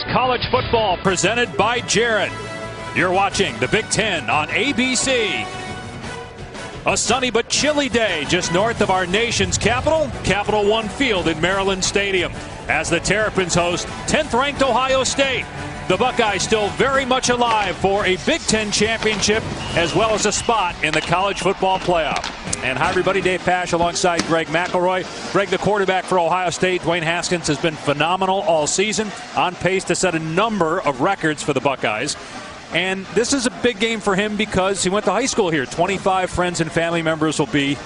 College football presented by Jarrett. You're watching the Big Ten on ABC. A sunny but chilly day just north of our nation's capital, Capital One Field in Maryland Stadium, as the Terrapins host 10th-ranked Ohio State. The Buckeyes still very much alive for a Big Ten championship as well as a spot in the college football playoff. And hi, everybody. Dave Pasch alongside Greg McElroy. Greg, the quarterback for Ohio State, Dwayne Haskins, has been phenomenal all season, on pace to set a number of records for the Buckeyes. And this is a big game for him because he went to high school here. 25 friends and family members will be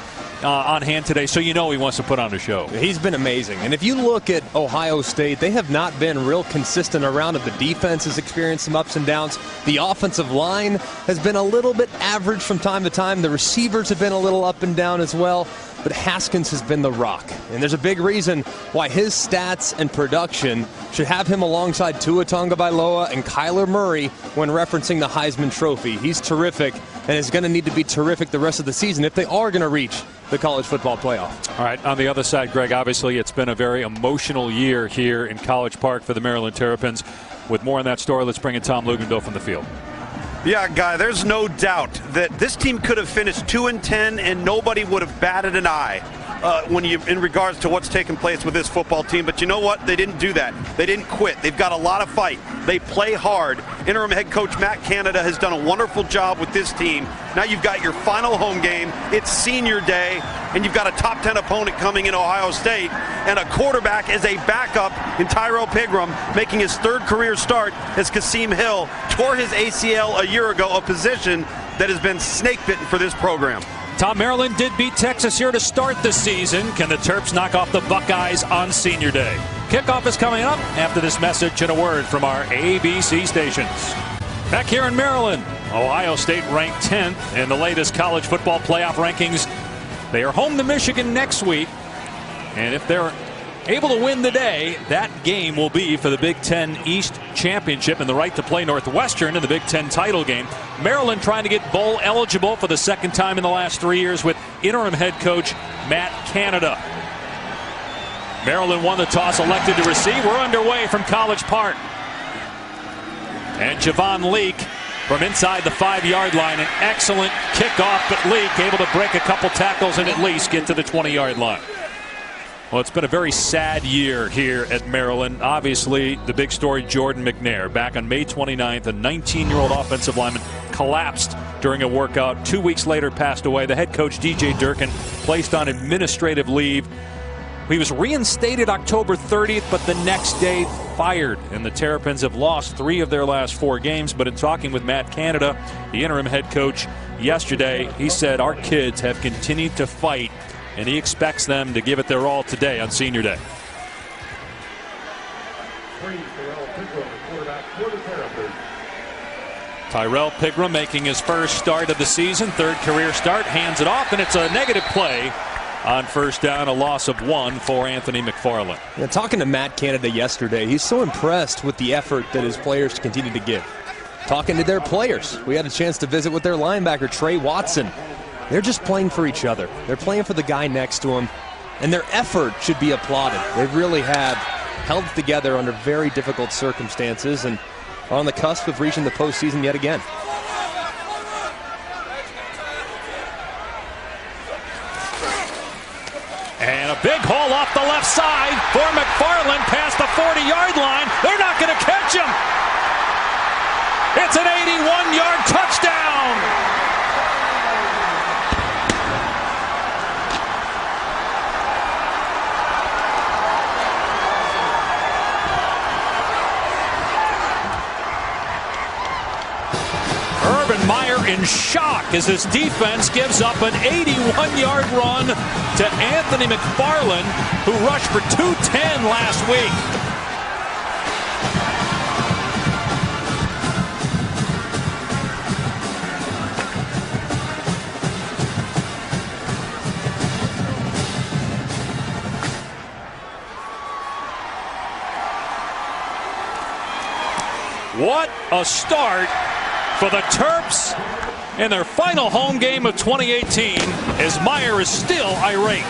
on hand today, so you know he wants to put on a show. He's been amazing. And if you look at Ohio State, they have not been real consistent around it. The defense has experienced some ups and downs. The offensive line has been a little bit average from time to time. The receivers have been a little up and down as well. But Haskins has been the rock. And there's a big reason why his stats and production should have him alongside Tua Tagovailoa and Kyler Murray when referencing the Heisman Trophy. He's terrific and is going to need to be terrific the rest of the season if they are going to reach the college football playoff. All right, on the other side, Greg, obviously it's been a very emotional year here in College Park for the Maryland Terrapins. With more on that story, let's bring in Tom Luginbill from the field. Yeah, Guy, there's no doubt that this team could have finished 2-10 and nobody would have batted an eye in regards to what's taken place with this football team. But you know what? They didn't do that. They didn't quit. They've got a lot of fight. They play hard. Interim head coach Matt Canada has done a wonderful job with this team. Now you've got your final home game. It's senior day, and you've got a top 10 opponent coming in Ohio State, and a quarterback as a backup in Tyrell Pigram, making his third career start as Kasim Hill tore his ACL a year ago, a position that has been snake bitten for this program. Tom, Maryland did beat Texas here to start the season. Can the Terps knock off the Buckeyes on senior day? Kickoff is coming up after this message and a word from our ABC stations. Back here in Maryland, Ohio State ranked 10th in the latest college football playoff rankings. They are home to Michigan next week, and if they're able to win the day, that game will be for the Big Ten East Championship and the right to play Northwestern in the Big Ten title game. Maryland trying to get bowl eligible for the second time in the last 3 years with interim head coach Matt Canada. Maryland won the toss, elected to receive. We're underway from College Park. And Javon Leak from inside the 5-yard line. An excellent kickoff, but Leak able to break a couple tackles and at least get to the 20-yard line. Well, it's been a very sad year here at Maryland. Obviously, the big story, Jordan McNair. Back on May 29th, a 19-year-old offensive lineman collapsed during a workout. 2 weeks later, passed away. The head coach, DJ Durkin, placed on administrative leave. He was reinstated October 30th, but the next day fired. And the Terrapins have lost 3 of their last 4 games. But in talking with Matt Canada, the interim head coach, yesterday, he said, our kids have continued to fight, and he expects them to give it their all today on senior day. Tyrell Pigram making his first start of the season, 3rd career start, hands it off, and it's a negative play on first down, a loss of 1 for Anthony McFarland. Yeah, talking to Matt Canada yesterday, he's so impressed with the effort that his players continue to give. Talking to their players, we had a chance to visit with their linebacker, Trey Watson. They're just playing for each other. They're playing for the guy next to them, and their effort should be applauded. They really have held together under very difficult circumstances and are on the cusp of reaching the postseason yet again. And a big hole off the left side for McFarland past the 40-yard line. They're not going to catch him. It's an 81-yard touchdown. Urban Meyer in shock as his defense gives up an 81-yard run to Anthony McFarland, who rushed for 210 last week. What a start for the Terps in their final home game of 2018, as Meyer is still irate.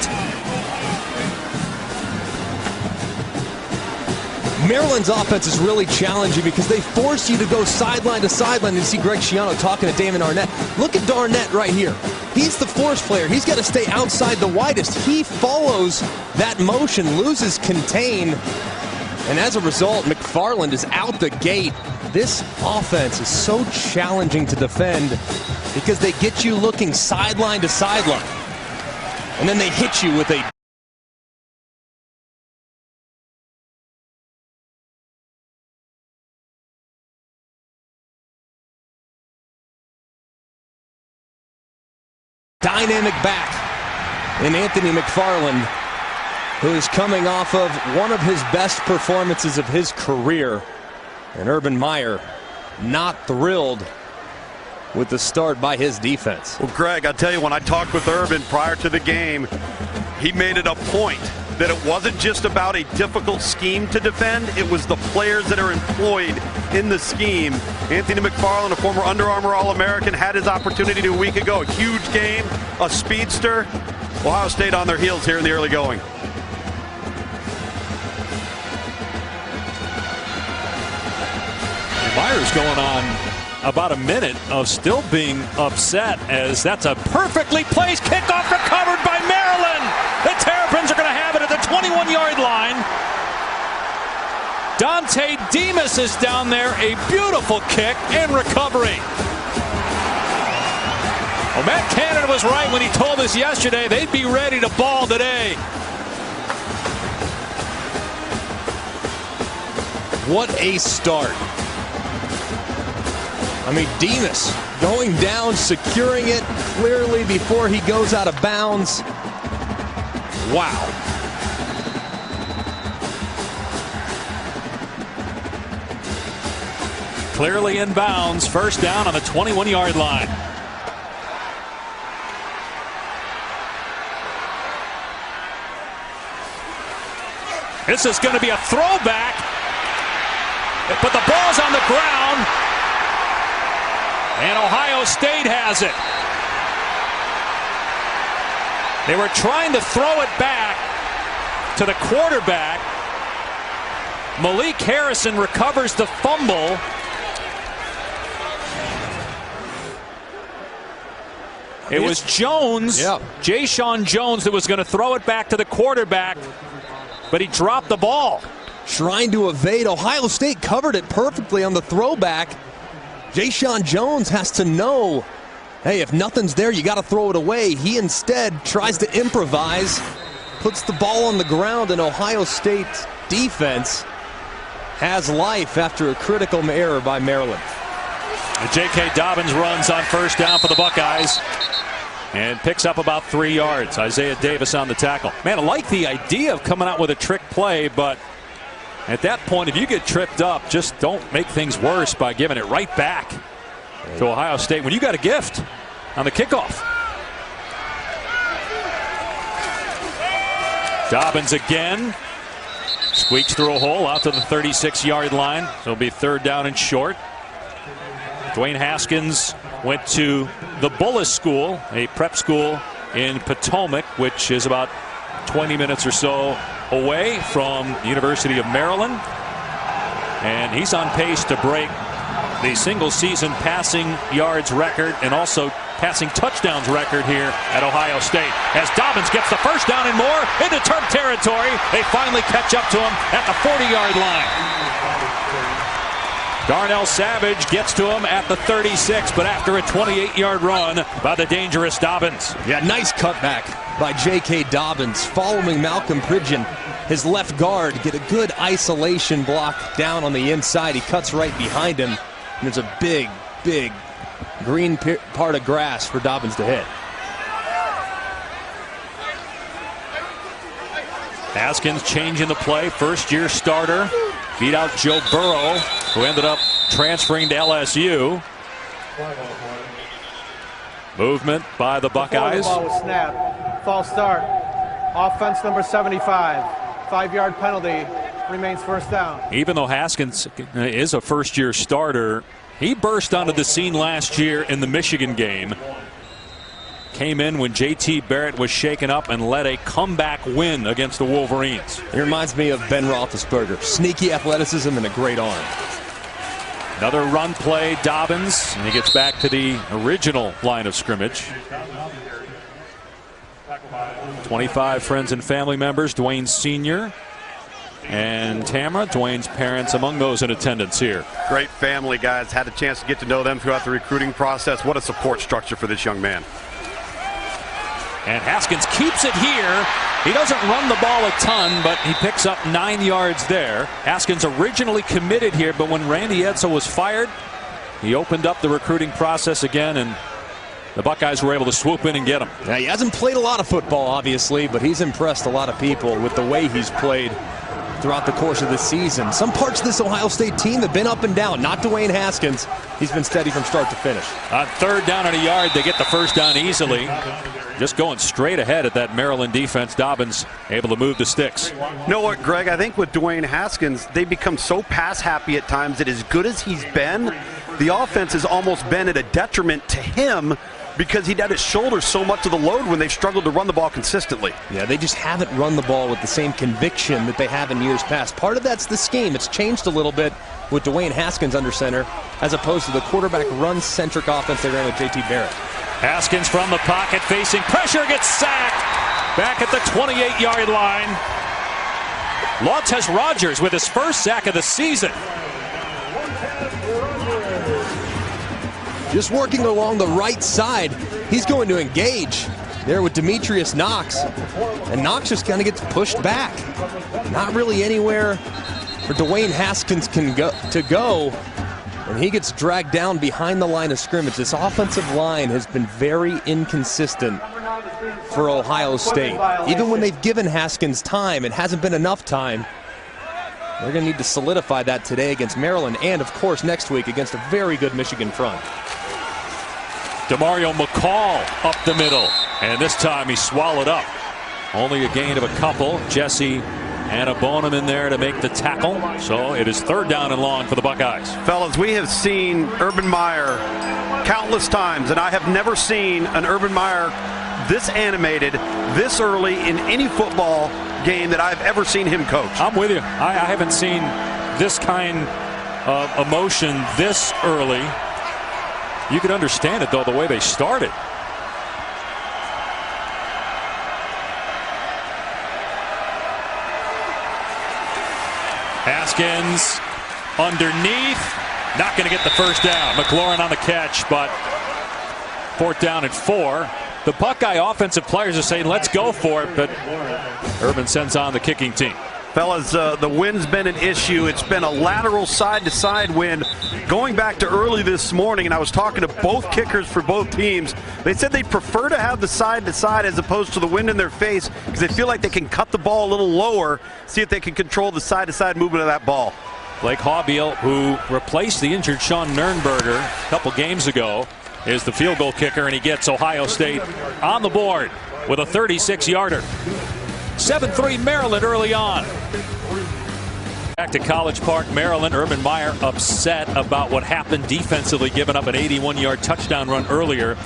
Maryland's offense is really challenging because they force you to go sideline to sideline. You see Greg Schiano talking to Damon Arnett. Look at Darnett right here. He's the force player. He's got to stay outside the widest. He follows that motion, loses contain, and as a result, McFarland is out the gate. This offense is so challenging to defend because they get you looking sideline to sideline, and then they hit you with a dynamic back in Anthony McFarland, who is coming off of one of his best performances of his career. And Urban Meyer not thrilled with the start by his defense. Well, Greg, I tell you, when I talked with Urban prior to the game, he made it a point that it wasn't just about a difficult scheme to defend, it was the players that are employed in the scheme. Anthony McFarland, a former Under Armour All-American, had his opportunity a week ago. A huge game, a speedster. Ohio State on their heels here in the early going. Meyer's going on about a minute of still being upset, as that's a perfectly placed kickoff recovered by Maryland. The Terrapins are going to have it at the 21-yard line. Dante Demas is down there. A beautiful kick and recovery. Well, Matt Canada was right when he told us yesterday they'd be ready to ball today. What a start. I mean, Demas going down, securing it clearly before he goes out of bounds. Wow. Clearly in bounds. First down on the 21-yard line. This is going to be a throwback, but the ball's on the ground, and Ohio State has it. They were trying to throw it back to the quarterback. Malik Harrison recovers the fumble. It was Jones, Jayshon Jones, that was going to throw it back to the quarterback, but he dropped the ball. Trying to evade. Ohio State covered it perfectly on the throwback. Jayshon Jones has to know, hey, if nothing's there, you got to throw it away. He instead tries to improvise, puts the ball on the ground, and Ohio State's defense has life after a critical error by Maryland. J.K. Dobbins runs on first down for the Buckeyes and picks up about 3 yards. Isaiah Davis on the tackle. Man, I like the idea of coming out with a trick play, but at that point, if you get tripped up, just don't make things worse by giving it right back to Ohio State when you got a gift on the kickoff. Dobbins again. Squeaks through a hole out to the 36-yard line. So it'll be third down and short. Dwayne Haskins went to the Bullis School, a prep school in Potomac, which is about 20 minutes or so away from the University of Maryland. And he's on pace to break the single-season passing yards record and also passing touchdowns record here at Ohio State. As Dobbins gets the first down and more into Terp territory, they finally catch up to him at the 40-yard line. Darnell Savage gets to him at the 36, but after a 28-yard run by the dangerous Dobbins. Yeah, nice cutback by J.K. Dobbins, following Malcolm Pridgeon, his left guard, get a good isolation block down on the inside. He cuts right behind him, and there's a big, big green part of grass for Dobbins to hit. Haskins changing the play, first-year starter. Beat out Joe Burrow, who ended up transferring to LSU. Movement by the Buckeyes. The ball was snapped. False start. Offense number 75. 5-yard penalty. Remains first down. Even though Haskins is a first-year starter, he burst onto the scene last year in the Michigan game came in when J.T. Barrett was shaken up and led a comeback win against the Wolverines. It reminds me of Ben Roethlisberger. Sneaky athleticism and a great arm. Another run play, Dobbins, and he gets back to the original line of scrimmage. 25 friends and family members, Dwayne Sr. and Tamara, Dwayne's parents, among those in attendance here. Great family, guys. Had a chance to get to know them throughout the recruiting process. What a support structure for this young man. And Haskins keeps it here. He doesn't run the ball a ton, but he picks up 9 yards there. Haskins originally committed here, but when Randy Edsall was fired, he opened up the recruiting process again, and the Buckeyes were able to swoop in and get him. Now, he hasn't played a lot of football, obviously, but he's impressed a lot of people with the way he's played throughout the course of the season. Some parts of this Ohio State team have been up and down. Not Dwayne Haskins. He's been steady from start to finish. On 3rd down and a yard, they get the first down easily. Just going straight ahead at that Maryland defense. Dobbins able to move the sticks. You know what, Greg? I think with Dwayne Haskins, they become so pass happy at times that as good as he's been, the offense has almost been at a detriment to him because he'd had his shoulders so much of the load when they've struggled to run the ball consistently. Yeah, they just haven't run the ball with the same conviction that they have in years past. Part of that's the scheme. It's changed a little bit with Dwayne Haskins under center as opposed to the quarterback run-centric offense they ran with J.T. Barrett. Haskins from the pocket facing pressure, gets sacked back at the 28-yard line. Lautez Rogers with his first sack of the season. Just working along the right side. He's going to engage there with Demetrius Knox. And Knox just kind of gets pushed back. Not really anywhere for Dwayne Haskins to go. And he gets dragged down behind the line of scrimmage. This offensive line has been very inconsistent for Ohio State. Even when they've given Haskins time, it hasn't been enough time. They're going to need to solidify that today against Maryland and, of course, next week against a very good Michigan front. DeMario McCall up the middle, and this time he swallowed up. Only a gain of a couple. Jesse Annabonum in there to make the tackle. So it is 3rd down and long for the Buckeyes. Fellas, we have seen Urban Meyer countless times, and I have never seen an Urban Meyer this animated, this early in any football game that I've ever seen him coach. I'm with you. I haven't seen this kind of emotion this early. You could understand it, though, the way they started. Haskins underneath. Not going to get the first down. McLaurin on the catch, but 4th down and 4. The Buckeye offensive players are saying, let's go for it, but Urban sends on the kicking team. Fellas, the wind's been an issue. It's been a lateral side-to-side wind going back to early this morning, and I was talking to both kickers for both teams. They said they'd prefer to have the side-to-side as opposed to the wind in their face because they feel like they can cut the ball a little lower, see if they can control the side-to-side movement of that ball. Blake Haubeil, who replaced the injured Sean Nurnberger a couple games ago, is the field goal kicker, and he gets Ohio State on the board with a 36-yarder. 7-3 Maryland early on. Back to College Park, Maryland. Urban Meyer upset about what happened defensively, giving up an 81-yard touchdown run earlier.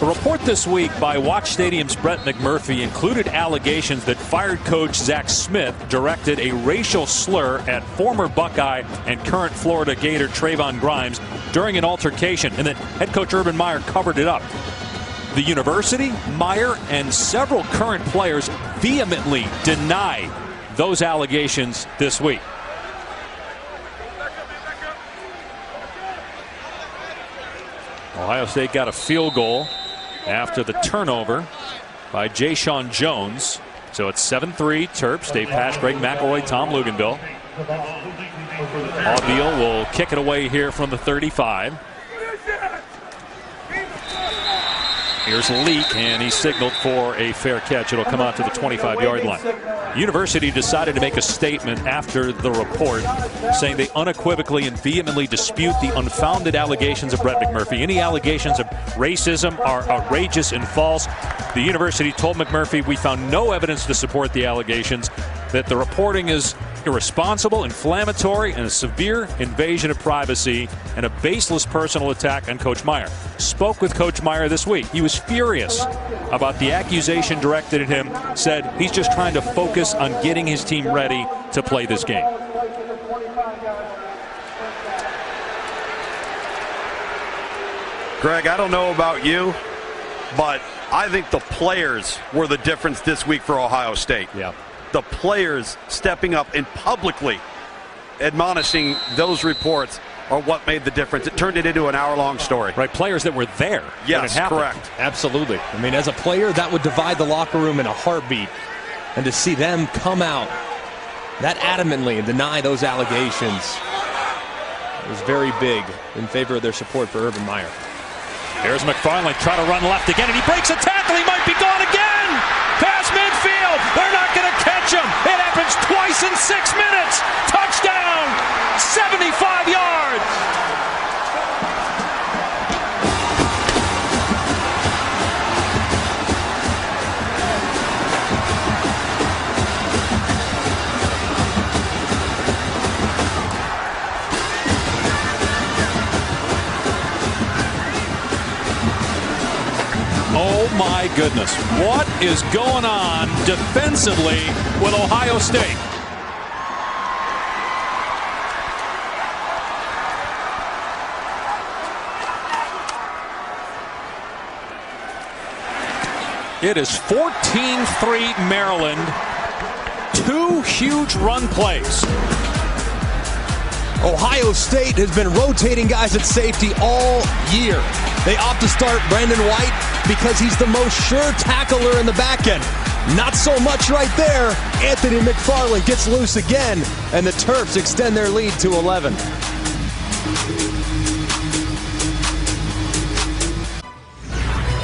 A report this week by Watch Stadium's Brett McMurphy included allegations that fired coach Zach Smith directed a racial slur at former Buckeye and current Florida Gator Trayvon Grimes during an altercation, and that head coach Urban Meyer covered it up. The university, Meyer, and several current players vehemently deny those allegations this week. Ohio State got a field goal after the turnover by Jayshon Jones. So it's 7-3 Terps. Dave Pasch, Greg McElroy, Tom Luginbill. Haubeil will kick it away here from the 35. Here's Leak, and he signaled for a fair catch. It'll come out to the 25-yard line. University decided to make a statement after the report saying they unequivocally and vehemently dispute the unfounded allegations of Brett McMurphy. Any allegations of racism are outrageous and false. The university told McMurphy, we found no evidence to support the allegations, that the reporting is irresponsible, inflammatory, and a severe invasion of privacy and a baseless personal attack on Coach Meyer. Spoke with Coach Meyer this week. He was furious about the accusation directed at him, said he's just trying to focus on getting his team ready to play this game. Greg, I don't know about you, but I think the players were the difference this week for Ohio State. Yeah. The players stepping up and publicly admonishing those reports are what made the difference. It turned it into an hour-long story. Right, players that were there when it Yes, happened. correct. Absolutely. I mean, as a player, that would divide the locker room in a heartbeat. And to see them come out that adamantly and deny those allegations was very big in favor of their support for Urban Meyer. Here's McFarland trying to run left again, and he breaks a tackle. He might be gone again. Past midfield. They're not going to catch him. It happens twice in 6 minutes. Touchdown. 75 yards. Oh my goodness. What is going on defensively with Ohio State? It is 14-3 Maryland. 2 huge run plays. Ohio State has been rotating guys at safety all year. They opt to start Brandon White because he's the most sure tackler in the back end. Not so much right there. Anthony McFarland gets loose again, and the Terps extend their lead to 11.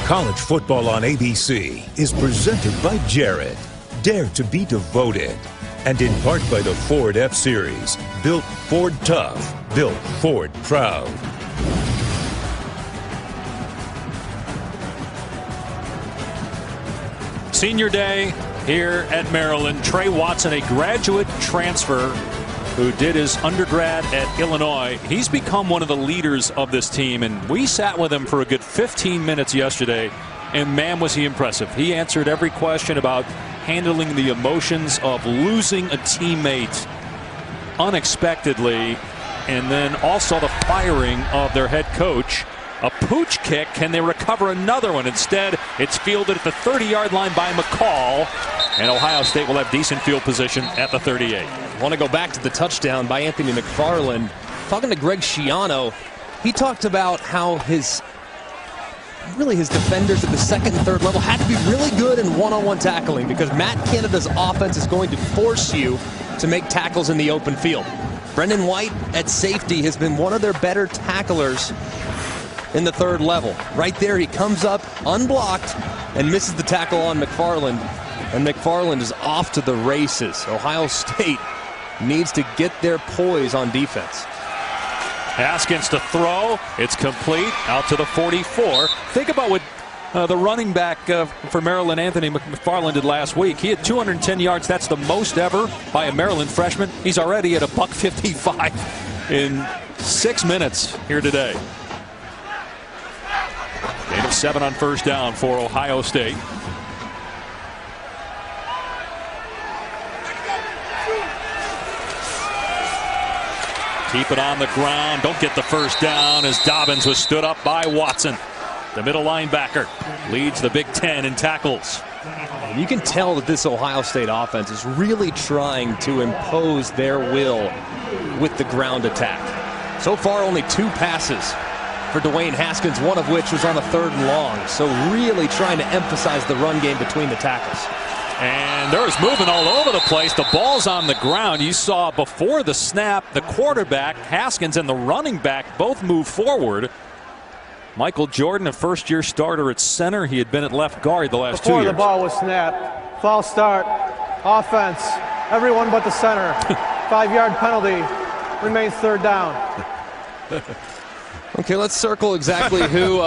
College football on ABC is presented by Jared. Dare to be devoted. And in part by the Ford F-Series. Built Ford tough. Built Ford proud. Senior day here at Maryland. Trey Watson, a graduate transfer who did his undergrad at Illinois. He's become one of the leaders of this team, and we sat with him for a good 15 minutes yesterday, and man, was he impressive. He answered every question about handling the emotions of losing a teammate unexpectedly, and then also the firing of their head coach. A pooch kick. Can they recover another one? Instead, it's fielded at the 30-yard line by McCall, and Ohio State will have decent field position at the 38. I want to go back to the touchdown by Anthony McFarland. Talking to Greg Schiano, he talked about how his defenders at the second and third level had to be really good in one-on-one tackling because Matt Canada's offense is going to force you to make tackles in the open field. Brendan White at safety has been one of their better tacklers in the third level. Right there, he comes up unblocked and misses the tackle on McFarland, and McFarland is off to the races. Ohio State needs to get their poise on defense. Haskins to throw. It's complete out to the 44. Think about what the running back for Maryland, Anthony McFarland, did last week. He had 210 yards. That's the most ever by a Maryland freshman. He's already at $155 in 6 minutes here today. Gain of 7 on first down for Ohio State. Keep it on the ground. Don't get the first down as Dobbins was stood up by Watson. The middle linebacker leads the Big Ten in tackles. You can tell that this Ohio State offense is really trying to impose their will with the ground attack. So far, only 2 passes for Dwayne Haskins, one of which was on a 3rd and long. So really trying to emphasize the run game between the tackles. And there's movement all over the place. The ball's on the ground. You saw before the snap, the quarterback, Haskins, and the running back both move forward. Michael Jordan, a first-year starter at center. He had been at left guard the last 2 years. Before the ball was snapped, false start, offense, everyone but the center. 5-yard penalty, remains 3rd down. Okay, let's circle exactly who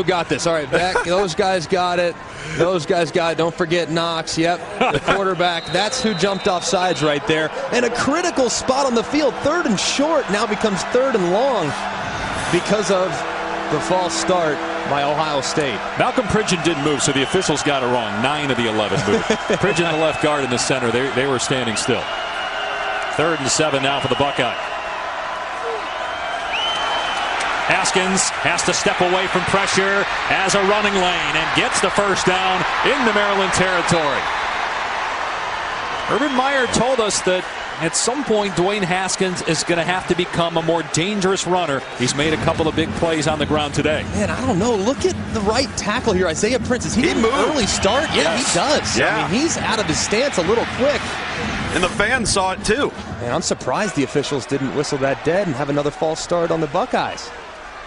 got this. All right, Beck, those guys got it. Those guys got it. Don't forget Knox. Yep, the quarterback. That's who jumped off sides right there. And a critical spot on the field. 3rd and short now becomes 3rd and long because of the false start by Ohio State. Malcolm Pridgeon didn't move, so the officials got it wrong. 9 of the 11 moved. Pridgeon, the left guard in the center, they were standing still. 3rd and 7 now for the Buckeye. Haskins has to step away from pressure as a running lane and gets the first down into Maryland territory. Urban Meyer told us that at some point Dwayne Haskins is going to have to become a more dangerous runner. He's made a couple of big plays on the ground today. Man, I don't know. Look at the right tackle here, Isaiah Prince. Is he an early start? Yeah, yes. He does. Yeah. I mean, he's out of his stance a little quick. And the fans saw it too. And I'm surprised the officials didn't whistle that dead and have another false start on the Buckeyes.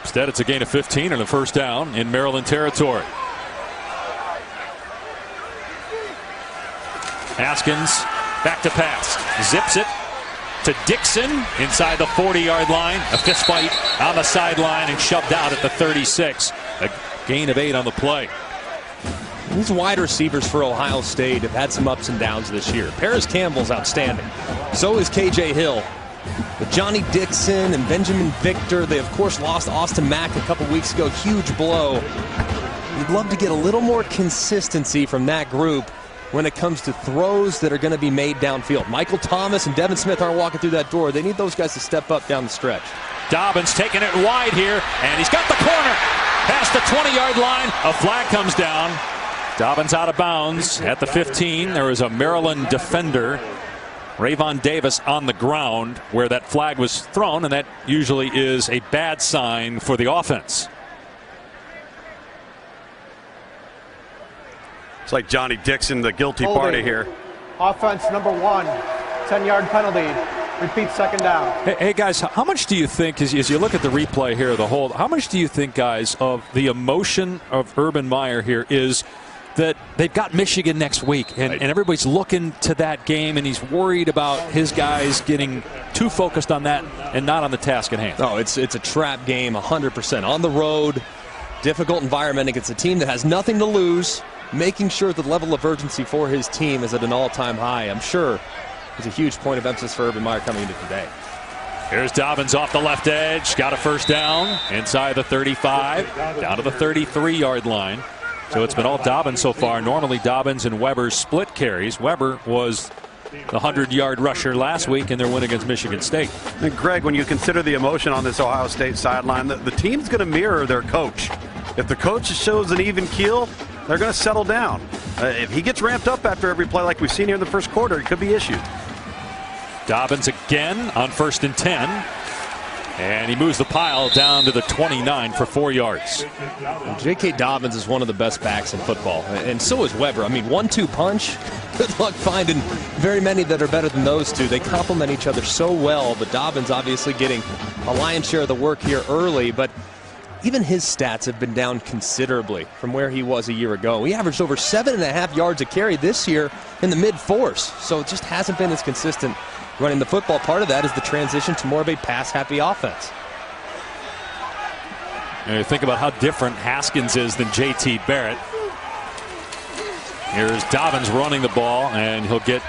Instead, it's a gain of 15 and a first down in Maryland territory. Haskins back to pass. Zips it to Dixon inside the 40-yard line. A fist fight on the sideline and shoved out at the 36. A gain of 8 on the play. These wide receivers for Ohio State have had some ups and downs this year. Paris Campbell's outstanding. So is KJ Hill. But Johnny Dixon and Benjamin Victor, they of course lost Austin Mack a couple weeks ago. Huge blow. You'd love to get a little more consistency from that group when it comes to throws that are going to be made downfield. Michael Thomas and Devin Smith aren't walking through that door. They need those guys to step up down the stretch. Dobbins taking it wide here, and he's got the corner. Past the 20-yard line, a flag comes down. Dobbins out of bounds at the 15. There was a Maryland defender, Rayvon Davis, on the ground where that flag was thrown, and that usually is a bad sign for the offense. It's like Johnny Dixon, the guilty party here. Offense number 1, 10-yard penalty. Repeat, second down. Hey guys, how much do you think, as you look at the replay here, the hold, how much do you think, guys, of the emotion of Urban Meyer here is that they've got Michigan next week, and everybody's looking to that game, and he's worried about his guys getting too focused on that and not on the task at hand? Oh, it's a trap game, 100%. On the road, difficult environment against a team that has nothing to lose, making sure the level of urgency for his team is at an all-time high. I'm sure it's a huge point of emphasis for Urban Meyer coming into today. Here's Dobbins off the left edge, got a first down inside the 35, down to the 33-yard line. So it's been all Dobbins so far. Normally Dobbins and Weber split carries. Weber was the 100-yard rusher last week in their win against Michigan State. And Greg, when you consider the emotion on this Ohio State sideline, the team's going to mirror their coach. If the coach shows an even keel, they're going to settle down. If he gets ramped up after every play like we've seen here in the first quarter, it could be issues. Dobbins again on 1st and 10. And he moves the pile down to the 29 for 4 yards. J.K. Dobbins is one of the best backs in football, and so is Weber. I mean, 1-2 punch. Good luck finding very many that are better than those two. They complement each other so well, but Dobbins obviously getting a lion's share of the work here early, but even his stats have been down considerably from where he was a year ago. He averaged over 7.5 yards a carry this year in the mid-4s, so it just hasn't been as consistent running the football. Part of that is the transition to more of a pass-happy offense. And you think about how different Haskins is than J.T. Barrett. Here's Dobbins running the ball, and he'll get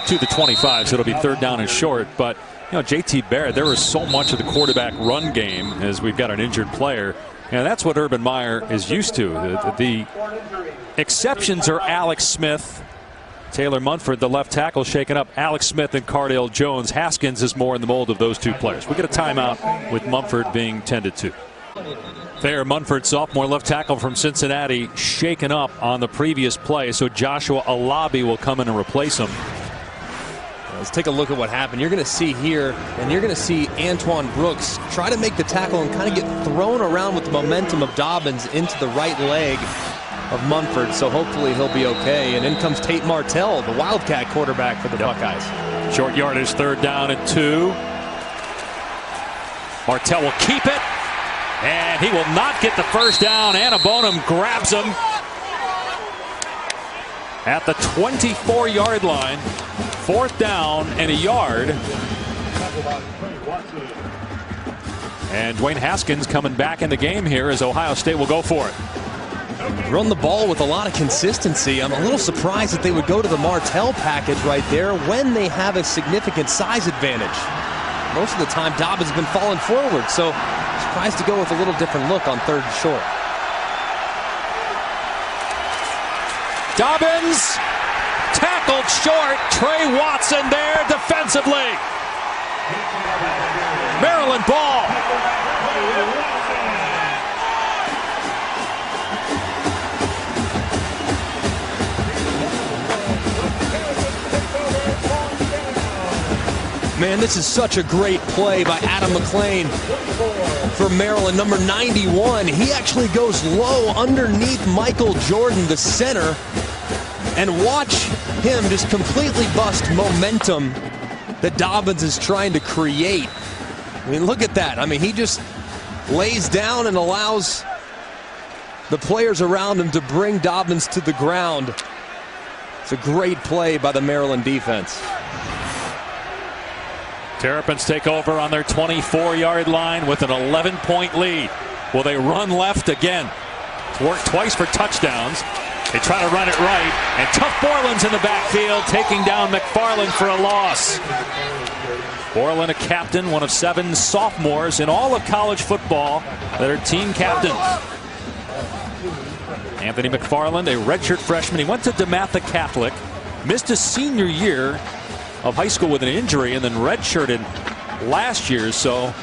to the 25, so it'll be 3rd down and short. But you know, J.T. Barrett, there was so much of the quarterback run game as we've got an injured player. And that's what Urban Meyer is used to. The exceptions are Alex Smith, Taylor Munford, the left tackle, shaken up. Alex Smith and Cardale Jones. Haskins is more in the mold of those two players. We get a timeout with Munford being tended to. Thayer Munford, sophomore left tackle from Cincinnati, shaken up on the previous play, so Joshua Alabi will come in and replace him. Let's take a look at what happened. You're going to see here, and you're going to see Antoine Brooks try to make the tackle and kind of get thrown around with the momentum of Dobbins into the right leg of Munford, so hopefully he'll be okay. And in comes Tate Martell, the Wildcat quarterback for the Buckeyes. Short yardage, 3rd down and 2. Martell will keep it, and he will not get the first down. Anna Bonham grabs him at the 24-yard line. 4th down and a yard. And Dwayne Haskins coming back in the game here as Ohio State will go for it. Run the ball with a lot of consistency. I'm a little surprised that they would go to the Martell package right there when they have a significant size advantage. Most of the time, Dobbins has been falling forward, so surprised to go with a little different look on 3rd and short. Dobbins tackled short. Trey Watson there defensively. Maryland ball. Man, this is such a great play by Adam McClain for Maryland, number 91. He actually goes low underneath Michael Jordan, the center, and watch him just completely bust momentum that Dobbins is trying to create. I mean, look at that. I mean, he just lays down and allows the players around him to bring Dobbins to the ground. It's a great play by the Maryland defense. Terrapins take over on their 24-yard line with an 11-point lead. Will they run left again? It's worked twice for touchdowns. They try to run it right, and Tuff Borland's in the backfield, taking down McFarland for a loss. Borland, a captain, one of 7 sophomores in all of college football that are team captains. Anthony McFarland, a redshirt freshman. He went to DeMatha Catholic, missed his senior year of high school with an injury, and then redshirted last year, so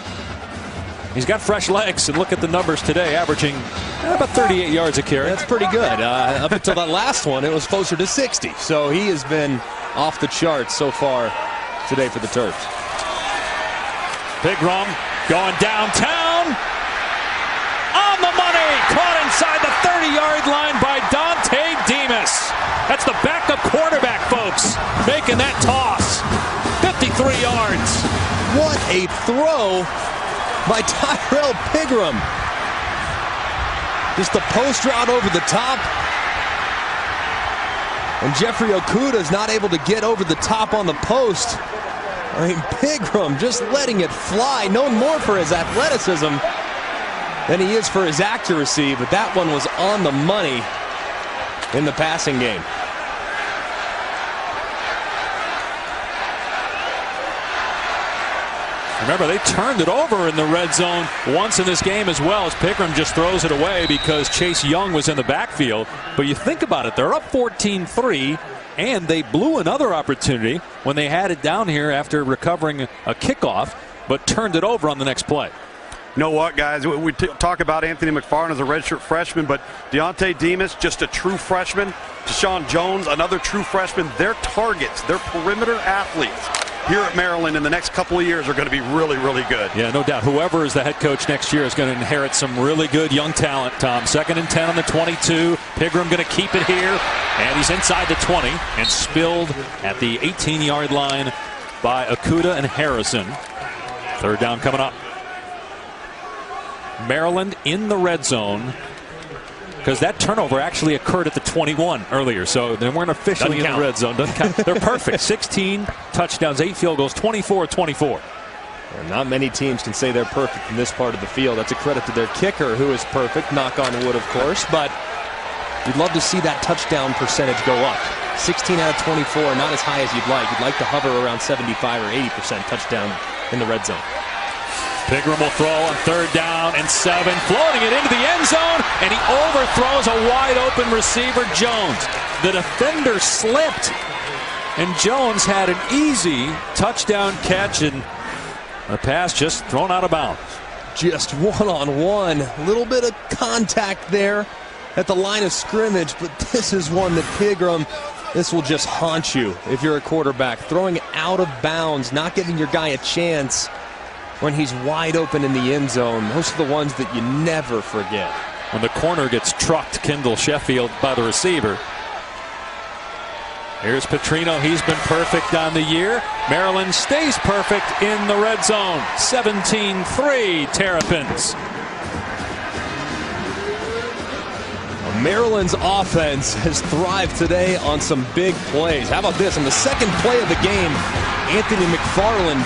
he's got fresh legs. And look at the numbers today, averaging about 38 yards a carry. That's pretty good. Up until that last one, it was closer to 60. So he has been off the charts so far today for the Terps. Pigram going downtown. On the money. Caught inside the 30-yard line by Dante Demas. That's the backup quarterback, folks, making that toss. 53 yards. What a throw by Tyrell Pigram. Just the post route over the top. And Jeffrey Okudah is not able to get over the top on the post. I mean, Pigram just letting it fly. Known more for his athleticism than he is for his accuracy, but that one was on the money in the passing game. Remember, they turned it over in the red zone once in this game as well, as Pigram just throws it away because Chase Young was in the backfield. But you think about it, they're up 14-3, and they blew another opportunity when they had it down here after recovering a kickoff, but turned it over on the next play. You know what, guys? We talk about Anthony McFarland as a redshirt freshman, but Deontay Demas, just a true freshman. Deshaun Jones, another true freshman. Their targets, their perimeter athletes here at Maryland in the next couple of years are going to be really, really good. Yeah, no doubt. Whoever is the head coach next year is going to inherit some really good young talent, Tom. 2nd and 10 on the 22. Pigram going to keep it here, and he's inside the 20 and spilled at the 18-yard line by Okudah and Harrison. 3rd down coming up. Maryland in the red zone, because that turnover actually occurred at the 21 earlier, so they weren't officially in the red zone. Doesn't count. They're perfect. 16 touchdowns, 8 field goals, 24-24. Not many teams can say they're perfect in this part of the field. That's a credit to their kicker, who is perfect, knock on wood, of course, but you'd love to see that touchdown percentage go up. 16 out of 24, not as high as you'd like. You'd like to hover around 75 or 80% touchdown in the red zone. Pigram will throw on 3rd down and 7, floating it into the end zone, and he overthrows a wide-open receiver, Jones. The defender slipped, and Jones had an easy touchdown catch, and the pass just thrown out of bounds. Just one-on-one. A little bit of contact there at the line of scrimmage, but this is one that Pigram, this will just haunt you if you're a quarterback. Throwing it out of bounds, not giving your guy a chance when he's wide open in the end zone. Those are the ones that you never forget. When the corner gets trucked, Kendall Sheffield, by the receiver. Here's Petrino. He's been perfect on the year. Maryland stays perfect in the red zone. 17-3 Terrapins. Maryland's offense has thrived today on some big plays. How about this? On the second play of the game, Anthony McFarland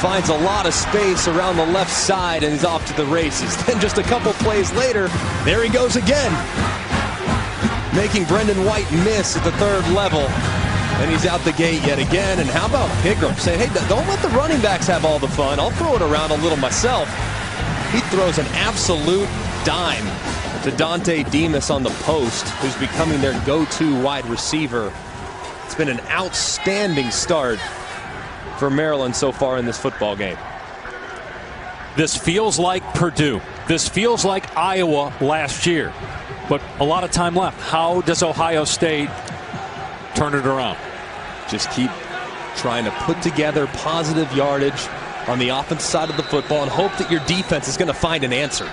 finds a lot of space around the left side, and he's off to the races. Then just a couple plays later, there he goes again, making Brendan White miss at the third level. And he's out the gate yet again. And how about Pigram saying, hey, don't let the running backs have all the fun. I'll throw it around a little myself. He throws an absolute dime to Dante Demas on the post, who's becoming their go-to wide receiver. It's been an outstanding start for Maryland so far in this football game. This feels like Purdue. This feels like Iowa last year. But a lot of time left. How does Ohio State turn it around? Just keep trying to put together positive yardage on the offensive side of the football and hope that your defense is going to find an answer.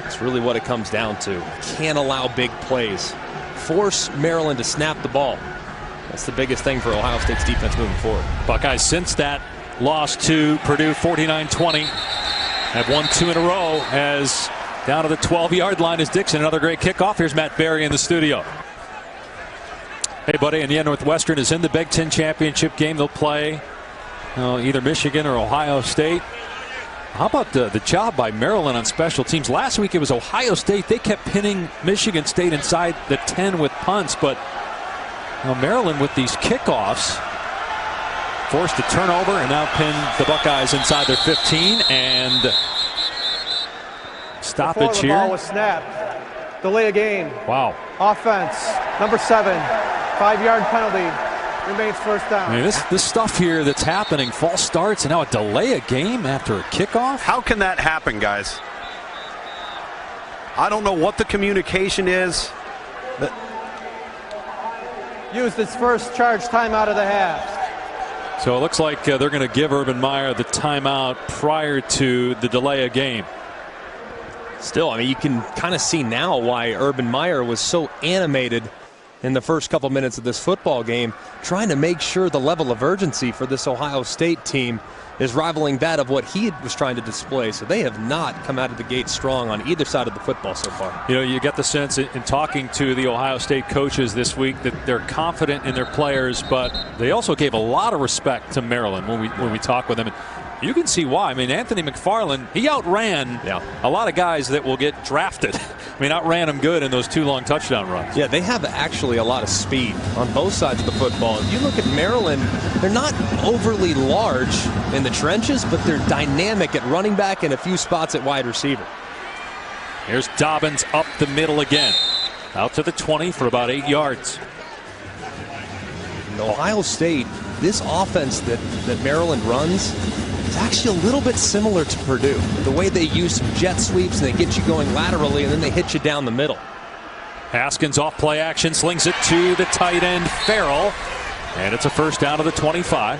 That's really what it comes down to. Can't allow big plays. Force Maryland to snap the ball. That's the biggest thing for Ohio State's defense moving forward. Buckeyes, since that loss to Purdue 49-20, have won 2 in a row, as down to the 12-yard line is Dixon. Another great kickoff. Here's Matt Berry in the studio. Hey, buddy, and yeah, Northwestern is in the Big Ten championship game. They'll play either Michigan or Ohio State. How about the job by Maryland on special teams? Last week it was Ohio State. They kept pinning Michigan State inside the 10 with punts, but Maryland with these kickoffs forced a turnover and now pin the Buckeyes inside their 15, and stoppage Before the here. ball was snapped. Delay of game. Wow. Offense, number 7, 5-yard penalty. Remains first down. I mean, this stuff here that's happening, false starts, and now a delay a game after a kickoff. How can that happen, guys? I don't know what the communication is. Used its first charge timeout of the half. So it looks like they're going to give Urban Meyer the timeout prior to the delay of game. Still, I mean, you can kind of see now why Urban Meyer was so animated in the first couple minutes of this football game, trying to make sure the level of urgency for this Ohio State team is rivaling that of what he was trying to display. So they have not come out of the gate strong on either side of the football so far. You know, you get the sense in talking to the Ohio State coaches this week that they're confident in their players, but they also gave a lot of respect to Maryland when we talk with them. And you can see why. I mean, Anthony McFarland, he outran a lot of guys that will get drafted. I mean, outran them good in those 2 long touchdown runs. Yeah, they have actually a lot of speed on both sides of the football. If you look at Maryland, they're not overly large in the trenches, but they're dynamic at running back and a few spots at wide receiver. Here's Dobbins up the middle again. Out to the 20 for about 8 yards. In Ohio State, this offense that Maryland runs, it's actually a little bit similar to Purdue. The way they use some jet sweeps and they get you going laterally and then they hit you down the middle. Haskins off play action, slings it to the tight end Farrell, and it's a first down to the 25.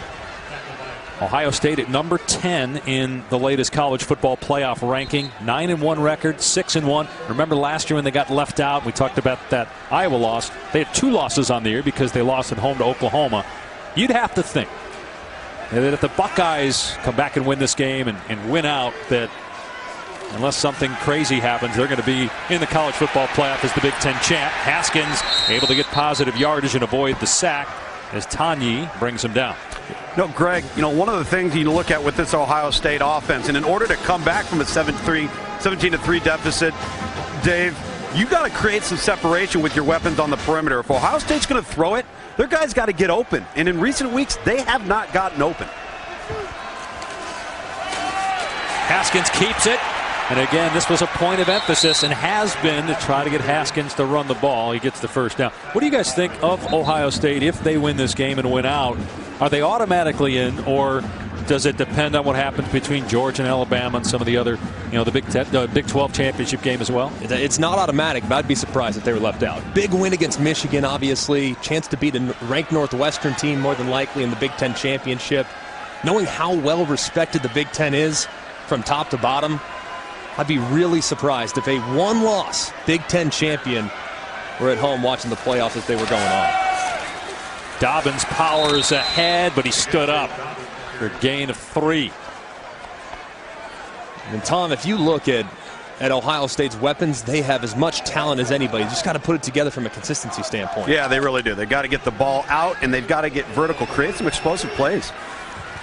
Ohio State at number 10 in the latest college football playoff ranking. 9-1 record, 6-1. Remember last year when they got left out, we talked about that Iowa loss. They had 2 losses on the year because they lost at home to Oklahoma. You'd have to think that if the Buckeyes come back and win this game and win out, that unless something crazy happens, they're going to be in the college football playoff as the Big Ten champ. Haskins able to get positive yardage and avoid the sack as Tanyi brings him down. No, Greg, one of the things you look at with this Ohio State offense, and in order to come back from a 17-3 deficit, Dave, you got to create some separation with your weapons on the perimeter. If Ohio State's going to throw it, their guys got to get open. And in recent weeks, they have not gotten open. Haskins keeps it. And again, this was a point of emphasis and has been to try to get Haskins to run the ball. He gets the first down. What do you guys think of Ohio State if they win this game and win out? Are they automatically in, or does it depend on what happens between Georgia and Alabama and some of the other, the Big 12 championship game as well? It's not automatic, but I'd be surprised if they were left out. Big win against Michigan, obviously. Chance to beat a ranked Northwestern team more than likely in the Big Ten championship. Knowing how well respected the Big Ten is from top to bottom, I'd be really surprised if a one-loss Big Ten champion were at home watching the playoffs as they were going on. Dobbins powers ahead, but he stood up for a gain of 3. And Tom, if you look at Ohio State's weapons, they have as much talent as anybody. Just got to put it together from a consistency standpoint. Yeah, they really do. They've got to get the ball out, and they've got to get vertical, create some explosive plays.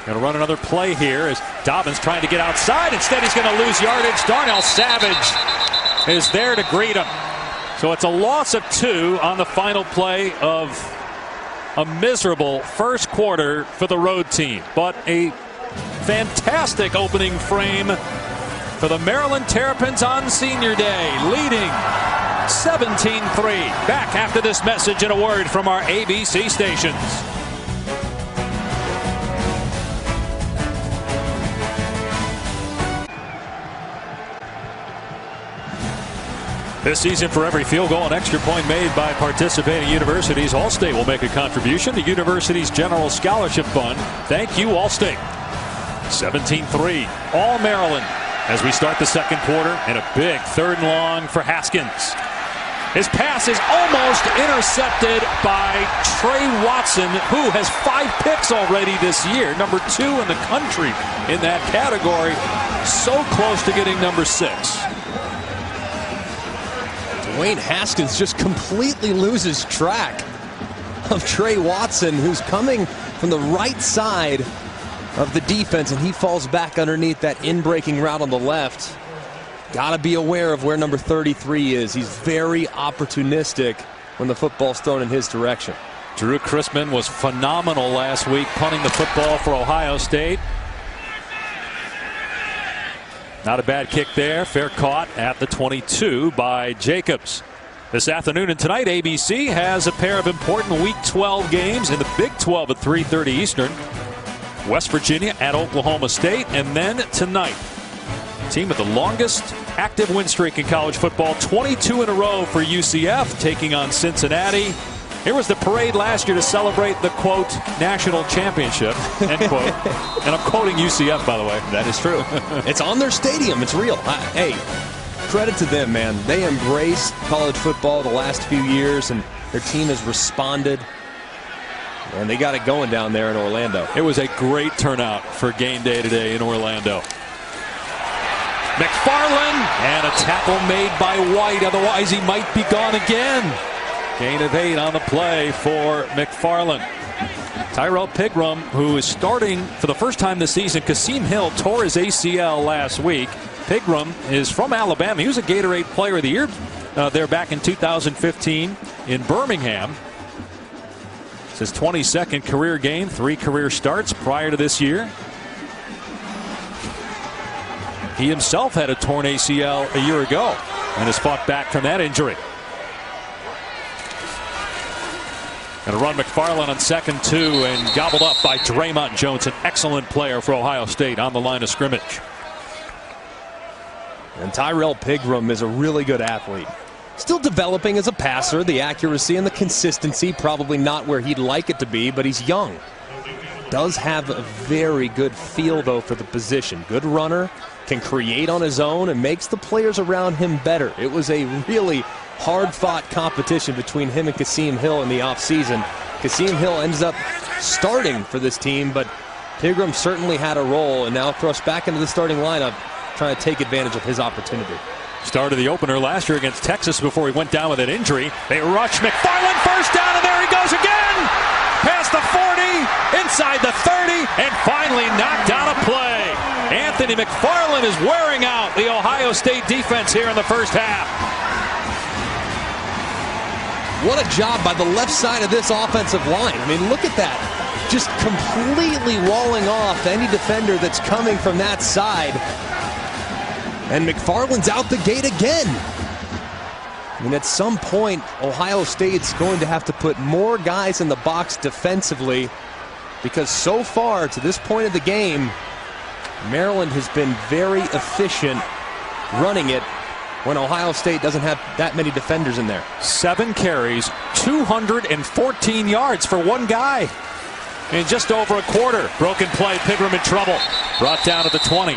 Going to run another play here as Dobbins trying to get outside. Instead, he's going to lose yardage. Darnell Savage is there to greet him. So it's a loss of 2 on the final play of a miserable first quarter for the road team. But a fantastic opening frame for the Maryland Terrapins on Senior Day, leading 17-3. Back after this message and a word from our ABC stations. This season, for every field goal and extra point made by participating universities, Allstate will make a contribution to university's General Scholarship Fund. Thank you, Allstate. 17-3, all Maryland as we start the second quarter, and a big 3rd and long for Haskins. His pass is almost intercepted by Trey Watson, who has 5 picks already this year, number 2 in the country in that category. So close to getting number 6. Dwayne Haskins just completely loses track of Trey Watson, who's coming from the right side of the defense, and he falls back underneath that in-breaking route on the left. Got to be aware of where number 33 is. He's very opportunistic when the football's thrown in his direction. Drew Chrisman was phenomenal last week punting the football for Ohio State. Not a bad kick there. Fair caught at the 22 by Jacobs. This afternoon and tonight, ABC has a pair of important Week 12 games in the Big 12 at 3:30 Eastern. West Virginia at Oklahoma State, and then tonight, team with the longest active win streak in college football, 22 in a row for UCF, taking on Cincinnati. Here was the parade last year to celebrate the, quote, national championship, end quote. And I'm quoting UCF, by the way. That is true. It's on their stadium. It's real. Hey, credit to them, man. They embraced college football the last few years, and their team has responded. And they got it going down there in Orlando. It was a great turnout for game day today in Orlando. McFarland, and a tackle made by White. Otherwise, he might be gone again. Gain of 8 on the play for McFarland. Tyrell Pigram, who is starting for the first time this season. Kasim Hill tore his ACL last week. Pigram is from Alabama. He was a Gatorade Player of the Year there back in 2015 in Birmingham. His 22nd career game, 3 career starts prior to this year. He himself had a torn ACL a year ago and has fought back from that injury. Going to run McFarland on 2nd 2 and gobbled up by Draymond Jones, an excellent player for Ohio State on the line of scrimmage. And Tyrell Pigram is a really good athlete. Still developing as a passer, the accuracy and the consistency probably not where he'd like it to be, but he's young. Does have a very good feel, though, for the position. Good runner, can create on his own, and makes the players around him better. It was a really hard-fought competition between him and Kasim Hill in the offseason. Kasim Hill ends up starting for this team, but Pigram certainly had a role, and now thrust back into the starting lineup, trying to take advantage of his opportunity. Started the opener last year against Texas before he went down with an injury. They rush McFarland, first down, and there he goes again! Past the 40, inside the 30, and finally knocked out a play. Anthony McFarland is wearing out the Ohio State defense here in the first half. What a job by the left side of this offensive line. I mean, look at that. Just completely walling off any defender that's coming from that side. And McFarland's out the gate again. I mean, at some point, Ohio State's going to have to put more guys in the box defensively, because so far, to this point of the game, Maryland has been very efficient running it when Ohio State doesn't have that many defenders in there. 7 carries, 214 yards for one guy in just over a quarter. Broken play, Pigram in trouble. Brought down at the 20.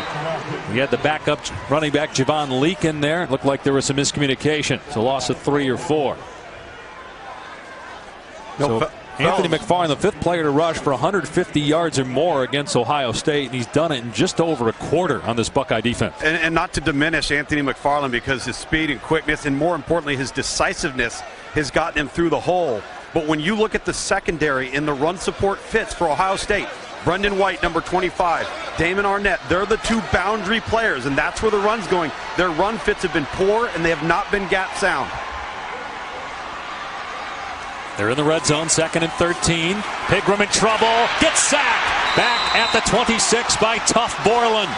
We had the backup running back Javon Leak in there. It looked like there was some miscommunication. It's a loss of 3 or 4. So Anthony McFarland, the 5th player to rush for 150 yards or more against Ohio State, and he's done it in just over a quarter on this Buckeye defense. And not to diminish Anthony McFarland, because his speed and quickness, and more importantly his decisiveness, has gotten him through the hole. But when you look at the secondary in the run support fits for Ohio State, Brendan White, number 25, Damon Arnett. They're the two boundary players, and that's where the run's going. Their run fits have been poor, and they have not been gap sound. They're in the red zone, 2nd and 13. Pigram in trouble, gets sacked. Back at the 26 by Tough Borland.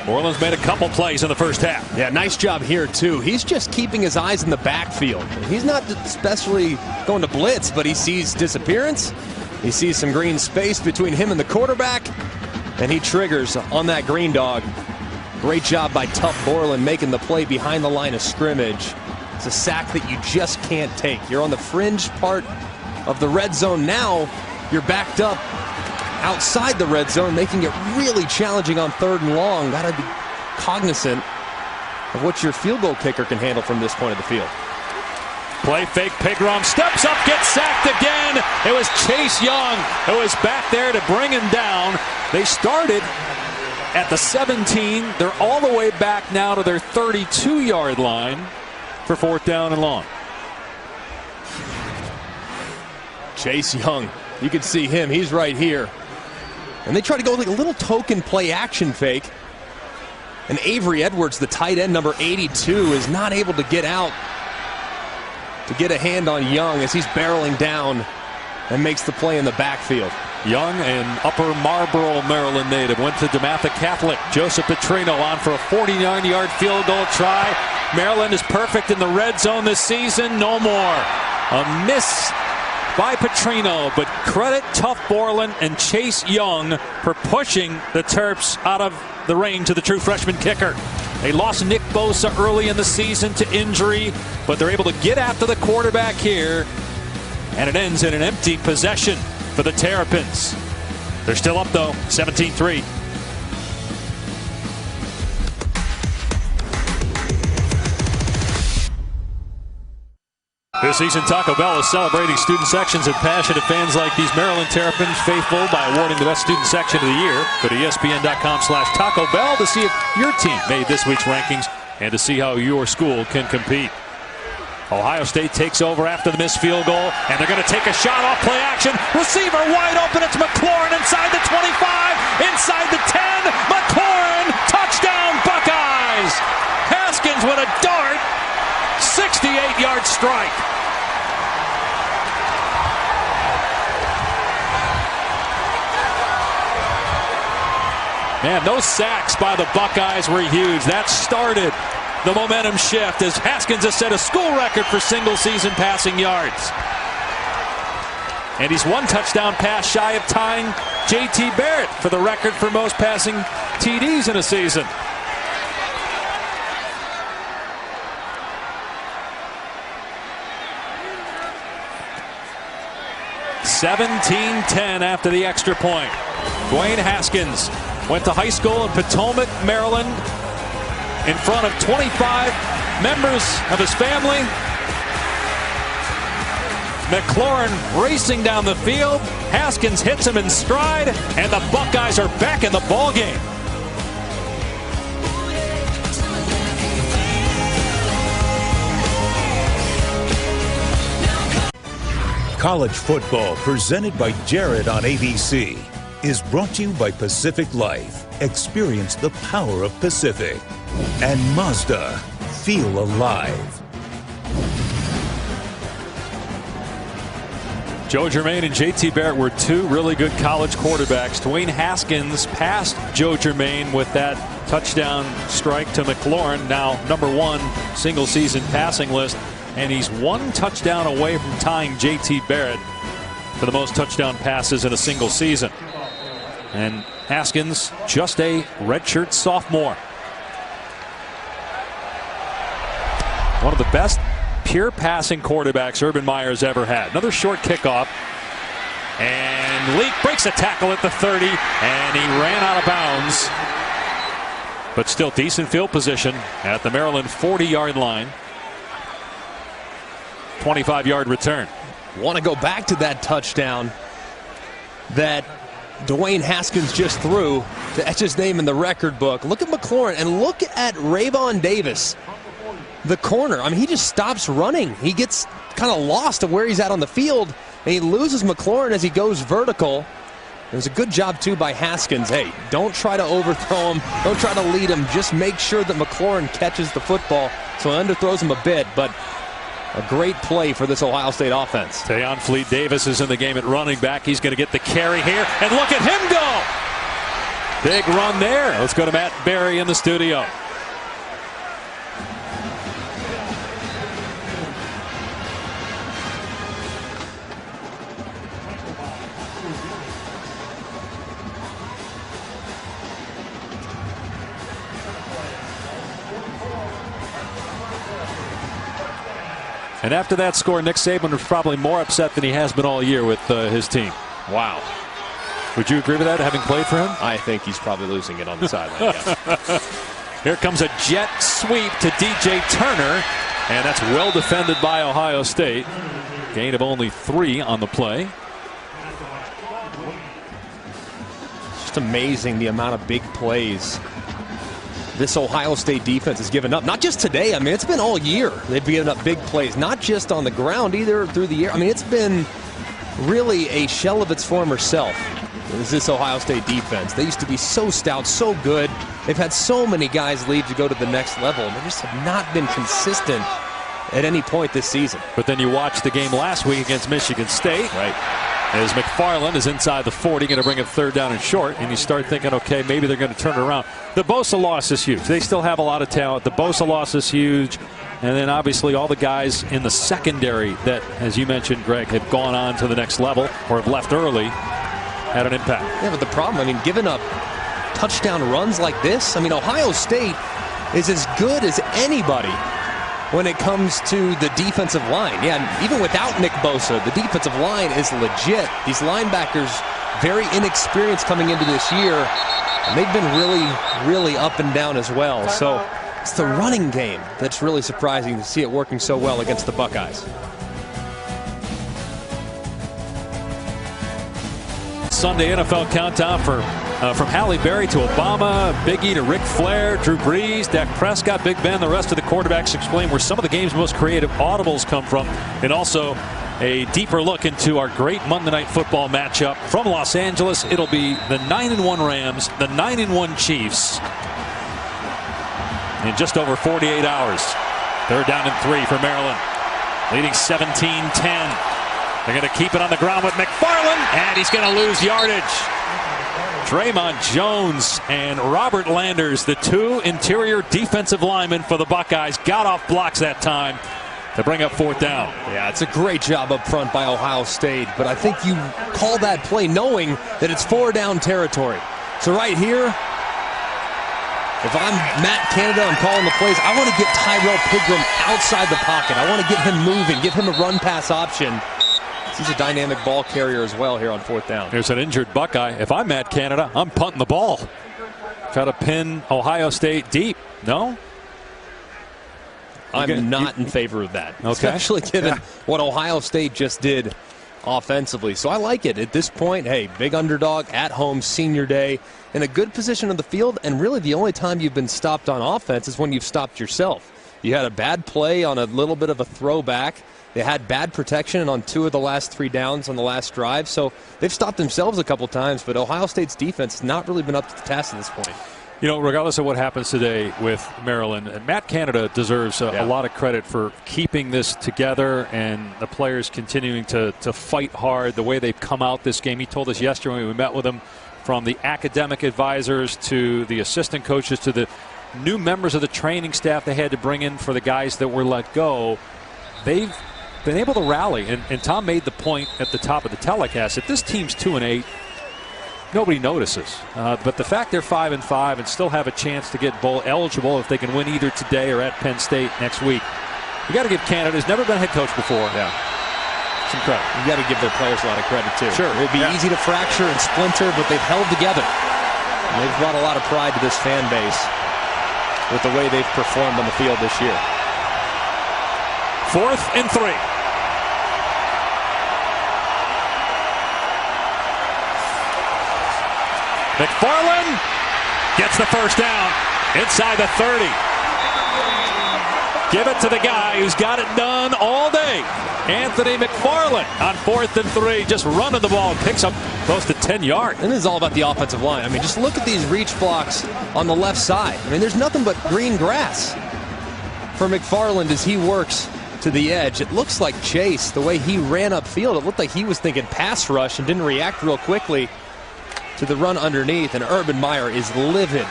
Borland's made a couple plays in the first half. Yeah, nice job here, too. He's just keeping his eyes in the backfield. He's not especially going to blitz, but he sees disappearance. He sees some green space between him and the quarterback, and he triggers on that green dog. Great job by Tough Borland making the play behind the line of scrimmage. It's a sack that you just can't take. You're on the fringe part of the red zone now. You're backed up outside the red zone, making it really challenging on 3rd and long. Got to be cognizant of what your field goal kicker can handle from this point of the field. Play fake, Pigram steps up, gets sacked again. It was Chase Young who was back there to bring him down. They started at the 17. They're all the way back now to their 32-yard line for 4th down and long. Chase Young, you can see him. He's right here. And they try to go with like a little token play action fake. And Avery Edwards, the tight end, number 82, is not able to get out to get a hand on Young as he's barreling down and makes the play in the backfield. Young, an Upper Marlboro, Maryland native, went to DeMatha Catholic. Joseph Petrino on for a 49-yard field goal try. Maryland is perfect in the red zone this season. No more. A miss by Petrino, but credit Tough Borland and Chase Young for pushing the Terps out of the rain to the true freshman kicker. They lost Nick Bosa early in the season to injury, but they're able to get after the quarterback here, and it ends in an empty possession for the Terrapins. They're still up, though, 17-3. This season, Taco Bell is celebrating student sections and passionate fans like these Maryland Terrapins faithful by awarding the best student section of the year. Go to ESPN.com/Taco Bell to see if your team made this week's rankings and to see how your school can compete. Ohio State takes over after the missed field goal, and they're going to take a shot off play action. Receiver wide open. It's McLaurin inside the 25, inside the 10. McLaurin, touchdown Buckeyes. Haskins with a dart. 68-yard strike. Man, those sacks by the Buckeyes were huge. That started the momentum shift as Haskins has set a school record for single-season passing yards. And he's one touchdown pass shy of tying J.T. Barrett for the record for most passing TDs in a season. (17-10) after the extra point. Dwayne Haskins went to high school in Potomac, Maryland, in front of 25 members of his family. McLaurin racing down the field. Haskins hits him in stride, and the Buckeyes are back in the ballgame. College football presented by Jared on ABC is brought to you by Pacific Life. Experience the power of Pacific. And Mazda. Feel alive. Joe Germain and J.T. Barrett were two really good college quarterbacks. Dwayne Haskins passed Joe Germain with that touchdown strike to McLaurin, now #1 single-season passing list. And he's one touchdown away from tying J.T. Barrett for the most touchdown passes in a single season. And Haskins, just a redshirt sophomore. One of the best pure passing quarterbacks Urban Meyer's ever had. Another short kickoff. And Leak breaks a tackle at the 30, and he ran out of bounds. But still decent field position at the Maryland 40-yard line. 25-yard return. Want to go back to that touchdown that Dwayne Haskins just threw to etch his name in the record book. Look at McLaurin and look at Rayvon Davis, the corner. I mean, he just stops running. He gets kind of lost of where he's at on the field, and he loses McLaurin as he goes vertical. It was a good job, too, by Haskins. Hey, don't try to overthrow him. Don't try to lead him. Just make sure that McLaurin catches the football, so he underthrows him a bit. But a great play for this Ohio State offense. Tayon Fleet Davis is in the game at running back. He's going to get the carry here, and look at him go! Big run there. Let's go to Matt Berry in the studio. And after that score, Nick Saban was probably more upset than he has been all year with his team. Wow. Would you agree with that, having played for him? I think he's probably losing it on the sideline. Yes. Here comes a jet sweep to DJ Turner, and that's well defended by Ohio State. Gain of only 3 on the play. Just amazing the amount of big plays this Ohio State defense has given up. Not just today. I mean, it's been all year. They've given up big plays, not just on the ground, either through the air. I mean, it's been really a shell of its former self. Is this Ohio State defense? They used to be so stout, so good. They've had so many guys leave to go to the next level, and they just have not been consistent at any point this season. But then you watch the game last week against Michigan State. Right. As McFarland is inside the 40, going to bring it 3rd down and short, and you start thinking, okay, maybe they're going to turn it around. The Bosa loss is huge. They still have a lot of talent. The Bosa loss is huge. And then obviously all the guys in the secondary that, as you mentioned, Greg, have gone on to the next level or have left early had an impact. Yeah, but the problem, I mean, giving up touchdown runs like this, I mean, Ohio State is as good as anybody when it comes to the defensive line. Yeah, and even without Nick Bosa, the defensive line is legit. These linebackers, very inexperienced coming into this year, and they've been really up and down as well. So it's the running game that's really surprising to see it working so well against the Buckeyes. Sunday NFL countdown for from Halle Berry to Obama, Big E to Ric Flair, Drew Brees, Dak Prescott, Big Ben, the rest of the quarterbacks explain where some of the game's most creative audibles come from, and also a deeper look into our great Monday Night Football matchup from Los Angeles. It'll be the 9-1 Rams, the 9-1 Chiefs in just over 48 hours. 3rd down and 3 for Maryland, leading 17-10. They're going to keep it on the ground with McFarland, and he's going to lose yardage. Draymond Jones and Robert Landers, the 2 interior defensive linemen for the Buckeyes, got off blocks that time to bring up 4th down. Yeah, it's a great job up front by Ohio State, but I think you call that play knowing that it's 4-down territory. So right here, if I'm Matt Canada, I'm calling the plays. I want to get Tyrell Pigrome outside the pocket. I want to get him moving, give him a run-pass option. He's a dynamic ball carrier as well here on 4th down. There's an injured Buckeye. If I'm Matt Canada, I'm punting the ball. Try to pin Ohio State deep. No? I'm not in favor of that. Okay. Especially given what Ohio State just did offensively. So I like it. At this point, hey, big underdog at home, senior day, in a good position on the field, and really the only time you've been stopped on offense is when you've stopped yourself. You had a bad play on a little bit of a throwback. They had bad protection on 2 of the last 3 downs on the last drive. So they've stopped themselves a couple times, but Ohio State's defense has not really been up to the task at this point. You know, regardless of what happens today with Maryland, Matt Canada deserves a lot of credit for keeping this together and the players continuing to fight hard the way they've come out this game. He told us yesterday when we met with him, from the academic advisors to the assistant coaches to the new members of the training staff they had to bring in for the guys that were let go, they've been able to rally. And Tom made the point at the top of the telecast that this team's 2-8. Nobody notices. But the fact they're 5-5 and still have a chance to get bowl eligible if they can win either today or at Penn State next week. You got to give Canada, who's never been a head coach before, some credit. You got to give their players a lot of credit too. Sure. It'd be easy to fracture and splinter, but they've held together. And they've brought a lot of pride to this fan base with the way they've performed on the field this year. 4th and 3. McFarland gets the 1st down inside the 30. Give it to the guy who's got it done all day. Anthony McFarland on 4th and 3, just running the ball and picks up close to 10 yards. And this is all about the offensive line. I mean, just look at these reach blocks on the left side. I mean, there's nothing but green grass for McFarland as he works to the edge. It looks like Chase, the way he ran upfield, it looked like he was thinking pass rush and didn't react real quickly to the run underneath. And Urban Meyer is livid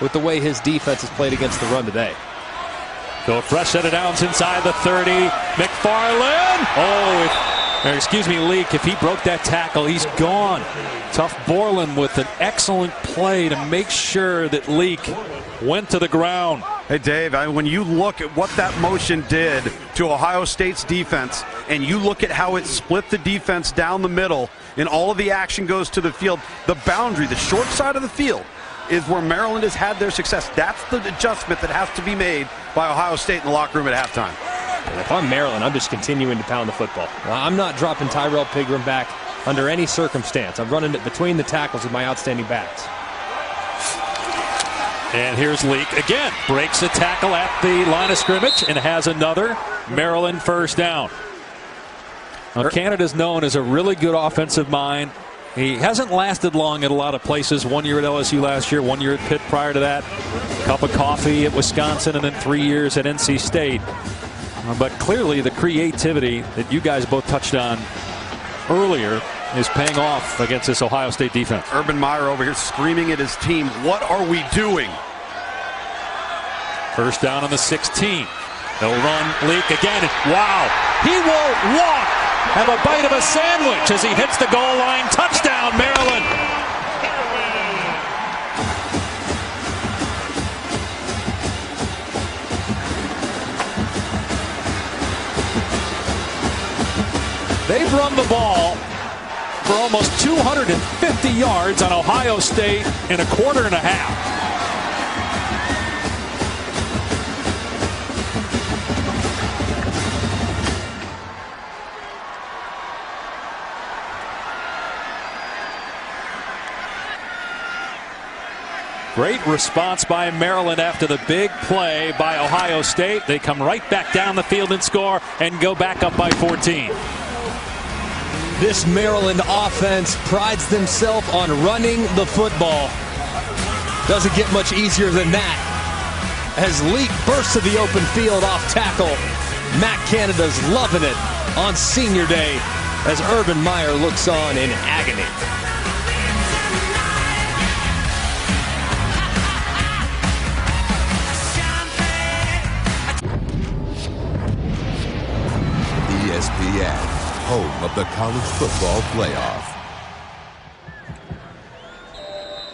with the way his defense has played against the run today. So a fresh set of downs inside the 30. McFarland. Leak. If he broke that tackle, he's gone. Tough Borland with an excellent play to make sure that Leak went to the ground. Hey, Dave, when you look at what that motion did to Ohio State's defense, and you look at how it split the defense down the middle, and all of the action goes to the field, the boundary, the short side of the field, is where Maryland has had their success. That's the adjustment that has to be made by Ohio State in the locker room at halftime. And if I'm Maryland, I'm just continuing to pound the football. I'm not dropping Tyrell Pigram back under any circumstance. I'm running it between the tackles with my outstanding backs. And here's Leak again. Breaks a tackle at the line of scrimmage and has another Maryland first down. Now, Canada's known as a really good offensive mind. He hasn't lasted long at a lot of places. 1 year at LSU last year, 1 year at Pitt prior to that. Cup of coffee at Wisconsin, and then 3 years at NC State. But clearly the creativity that you guys both touched on earlier is paying off against this Ohio State defense. Urban Meyer over here screaming at his team, what are we doing? First down on the 16. They'll run Leak again. Wow, he will walk. Have a bite of a sandwich as he hits the goal line. Touchdown, Maryland. They've run the ball for almost 250 yards on Ohio State in a quarter and a half. Great response by Maryland after the big play by Ohio State. They come right back down the field and score and go back up by 14. This Maryland offense prides themselves on running the football. Doesn't get much easier than that. As Leak bursts to the open field off tackle, Matt Canada's loving it on senior day as Urban Meyer looks on in agony. ESPN, home of the college football playoff.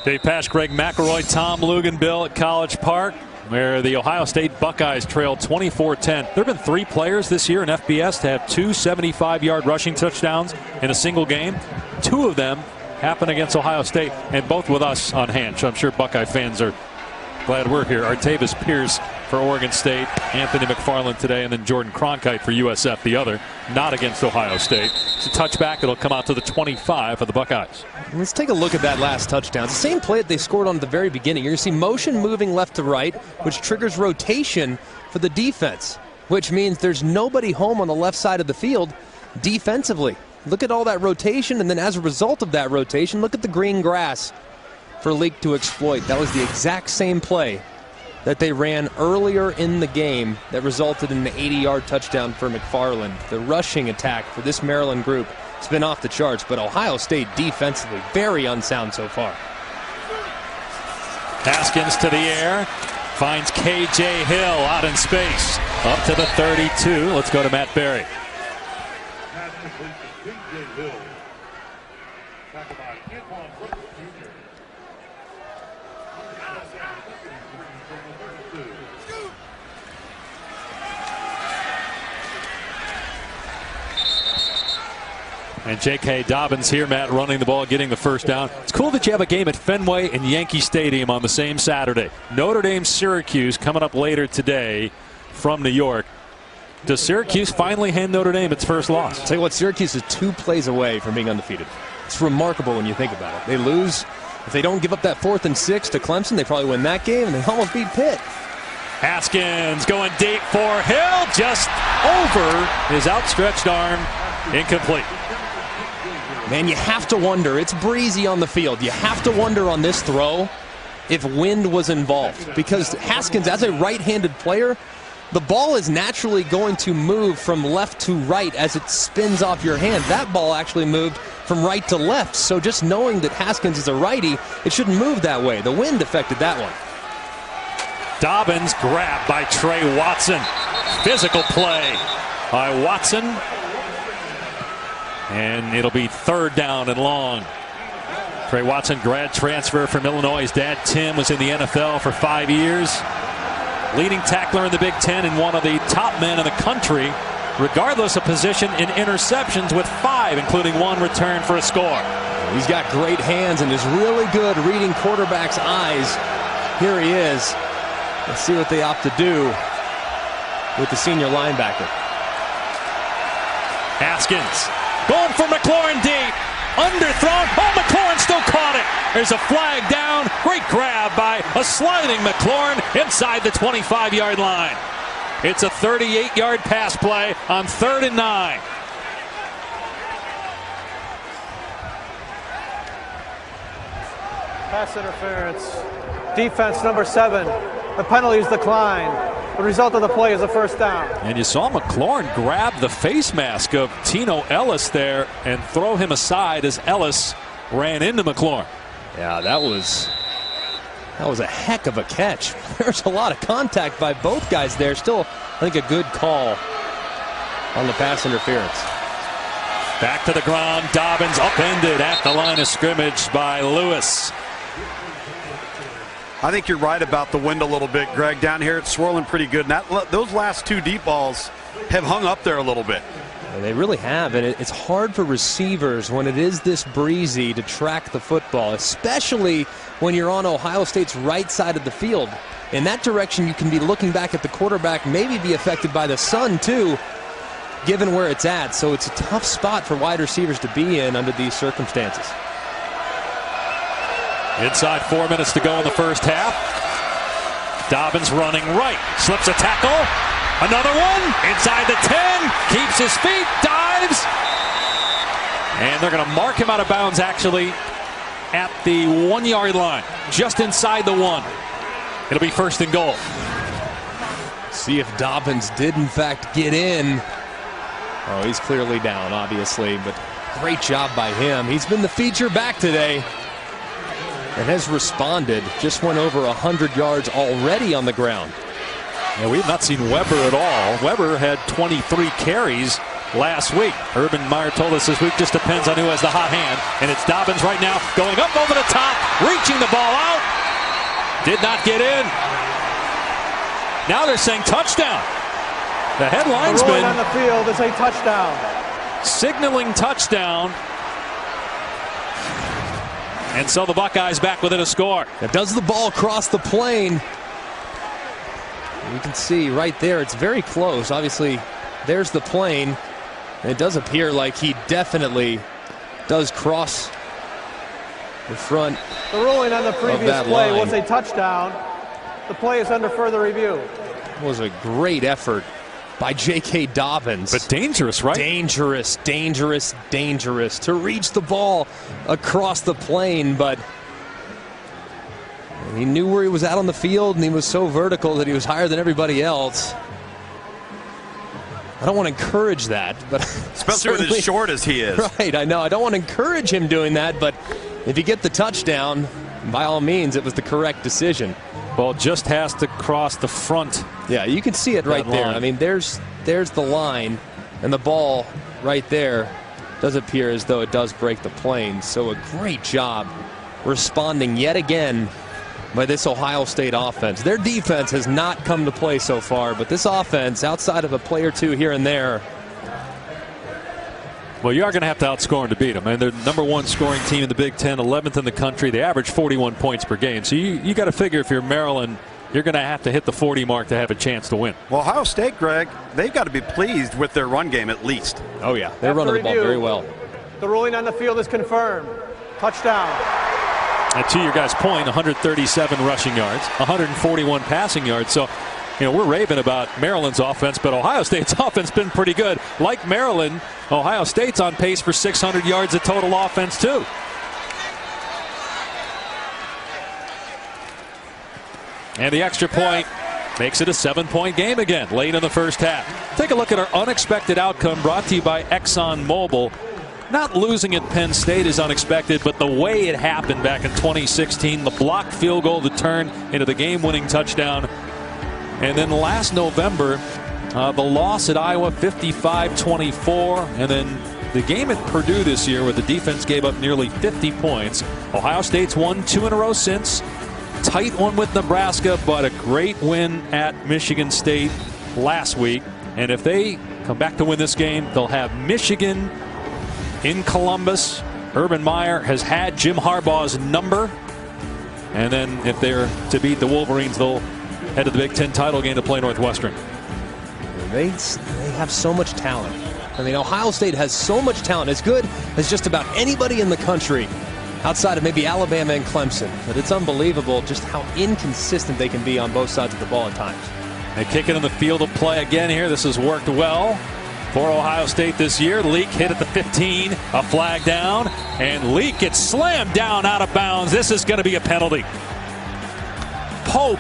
Dave Pasch, Greg McElroy, Tom Luginbill at College Park, where the Ohio State Buckeyes trailed 24-10. There have been 3 players this year in FBS to have 2 75-yard rushing touchdowns in a single game. 2 of them happen against Ohio State, and both with us on hand. So I'm sure Buckeye fans are glad we're here. Artavis Pierce for Oregon State, Anthony McFarland today, and then Jordan Cronkite for USF, the other, not against Ohio State. It's a touchback. It'll come out to the 25 for the Buckeyes. Let's take a look at that last touchdown. It's the same play that they scored on at the very beginning. You're going to see motion moving left to right, which triggers rotation for the defense, which means there's nobody home on the left side of the field defensively. Look at all that rotation, and then as a result of that rotation, look at the green grass for Leak to exploit. That was the exact same play that they ran earlier in the game that resulted in an 80-yard touchdown for McFarland. The rushing attack for this Maryland group has been off the charts, but Ohio State defensively very unsound so far. Haskins to the air, finds KJ Hill out in space, up to the 32. Let's go to Matt Berry. And J.K. Dobbins here, Matt, running the ball, getting the first down. It's cool that you have a game at Fenway and Yankee Stadium on the same Saturday. Notre Dame-Syracuse coming up later today from New York. Does Syracuse finally hand Notre Dame its first loss? I'll tell you what, Syracuse is 2 plays away from being undefeated. It's remarkable when you think about it. They lose. If they don't give up that 4th and 6 to Clemson, they probably win that game, and they almost beat Pitt. Haskins going deep for Hill, just over his outstretched arm, incomplete. Man, you have to wonder, it's breezy on the field. You have to wonder on this throw if wind was involved, because Haskins, as a right-handed player, the ball is naturally going to move from left to right as it spins off your hand. That ball actually moved from right to left, so just knowing that Haskins is a righty, it shouldn't move that way. The wind affected that one. Dobbins grabbed by Trey Watson. Physical play by Watson. And it'll be 3rd down and long. Trey Watson, grad transfer from Illinois. His dad, Tim, was in the NFL for 5 years. Leading tackler in the Big Ten and one of the top men in the country, regardless of position, in interceptions with 5, including 1 return for a score. He's got great hands and is really good reading quarterbacks' eyes. Here he is. Let's see what they opt to do with the senior linebacker. Haskins going for McLaurin deep. Underthrown. Oh, McLaurin still caught it. There's a flag down. Great grab by a sliding McLaurin inside the 25-yard line. It's a 38-yard pass play on 3rd and 9. Pass interference. Defense number 7. The penalty is declined. The result of the play is a 1st down. And you saw McLaurin grab the face mask of Tino Ellis there and throw him aside as Ellis ran into McLaurin. Yeah, that was a heck of a catch. There's a lot of contact by both guys there. Still, I think a good call on the pass interference. Back to the ground. Dobbins upended at the line of scrimmage by Lewis. I think you're right about the wind a little bit, Greg. Down here, it's swirling pretty good. And those last 2 deep balls have hung up there a little bit. And they really have, and it's hard for receivers when it is this breezy to track the football, especially when you're on Ohio State's right side of the field. In that direction, you can be looking back at the quarterback, maybe be affected by the sun too, given where it's at. So it's a tough spot for wide receivers to be in under these circumstances. Inside 4 minutes to go in the first half. Dobbins running right. Slips a tackle. Another one. Inside the 10. Keeps his feet. Dives. And they're going to mark him out of bounds actually at the 1-yard line. Just inside the 1. It'll be 1st and goal. See if Dobbins did in fact get in. Oh, he's clearly down, obviously, but great job by him. He's been the feature back today and has responded. Just went over 100 yards already on the ground. Yeah, we have not seen Weber at all. Weber had 23 carries last week. Urban Meyer told us this week just depends on who has the hot hand. And it's Dobbins right now going up over the top, reaching the ball out. Did not get in. Now they're saying touchdown. The headline's been on the field is a touchdown. Signaling touchdown. And so the Buckeyes back within a score. Now, does the ball cross the plane? You can see right there, it's very close. Obviously, there's the plane. And it does appear like he definitely does cross the front. The ruling on the previous play was a touchdown. The play is under further review. It was a great effort by J.K. Dobbins. But dangerous, right? Dangerous, dangerous, dangerous to reach the ball across the plane, but he knew where he was at on the field, and he was so vertical that he was higher than everybody else. I don't want to encourage that, but especially with as short as he is. Right, I know. I don't want to encourage him doing that, but if you get the touchdown, by all means, it was the correct decision. Ball just has to cross the front. Yeah, you can see it right there. I mean, there's the line, and the ball right there does appear as though it does break the plane. So a great job responding yet again by this Ohio State offense. Their defense has not come to play so far, but this offense, outside of a play or two here and there. Well, you are going to have to outscore them to beat them. And they're the #1 scoring team in the Big Ten, 11th in the country. They average 41 points per game. So you got to figure if you're Maryland, you're going to have to hit the 40 mark to have a chance to win. Well, Ohio State, Greg, they've got to be pleased with their run game at least. Oh, yeah. They're running the ball very well. The ruling on the field is confirmed. Touchdown. And to your guys' point, 137 rushing yards, 141 passing yards. So we're raving about Maryland's offense, but Ohio State's offense been pretty good. Like Maryland, Ohio State's on pace for 600 yards of total offense too. And the extra point makes it a 7-point game again late in the first half. Take a look at our unexpected outcome brought to you by ExxonMobil. Not losing at Penn State is unexpected, but the way it happened back in 2016, the blocked field goal to turn into the game-winning touchdown. And then last November, the loss at Iowa, 55-24. And then the game at Purdue this year where the defense gave up nearly 50 points. Ohio State's won 2 in a row since. Tight one with Nebraska, but a great win at Michigan State last week. And if they come back to win this game, they'll have Michigan in Columbus. Urban Meyer has had Jim Harbaugh's number. And then if they're to beat the Wolverines, they'll head to the Big Ten title game to play Northwestern. They have so much talent. I mean, Ohio State has so much talent, as good as just about anybody in the country outside of maybe Alabama and Clemson. But it's unbelievable just how inconsistent they can be on both sides of the ball at times. They kick it in the field of play again here. This has worked well for Ohio State this year. Leak hit at the 15, a flag down, and Leak gets slammed down out of bounds. This is going to be a penalty. Pope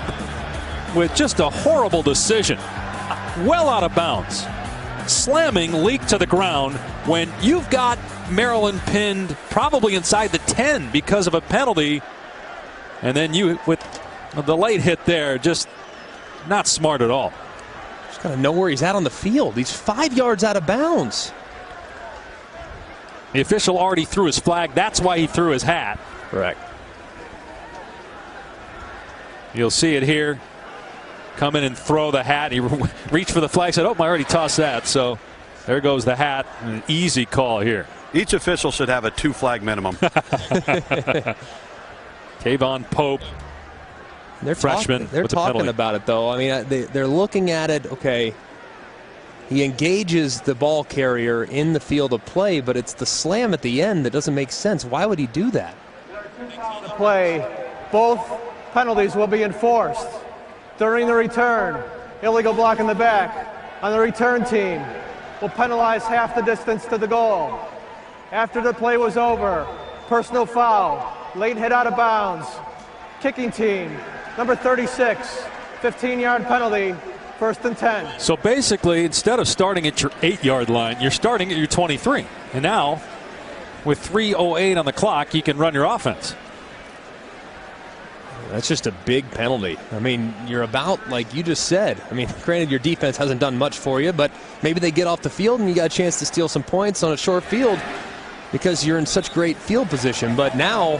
with just a horrible decision. Well out of bounds. Slamming Leak to the ground when you've got Maryland pinned probably inside the 10 because of a penalty. And then you, with the late hit there, just not smart at all. Just got to know where he's at on the field. He's 5 yards out of bounds. The official already threw his flag. That's why he threw his hat. Correct. You'll see it here. Come in and throw the hat. He reached for the flag, said, oh, I already tossed that. So there goes the hat. An easy call here. Each official should have a 2-flag minimum. Kayvon Pope, freshman. They're with talking penalty. about it, though. I mean, they're looking at it. Okay, he engages the ball carrier in the field of play, but it's the slam at the end that doesn't make sense. Why would he do that? Play. Both penalties will be enforced. During the return, illegal block in the back on the return team will penalize half the distance to the goal. After the play was over, personal foul, late hit out of bounds. Kicking team, number 36, 15-yard penalty, 1st and 10. So basically, instead of starting at your 8-yard line, you're starting at your 23. And now, with 3:08 on the clock, you can run your offense. That's just a big penalty. I mean, you're about, like you just said. I mean, granted, your defense hasn't done much for you, but maybe they get off the field and you got a chance to steal some points on a short field because you're in such great field position. But now,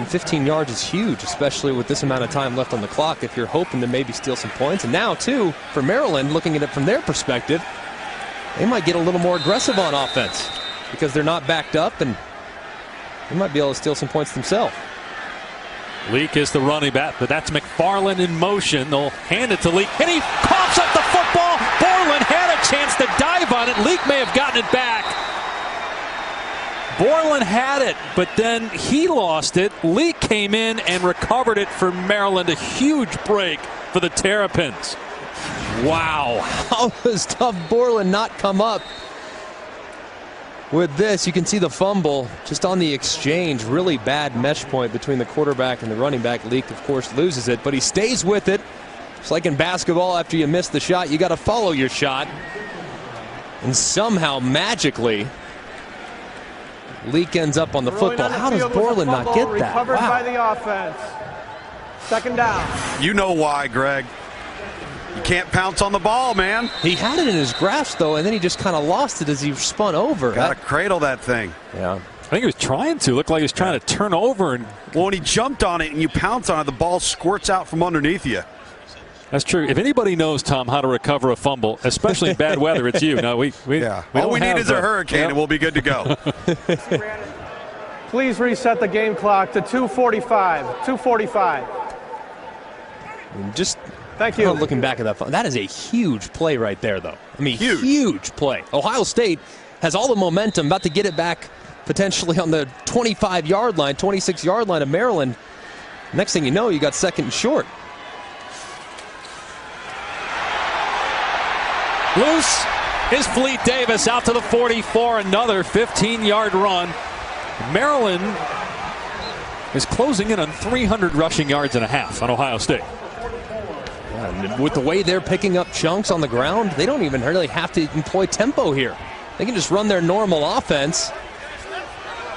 15 yards is huge, especially with this amount of time left on the clock if you're hoping to maybe steal some points. And now, too, for Maryland, looking at it from their perspective, they might get a little more aggressive on offense because they're not backed up and they might be able to steal some points themselves. Leak is the running back, but that's McFarland in motion. They'll hand it to Leak, and he coughs up the football. Borland had a chance to dive on it. Leak may have gotten it back. Borland had it, but then he lost it. Leak came in and recovered it for Maryland. A huge break for the Terrapins. Wow. How does Tough Borland not come up with this? You can see the fumble just on the exchange. Really bad mesh point between the quarterback and the running back. Leak, of course, loses it, but he stays with it. It's like in basketball, after you miss the shot, you got to follow your shot. And somehow, magically, Leak ends up on the football. How does Borland not get that? Recovered Wow. by the offense. 2nd down. You know why, Greg. You can't pounce on the ball, man. He had it in his grasp, though, and then he just kind of lost it as he spun over. Got to cradle that thing. Yeah. I think he was trying to. Looked like he was trying to turn over. And Well, when he jumped on it and you pounce on it, the ball squirts out from underneath you. that's true. If anybody knows, Tom, how to recover a fumble, especially in bad weather, it's you. No, we All don't we need have is a hurricane, and we'll be good to go. Please reset the game clock to 2:45. 2:45. Just Thank you. looking back at that is a huge play right there, though. I mean, Huge. huge play. Ohio State has all the momentum, about to get it back potentially on the 25-yard line, 26-yard line of Maryland. Next thing you know, you got 2nd and short. Loose is Fleet Davis out to the 44. Another 15-yard run. Maryland is closing in on 300 rushing yards and a half on Ohio State. And with the way they're picking up chunks on the ground, they don't even really have to employ tempo here. They can just run their normal offense.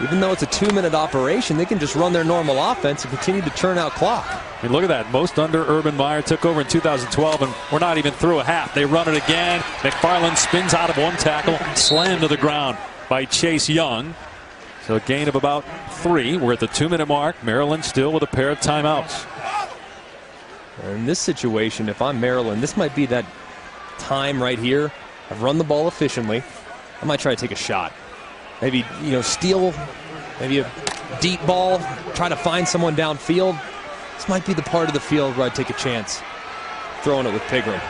Even though it's a 2-minute operation, they can just run their normal offense and continue to churn out clock. I mean, look at that. Most under Urban Meyer, took over in 2012, and we're not even through a half. They run it again. McFarland spins out of one tackle, slammed to the ground by Chase Young. So a gain of about 3. We're at the 2-minute mark. Maryland still with a pair of timeouts. In this situation, if I'm Maryland, this might be that time right here. I've run the ball efficiently. I might try to take a shot. Maybe, steal maybe a deep ball, try to find someone downfield. This might be the part of the field where I'd take a chance throwing it with Pigram.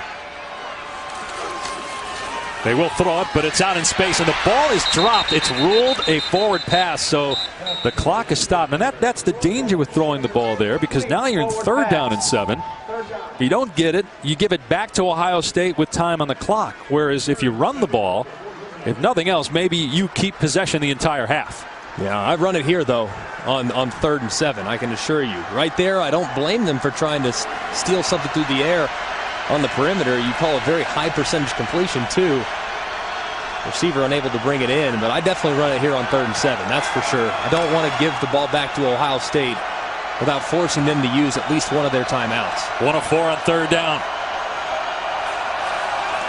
They will throw it, but it's out in space, and the ball is dropped. It's ruled a forward pass, so the clock is stopped. And that's the danger with throwing the ball there, because now you're in 3rd down and 7. If you don't get it, you give it back to Ohio State with time on the clock. Whereas if you run the ball, if nothing else, maybe you keep possession the entire half. Yeah, I've run it here, though, on 3rd and 7, I can assure you. Right there, I don't blame them for trying to steal something through the air on the perimeter. You call a very high percentage completion, too. Receiver unable to bring it in, but I definitely run it here on 3rd and 7, that's for sure. I don't want to give the ball back to Ohio State without forcing them to use at least one of their timeouts. 1 of 4 on 3rd down.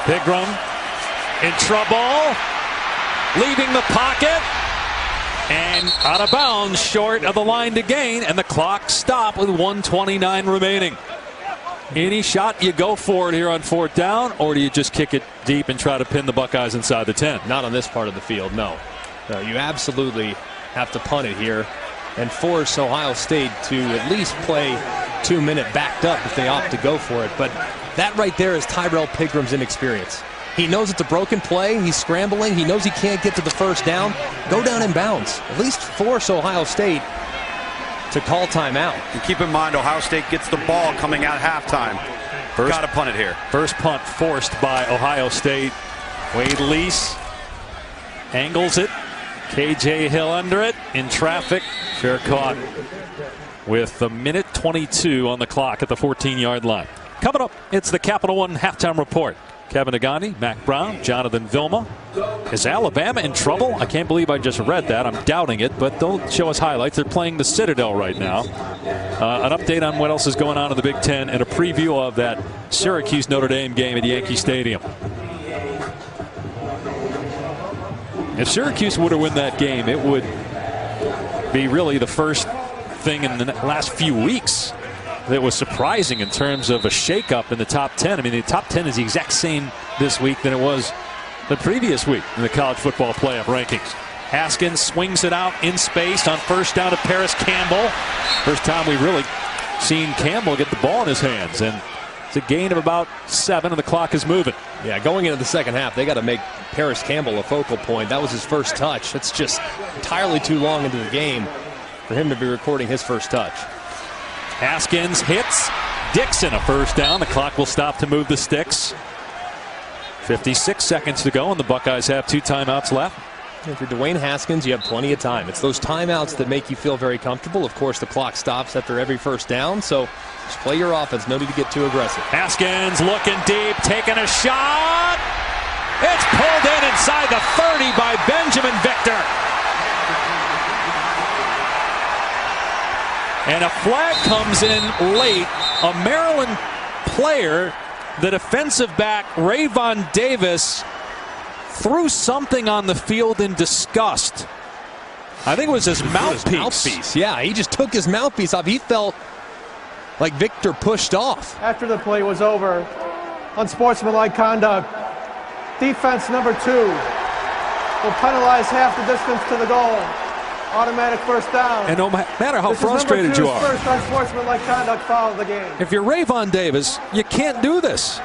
Pigram in trouble, leaving the pocket, and out of bounds, short of the line to gain, and the clock stopped with 1:29 remaining. Any shot you go for it here on 4th down, or do you just kick it deep and try to pin the Buckeyes inside the 10? Not on this part of the field, no. No, you absolutely have to punt it here and force Ohio State to at least play 2-minute backed up if they opt to go for it. But that right there is Tyrell Pigram's inexperience. He knows it's a broken play. He's scrambling. He knows he can't get to the 1st down. Go down in bounds. At least force Ohio State to call timeout. And keep in mind, Ohio State gets the ball coming out halftime. Got to punt it here. First punt forced by Ohio State. Wade Lease angles it. KJ Hill under it in traffic. Fair caught with a minute 22 on the clock at the 14-yard line. Coming up, it's the Capital One halftime report. Kevin Agandi, Mac Brown, Jonathan Vilma. Is Alabama in trouble? I can't believe I just read that. I'm doubting it, but don't show us highlights. They're playing the Citadel right now. An update on what else is going on in the Big Ten and a preview of that Syracuse-Notre Dame game at Yankee Stadium. If Syracuse were to win that game, it would be really the first thing in the last few weeks that was surprising in terms of a shakeup in the top 10. I mean, the top 10 is the exact same this week than it was the previous week in the college football playoff rankings. Haskins swings it out in space on 1st down to Paris Campbell. First time we've really seen Campbell get the ball in his hands, and it's a gain of about 7, and the clock is moving. Yeah, going into the second half, they got to make Paris Campbell a focal point. That was his first touch. That's just entirely too long into the game for him to be recording his first touch. Haskins hits Dixon, a 1st down. The clock will stop to move the sticks. 56 seconds to go, and the Buckeyes have 2 timeouts left. If you're Dwayne Haskins, you have plenty of time. It's those timeouts that make you feel very comfortable. Of course, the clock stops after every 1st down, so just play your offense. No need to get too aggressive. Haskins looking deep, taking a shot. It's pulled in inside the 30 by Benjamin Victor. And a flag comes in late. A Maryland player, the defensive back, Rayvon Davis, threw something on the field in disgust. I think it was his mouthpiece. Yeah, he just took his mouthpiece off. He felt like Victor pushed off. After the play was over, unsportsmanlike conduct, defense number 2 will penalize half the distance to the goal. Automatic 1st down. And no matter how frustrated you are, first unsportsmanlike conduct foul of the game. If you're Rayvon Davis, you can't do this.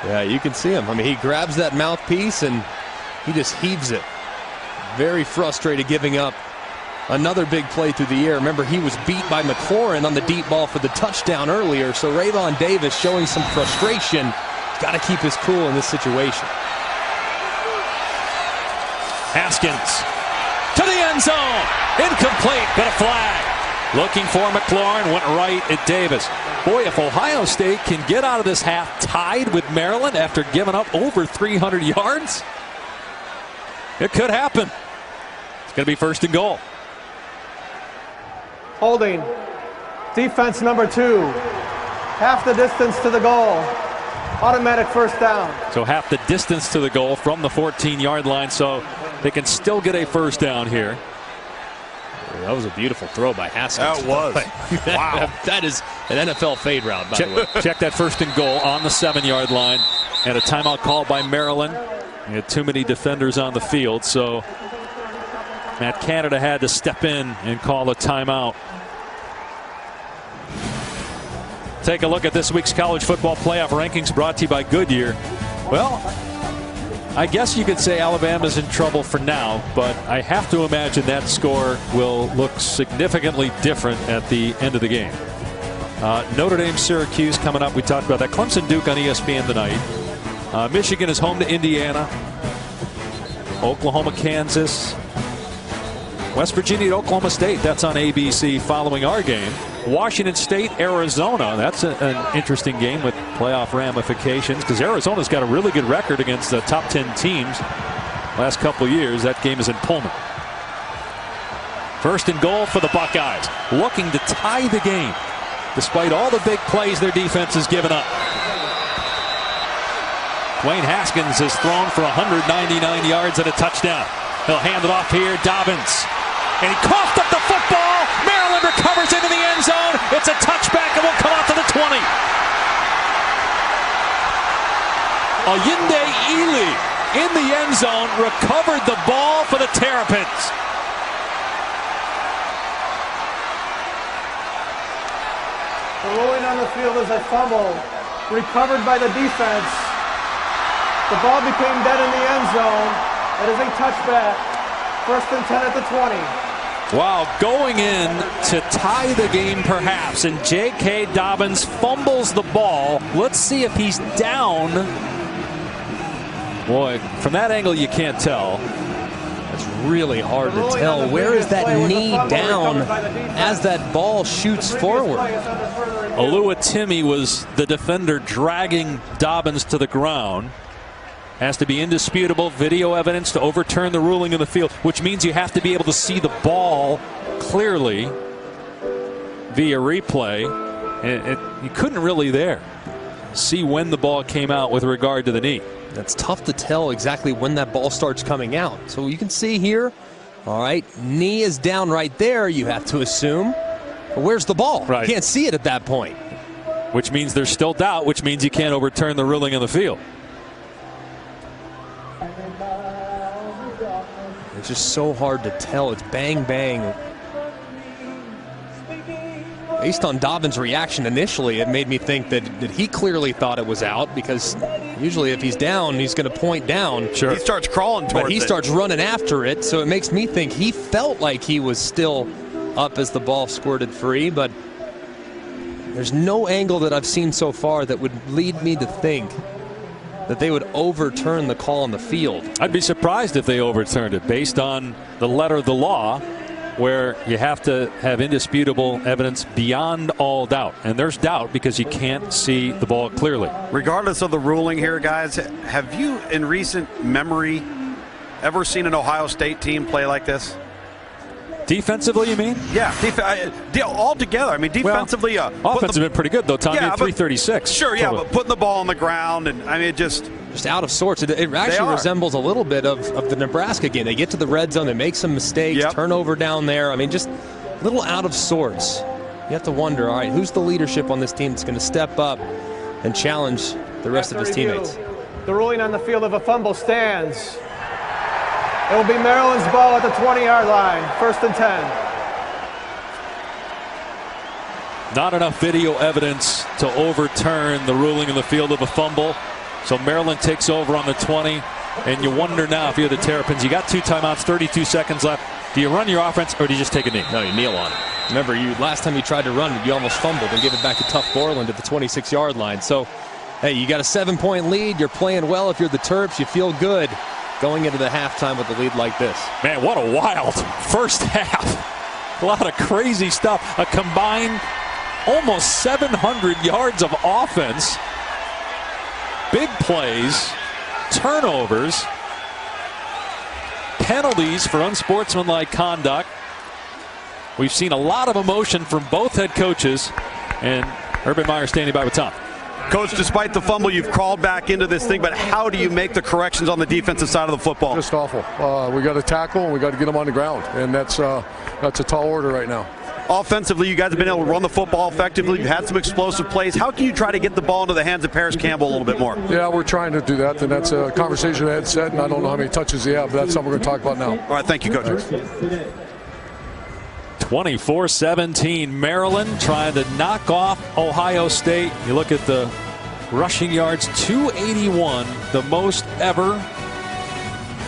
Yeah, you can see him. I mean, he grabs that mouthpiece and he just heaves it. Very frustrated, giving up another big play through the air. Remember, he was beat by McLaurin on the deep ball for the touchdown earlier. So Rayvon Davis showing some frustration, got to keep his cool in this situation. Haskins to the end zone. Incomplete, but a flag. Looking for McLaurin, went right at Davis. Boy, if Ohio State can get out of this half tied with Maryland after giving up over 300 yards, it could happen. It's going to be 1st and goal. Holding. Defense number 2. Half the distance to the goal. Automatic 1st down. So half the distance to the goal from the 14-yard line, so they can still get a 1st down here. That was a beautiful throw by Haskins. That was. Wow. That is an NFL fade route, by the way. Check that 1st and goal on the 7-yard line. And a timeout called by Maryland. They had too many defenders on the field, so Matt Canada had to step in and call a timeout. Take a look at this week's college football playoff rankings brought to you by Goodyear. Well, I guess you could say Alabama's in trouble for now, but I have to imagine that score will look significantly different at the end of the game. Notre Dame, Syracuse coming up. We talked about that. Clemson, Duke on ESPN tonight. Michigan is home to Indiana. Oklahoma, Kansas. West Virginia at Oklahoma State. That's on ABC following our game. Washington State, Arizona. That's an interesting game with playoff ramifications because Arizona's got a really good record against the top 10 teams last couple years. That game is in Pullman. 1st and goal for the Buckeyes, looking to tie the game despite all the big plays their defense has given up. Dwayne Haskins has thrown for 199 yards and a touchdown. He'll hand it off here. Dobbins. And he coughed up the football. Maryland recovers into the end zone. It's a touchback and will come out to the 20. Oyinde Ely in the end zone recovered the ball for the Terrapins. The ruling on the field is a fumble recovered by the defense. The ball became dead in the end zone. It is a touchback. 1st and 10 at the 20. Wow, going in to tie the game perhaps, and J.K. Dobbins fumbles the ball. Let's see if he's down. Boy, from that angle you can't tell. It's really hard to tell. Where is that knee down as that ball shoots forward? Oluwatimi was the defender dragging Dobbins to the ground. Has to be indisputable video evidence to overturn the ruling in the field, which means you have to be able to see the ball clearly via replay. And you couldn't really there see when the ball came out with regard to the knee. That's tough to tell exactly when that ball starts coming out. So you can see here, all right, knee is down right there, you have to assume. But where's the ball? Right. You can't see it at that point. Which means there's still doubt, which means you can't overturn the ruling in the field. It's just so hard to tell. It's bang, bang. Based on Dobbins' reaction initially, it made me think that he clearly thought it was out because usually if he's down, he's going to point down. Sure. He starts crawling towards it. But he starts running after it, so it makes me think he felt like he was still up as the ball squirted free, but there's no angle that I've seen so far that would lead me to think that they would overturn the call on the field. I'd be surprised if they overturned it based on the letter of the law, where you have to have indisputable evidence beyond all doubt. And there's doubt because you can't see the ball clearly. Regardless of the ruling here, guys, have you in recent memory ever seen an Ohio State team play like this? Defensively, you mean? Yeah, all together. I mean, defensively. Well, offense have been pretty good, though, Tommy, at 336. Sure, yeah, but putting the ball on the ground, and I mean, just out of sorts. It actually resembles a little bit of the Nebraska game. They get to the red zone, they make some mistakes, turnover down there. I mean, just a little out of sorts. You have to wonder, all right, who's the leadership on this team that's going to step up and challenge the rest of his teammates? The ruling on the field of a fumble stands. It will be Maryland's ball at the 20-yard line, 1st and 10. Not enough video evidence to overturn the ruling in the field of a fumble. So Maryland takes over on the 20. And you wonder now if you're the Terrapins, you got 2 timeouts, 32 seconds left. Do you run your offense or do you just take a knee? No, you kneel on it. Remember, last time you tried to run, you almost fumbled and gave it back to Tuff Borland at the 26-yard line. So Hey, you got a 7-point lead. You're playing well. If you're the Terps, you feel good going into the halftime with a lead like this. Man, what a wild first half. A lot of crazy stuff. A combined almost 700 yards of offense. Big plays, turnovers, penalties for unsportsmanlike conduct. We've seen a lot of emotion from both head coaches, and Urban Meyer standing by with Tom. Coach, despite the fumble, you've crawled back into this thing, but how do you make the corrections on the defensive side of the football? Just awful. We got to tackle and we got to get them on the ground, and that's a tall order right now. Offensively, you guys have been able to run the football effectively. You've had some explosive plays. How can you try to get the ball into the hands of Paris Campbell a little bit more? Yeah, we're trying to do that, and that's a conversation I had said, and I don't know how many touches he had, but that's something we're going to talk about now. All right, thank you, Coach. 24-17, Maryland trying to knock off Ohio State. You look at the rushing yards, 281, the most ever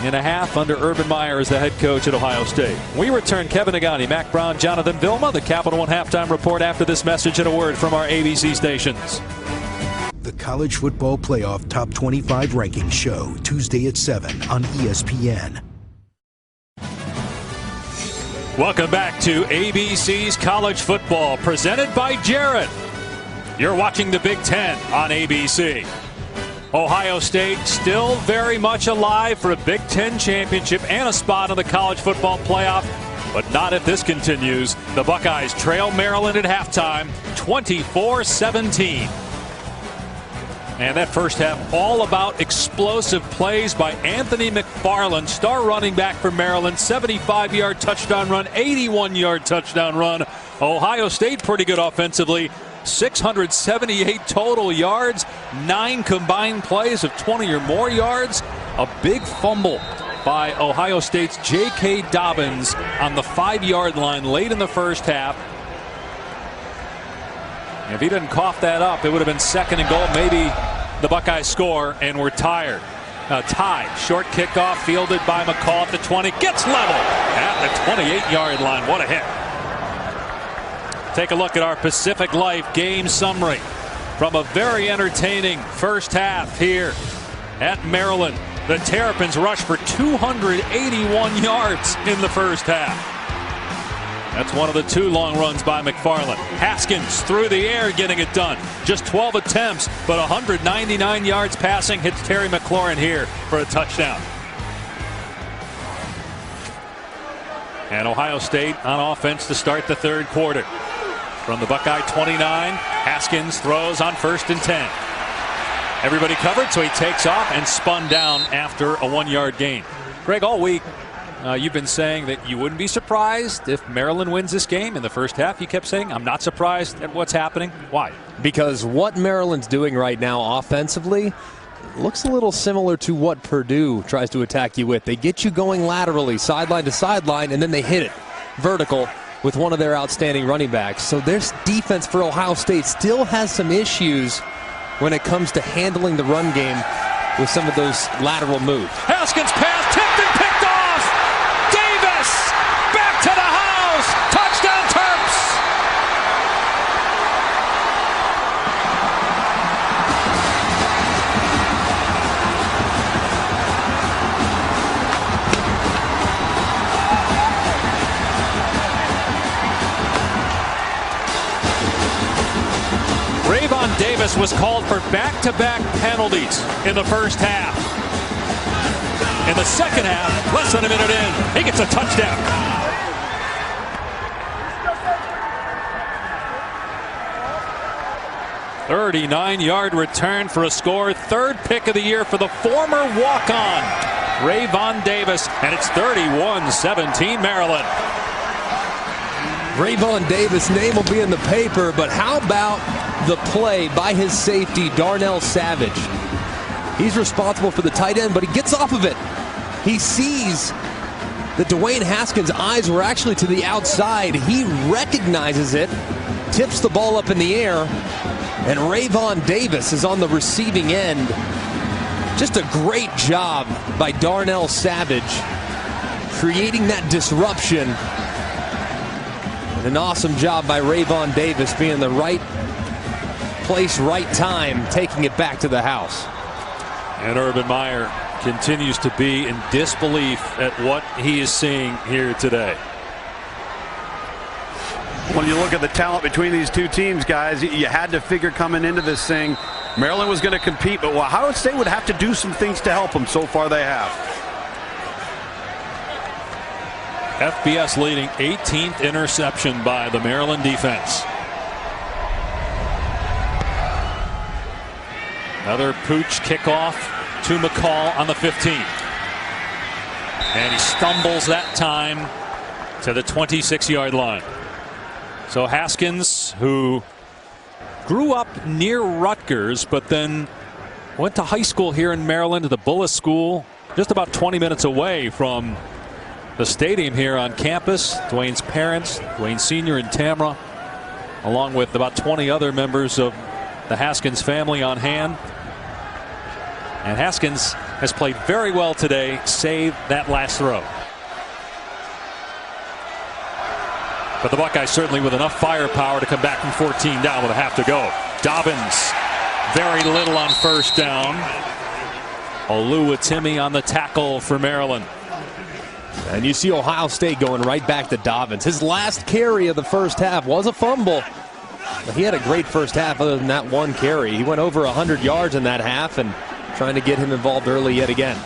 in a half under Urban Meyer as the head coach at Ohio State. We return Kevin Nagani, Mack Brown, Jonathan Vilma, the Capital One halftime report after this message and a word from our ABC stations. The College Football Playoff Top 25 Rankings show, Tuesday at 7 on ESPN. Welcome back to ABC's College Football, presented by Jarrett. You're watching the Big Ten on ABC. Ohio State still very much alive for a Big Ten championship and a spot in the college football playoff, but not if this continues. The Buckeyes trail Maryland at halftime, 24-17. And that first half all about explosive plays by Anthony McFarland, star running back for Maryland, 75-yard touchdown run, 81-yard touchdown run. Ohio State pretty good offensively. 678 total yards, 9 combined plays of 20 or more yards. A big fumble by Ohio State's J.K. Dobbins on the 5-yard line late in the first half. If he didn't cough that up, it would have been 2nd and goal. Maybe the Buckeyes score and we're tied. Short kickoff fielded by McCall at the 20. Gets level at the 28-yard line. What a hit. Take a look at our Pacific Life game summary from a very entertaining first half here at Maryland. The Terrapins rushed for 281 yards in the first half. That's one of the 2 long runs by McFarland. Haskins through the air getting it done. Just 12 attempts, but 199 yards passing. Hits Terry McLaurin here for a touchdown. And Ohio State on offense to start the third quarter. From the Buckeye 29, Haskins throws on 1st and 10. Everybody covered, so he takes off and spun down after a 1-yard gain. Greg, all week you've been saying that you wouldn't be surprised if Maryland wins this game. In the first half, you kept saying, I'm not surprised at what's happening. Why? Because what Maryland's doing right now offensively looks a little similar to what Purdue tries to attack you with. They get you going laterally, sideline to sideline, and then they hit it vertical with one of their outstanding running backs. So their defense for Ohio State still has some issues when it comes to handling the run game with some of those lateral moves. Haskins pass tipped and picked off. Davis back to the house. Touchdown Terps. Rayvon Davis was called for back-to-back penalties in the first half. In the second half, less than a minute in, he gets a touchdown. "39-yard return for a score. 3rd pick of the year for the former walk-on, Rayvon Davis. And it's 31-17 Maryland. Rayvon Davis' name will be in the paper, but how about the play by his safety, Darnell Savage? He's responsible for the tight end, but he gets off of it. He sees that Dwayne Haskins' eyes were actually to the outside. He recognizes it, tips the ball up in the air, and Rayvon Davis is on the receiving end. Just a great job by Darnell Savage, creating that disruption. And an awesome job by Rayvon Davis being in the right place, right time, taking it back to the house. And Urban Meyer continues to be in disbelief at what he is seeing here today. When you look at the talent between these two teams, guys, you had to figure coming into this thing, Maryland was going to compete, but Ohio State would have to do some things to help them. So far they have. FBS leading, 18th interception by the Maryland defense. Another Pooch kickoff to McCall on the 15. And he stumbles that time to the 26-yard line. So Haskins, who grew up near Rutgers, but then went to high school here in Maryland at the Bullis School, just about 20 minutes away from the stadium here on campus. Dwayne's parents, Dwayne Sr. and Tamara, along with about 20 other members of the Haskins family on hand. And Haskins has played very well today, save that last throw. But the Buckeyes certainly with enough firepower to come back from 14 down with a half to go. Dobbins, very little on first down. Oluwatimi on the tackle for Maryland. And you see Ohio State going right back to Dobbins. His last carry of the first half was a fumble. But he had a great first half other than that one carry. He went over 100 yards in that half, and trying to get him involved early yet again.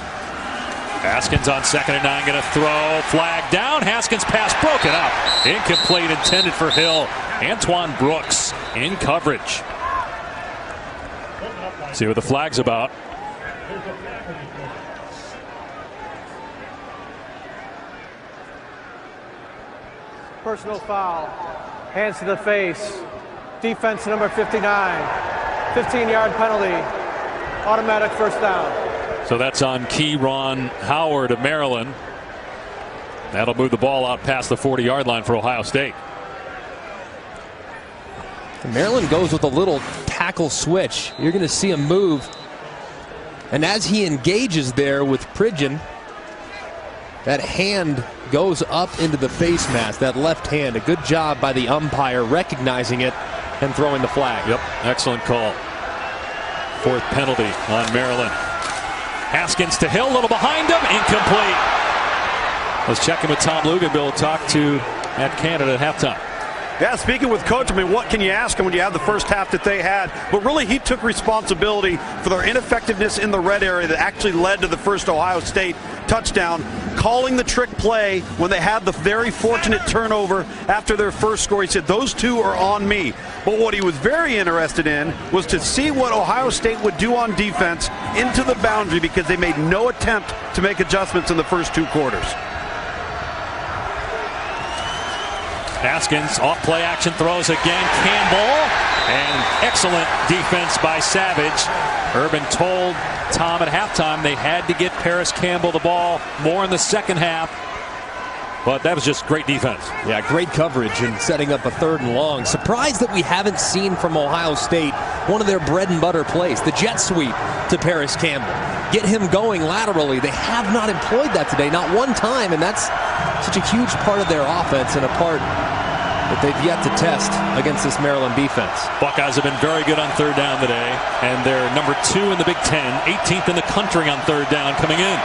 Haskins on 2nd and 9, going to throw. Flag down. Haskins pass broken up. Incomplete, intended for Hill. Antoine Brooks in coverage. See what the flag's about. Personal foul. Hands to the face. Defense number 59. 15-yard penalty. Automatic first down. So that's on Keyron Howard of Maryland. That'll move the ball out past the 40-yard line for Ohio State. Maryland goes with a little tackle switch. You're going to see him move. And as he engages there with Pridgeon, that hand goes up into the face mask, that left hand. A good job by the umpire recognizing it and throwing the flag. Yep, excellent call. 4th penalty on Maryland. Haskins to Hill, a little behind him, incomplete. Let's check in with Tom Luginbill, talk to at Canada at halftime. Yeah, speaking with Coach, I mean, what can you ask him when you have the first half that they had? But really, he took responsibility for their ineffectiveness in the red area that actually led to the first Ohio State touchdown, calling the trick play when they had the very fortunate turnover after their first score. He said, those two are on me. But what he was very interested in was to see what Ohio State would do on defense into the boundary, because they made no attempt to make adjustments in the first 2 quarters. Haskins off play action throws again. Campbell, and excellent defense by Savage. Urban told Tom at halftime they had to get Paris Campbell the ball more in the second half. But that was just great defense. Yeah, great coverage and setting up a 3rd and long. Surprised that we haven't seen from Ohio State one of their bread and butter plays, the jet sweep to Paris Campbell. Get him going laterally. They have not employed that today, not one time, and that's such a huge part of their offense and a part that they've yet to test against this Maryland defense. Buckeyes have been very good on 3rd down today, and they're number 2 in the Big Ten, 18th in the country on 3rd down coming in.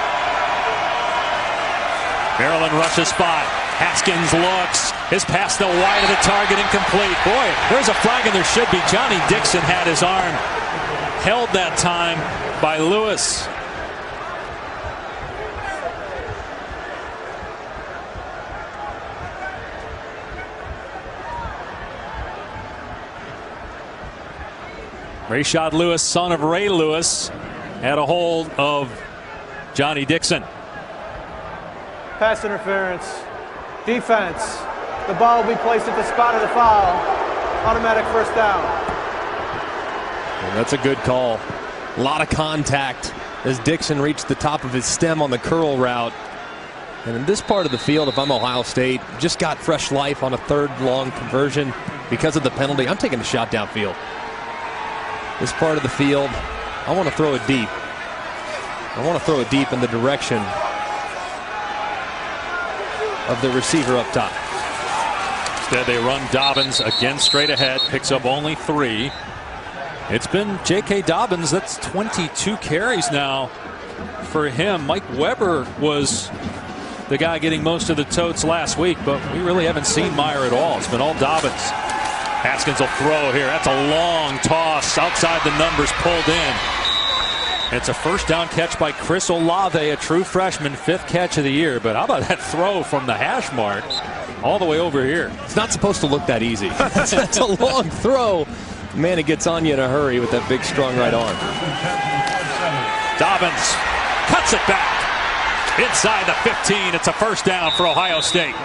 Maryland rushes spot. Haskins looks. His pass to the wide of the target, incomplete. Boy, there's a flag, and there should be. Johnny Dixon had his arm held that time by Lewis. Rashad Lewis, son of Ray Lewis, had a hold of Johnny Dixon. Pass interference. Defense. The ball will be placed at the spot of the foul. Automatic first down. And that's a good call. A lot of contact as Dixon reached the top of his stem on the curl route. And in this part of the field, if I'm Ohio State, just got fresh life on a 3rd long conversion because of the penalty. I'm taking the shot downfield. This part of the field, I want to throw it deep. I want to throw it deep in the direction of the receiver up top. Instead, they run Dobbins again straight ahead, picks up only 3. It's been J.K. Dobbins. That's 22 carries now for him. Mike Weber was the guy getting most of the totes last week, but we really haven't seen Meyer at all. It's been all Dobbins. Haskins will throw here. That's a long toss outside the numbers, pulled in. It's a first down catch by Chris Olave, a true freshman, 5th catch of the year. But how about that throw from the hash mark all the way over here? It's not supposed to look that easy. That's a long throw. Man, it gets on you in a hurry with that big, strong right arm. Dobbins cuts it back inside the 15. It's a first down for Ohio State.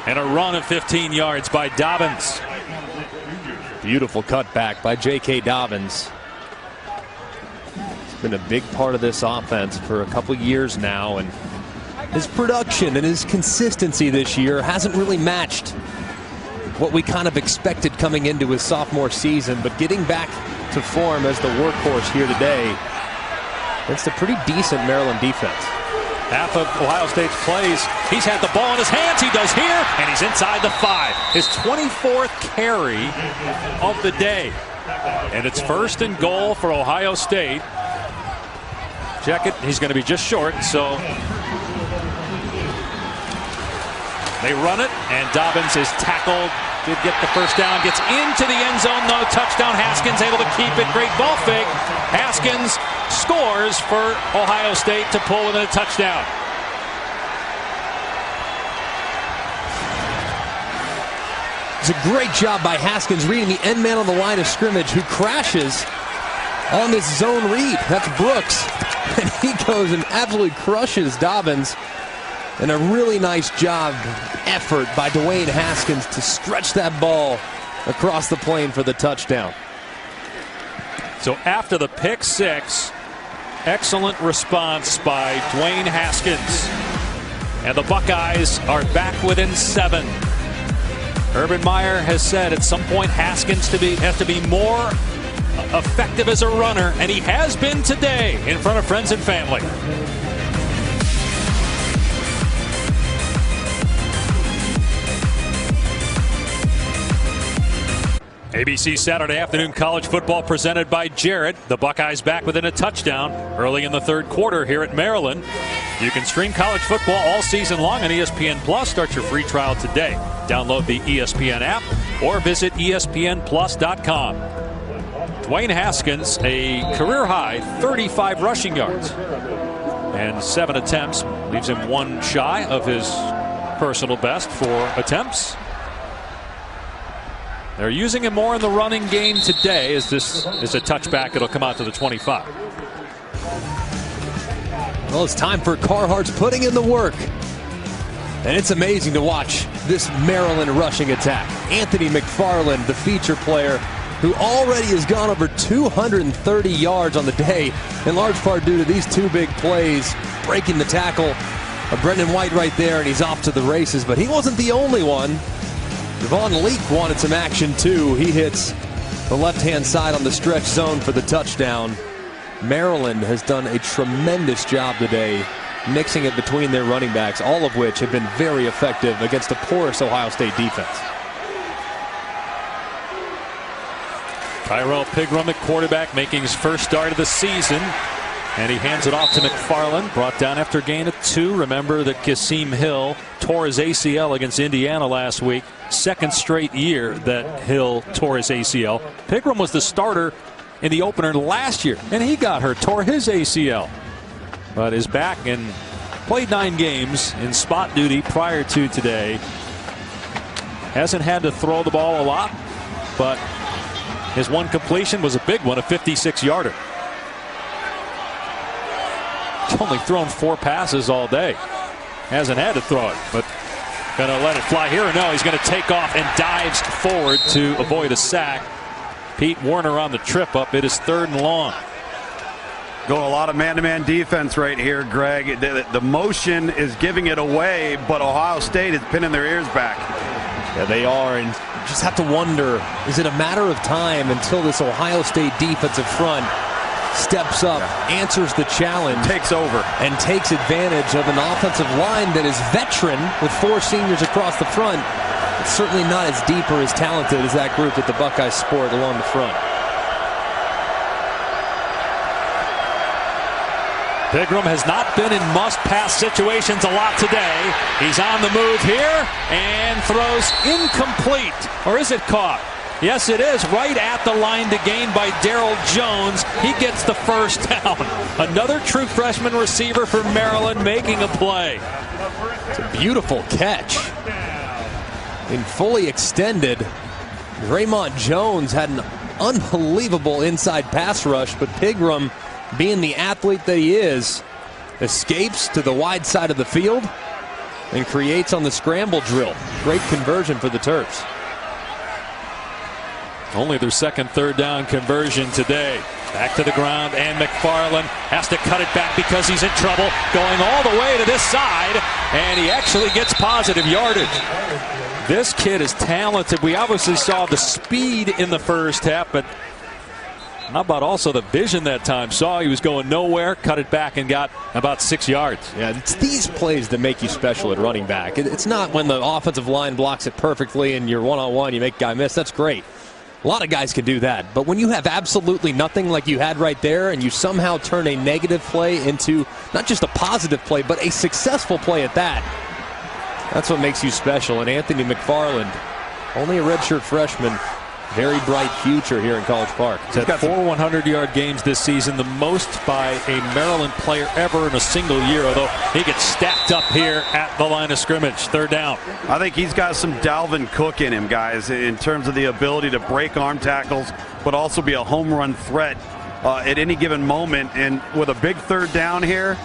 And a run of 15 yards by Dobbins. Beautiful cutback by J.K. Dobbins. He's been a big part of this offense for a couple years now, and his production and his consistency this year hasn't really matched what we kind of expected coming into his sophomore season, but getting back to form as the workhorse here today, it's a pretty decent Maryland defense. Half of Ohio State's plays, he's had the ball in his hands. He does here, and he's inside the 5. His 24th carry of the day. And it's 1st and goal for Ohio State. Check it. He's going to be just short, so they run it, and Dobbins is tackled. Did get the first down, gets into the end zone, no touchdown. Haskins able to keep it. Great ball fake. Haskins scores for Ohio State to pull within a touchdown. It's a great job by Haskins reading the end man on the line of scrimmage, who crashes on this zone read. That's Brooks. And he goes and absolutely crushes Dobbins. And a really nice job, effort by Dwayne Haskins to stretch that ball across the plane for the touchdown. So after the pick 6, excellent response by Dwayne Haskins. And the Buckeyes are back within 7. Urban Meyer has said at some point Haskins has to be more effective as a runner, and he has been today in front of friends and family. ABC Saturday afternoon college football presented by Jarrett. The Buckeyes back within a touchdown early in the 3rd quarter here at Maryland. You can stream college football all season long on ESPN Plus. Start your free trial today. Download the ESPN app or visit ESPNplus.com. Dwayne Haskins, a career high 35 rushing yards and 7 attempts. Leaves him 1 shy of his personal best for attempts. They're using him more in the running game today, as this is a touchback. It'll come out to the 25. Well, it's time for Carhartt's putting in the work. And it's amazing to watch this Maryland rushing attack. Anthony McFarland, the feature player, who already has gone over 230 yards on the day, in large part due to these 2 big plays, breaking the tackle of Brendan White right there, and he's off to the races. But he wasn't the only one. Javon Leak wanted some action too. He hits the left-hand side on the stretch zone for the touchdown. Maryland has done a tremendous job today mixing it between their running backs, all of which have been very effective against a porous Ohio State defense. Tyrell Pigram at quarterback, making his first start of the season. And he hands it off to McFarland, brought down after a gain of 2. Remember that Kasim Hill tore his ACL against Indiana last week. 2nd straight year that Hill tore his ACL. Pigram was the starter in the opener last year, and he got hurt, tore his ACL. But is back and played 9 games in spot duty prior to today. Hasn't had to throw the ball a lot, but his 1 completion was a big one, a 56-yarder. He's only thrown 4 passes all day. Hasn't had to throw it, but gonna let it fly here or no. He's gonna take off and dives forward to avoid a sack. Pete Werner on the trip up. It is 3rd and long. Going a lot of man-to-man defense right here, Greg. The motion is giving it away, but Ohio State is pinning their ears back. Yeah, they are, and you just have to wonder, is it a matter of time until this Ohio State defensive front steps up, answers the challenge, takes over, and takes advantage of an offensive line that is veteran with 4 seniors across the front. It's certainly not as deep or as talented as that group that the Buckeyes sport along the front. Pigram has not been in must-pass situations a lot today. He's on the move here and throws incomplete. Or is it caught? Yes, it is. Right at the line to gain by Daryl Jones. He gets the first down. Another true freshman receiver for Maryland making a play. It's a beautiful catch. And fully extended, Draymond Jones had an unbelievable inside pass rush, but Pigram, being the athlete that he is, escapes to the wide side of the field and creates on the scramble drill. Great conversion for the Terps. Only their second third down conversion today. Back to the ground, and McFarland has to cut it back because he's in trouble. Going all the way to this side, and he actually gets positive yardage. This kid is talented. We obviously saw the speed in the first half, but how about also the vision that time? Saw he was going nowhere, cut it back, and got about 6 yards. Yeah, it's these plays that make you special at running back. It's not when the offensive line blocks it perfectly and you're one-on-one, you make a guy miss. That's great. A lot of guys can do that. But when you have absolutely nothing like you had right there and you somehow turn a negative play into not just a positive play, but a successful play at that, that's what makes you special. And Anthony McFarland, only a redshirt freshman, very bright future here in College Park. He's had 4 100-yard games this season, the most by a Maryland player ever in a single year, although he gets stacked up here at the line of scrimmage. Third down. I think he's got some Dalvin Cook in him, guys, in terms of the ability to break arm tackles, but also be a home run threat at any given moment. And with a big third down here,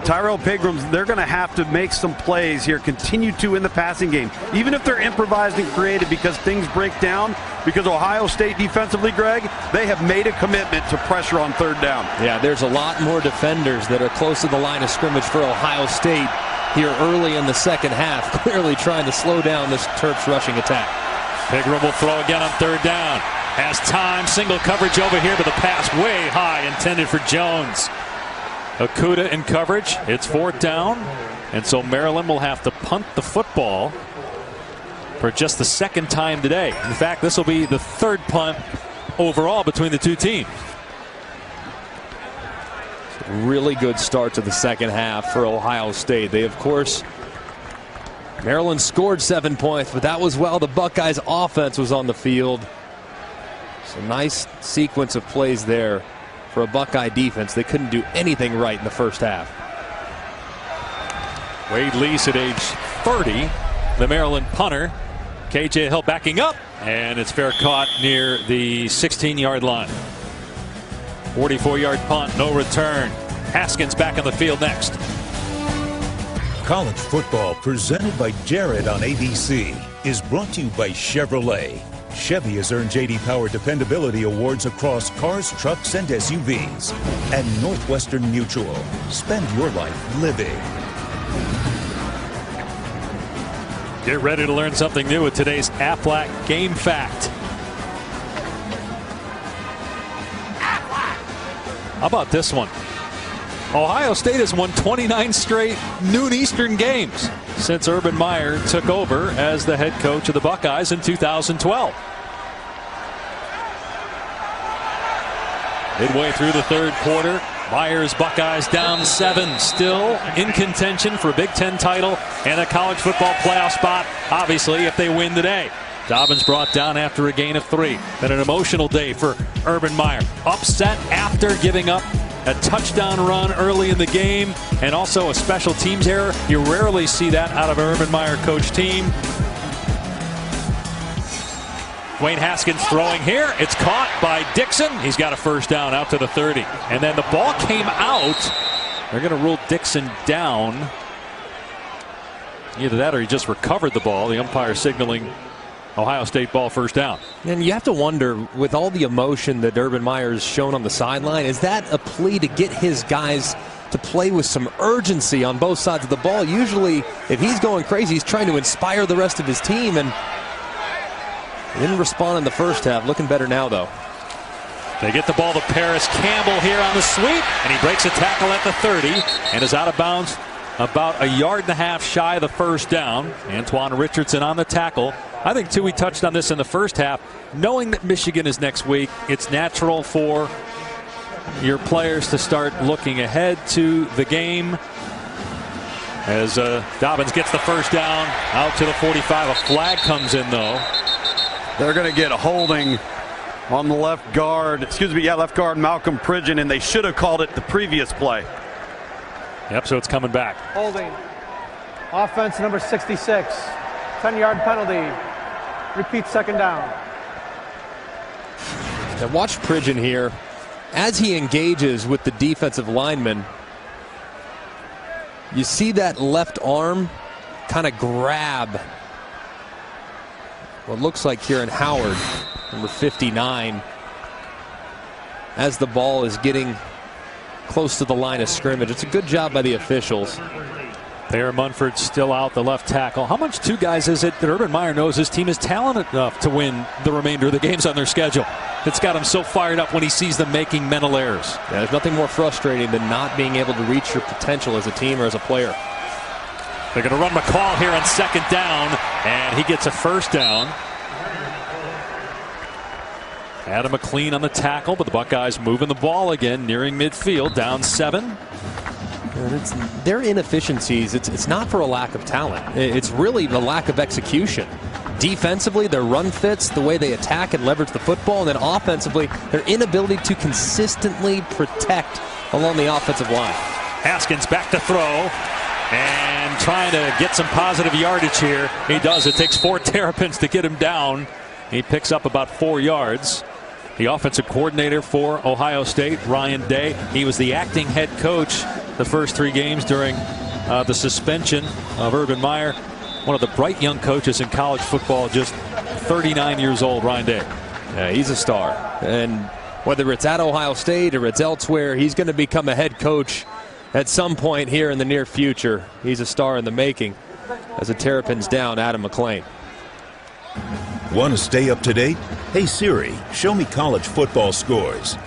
Tyrell Pigrams, they're going to have to make some plays here, continue to in the passing game, even if they're improvised and creative because things break down. Because Ohio State defensively, Greg, they have made a commitment to pressure on third down. Yeah, there's a lot more defenders that are close to the line of scrimmage for Ohio State here early in the second half, clearly trying to slow down this Terps rushing attack. Pigram will throw again on third down. Has time, single coverage over here, but the pass way high, intended for Jones. Okudah in coverage. It's fourth down, and so Maryland will have to punt the football for just the second time today. In fact, this will be the third punt overall between the two teams. Really good start to the second half for Ohio State. They, of course, Maryland scored 7 points, but that was while the Buckeyes offense was on the field. So nice sequence of plays there for a Buckeye defense. They couldn't do anything right in the first half. Wade Lease at age 30, the Maryland punter. KJ Hill backing up, and it's fair caught near the 16-yard line. 44-yard punt, no return. Haskins back on the field next. College football presented by Jared on ABC is brought to you by Chevrolet. Chevy has earned J.D. Power Dependability Awards across cars, trucks, and SUVs. And Northwestern Mutual. Spend your life living. Get ready to learn something new with today's Aflac Game Fact. How about this one? Ohio State has won 29 straight noon Eastern games since Urban Meyer took over as the head coach of the Buckeyes in 2012. Midway through the third quarter, Meyer's Buckeyes down 7, still in contention for a Big Ten title and a college football playoff spot, obviously, if they win today. Dobbins brought down after a gain of 3. Been an emotional day for Urban Meyer. Upset after giving up a touchdown run early in the game and also a special teams error. You rarely see that out of an Urban Meyer coach team. Dwayne Haskins throwing here. It's caught by Dixon. He's got a first down out to the 30. And then the ball came out. They're going to rule Dixon down. Either that or he just recovered the ball. The umpire signaling Ohio State ball first down. And you have to wonder, with all the emotion that Urban Meyer's shown on the sideline, is that a plea to get his guys to play with some urgency on both sides of the ball? Usually, if he's going crazy, he's trying to inspire the rest of his team, and he didn't respond in the first half. Looking better now, though. They get the ball to Paris Campbell here on the sweep, and he breaks a tackle at the 30 and is out of bounds about a yard and a half shy of the first down. Antoine Richardson on the tackle. I think, too, we touched on this in the first half. Knowing that Michigan is next week, it's natural for your players to start looking ahead to the game. As Dobbins gets the first down out to the 45. A flag comes in, though. They're going to get a holding on the left guard. Left guard Malcolm Pridgeon, and they should have called it the previous play. Yep, so it's coming back. Holding. Offense number 66. 10-yard penalty. Repeat second down. Now watch Pridgeon here. As he engages with the defensive lineman, you see that left arm kind of grab what looks like Kieran Howard, number 59, as the ball is getting close to the line of scrimmage. It's a good job by the officials. Thayer Munford still out, the left tackle. How much, two guys, is it that Urban Meyer knows his team is talented enough to win the remainder of the games on their schedule? It's got him so fired up when he sees them making mental errors. Yeah, there's nothing more frustrating than not being able to reach your potential as a team or as a player. They're going to run McCall here on second down, and he gets a first down. Adam McLean on the tackle, but the Buckeyes moving the ball again, nearing midfield, down 7. And their inefficiencies, it's not for a lack of talent. It's really the lack of execution. Defensively, their run fits, the way they attack and leverage the football, and then offensively, their inability to consistently protect along the offensive line. Haskins back to throw and trying to get some positive yardage here. He does. It takes 4 Terrapins to get him down. He picks up about 4 yards. The offensive coordinator for Ohio State, Ryan Day, he was the acting head coach the first 3 games during the suspension of Urban Meyer. One of the bright young coaches in college football, just 39 years old, Ryan Day. Yeah, he's a star. And whether it's at Ohio State or it's elsewhere, he's going to become a head coach at some point here in the near future. He's a star in the making as the Terrapins down Adam McLean. Want to stay up to date? Hey Siri, show me college football scores.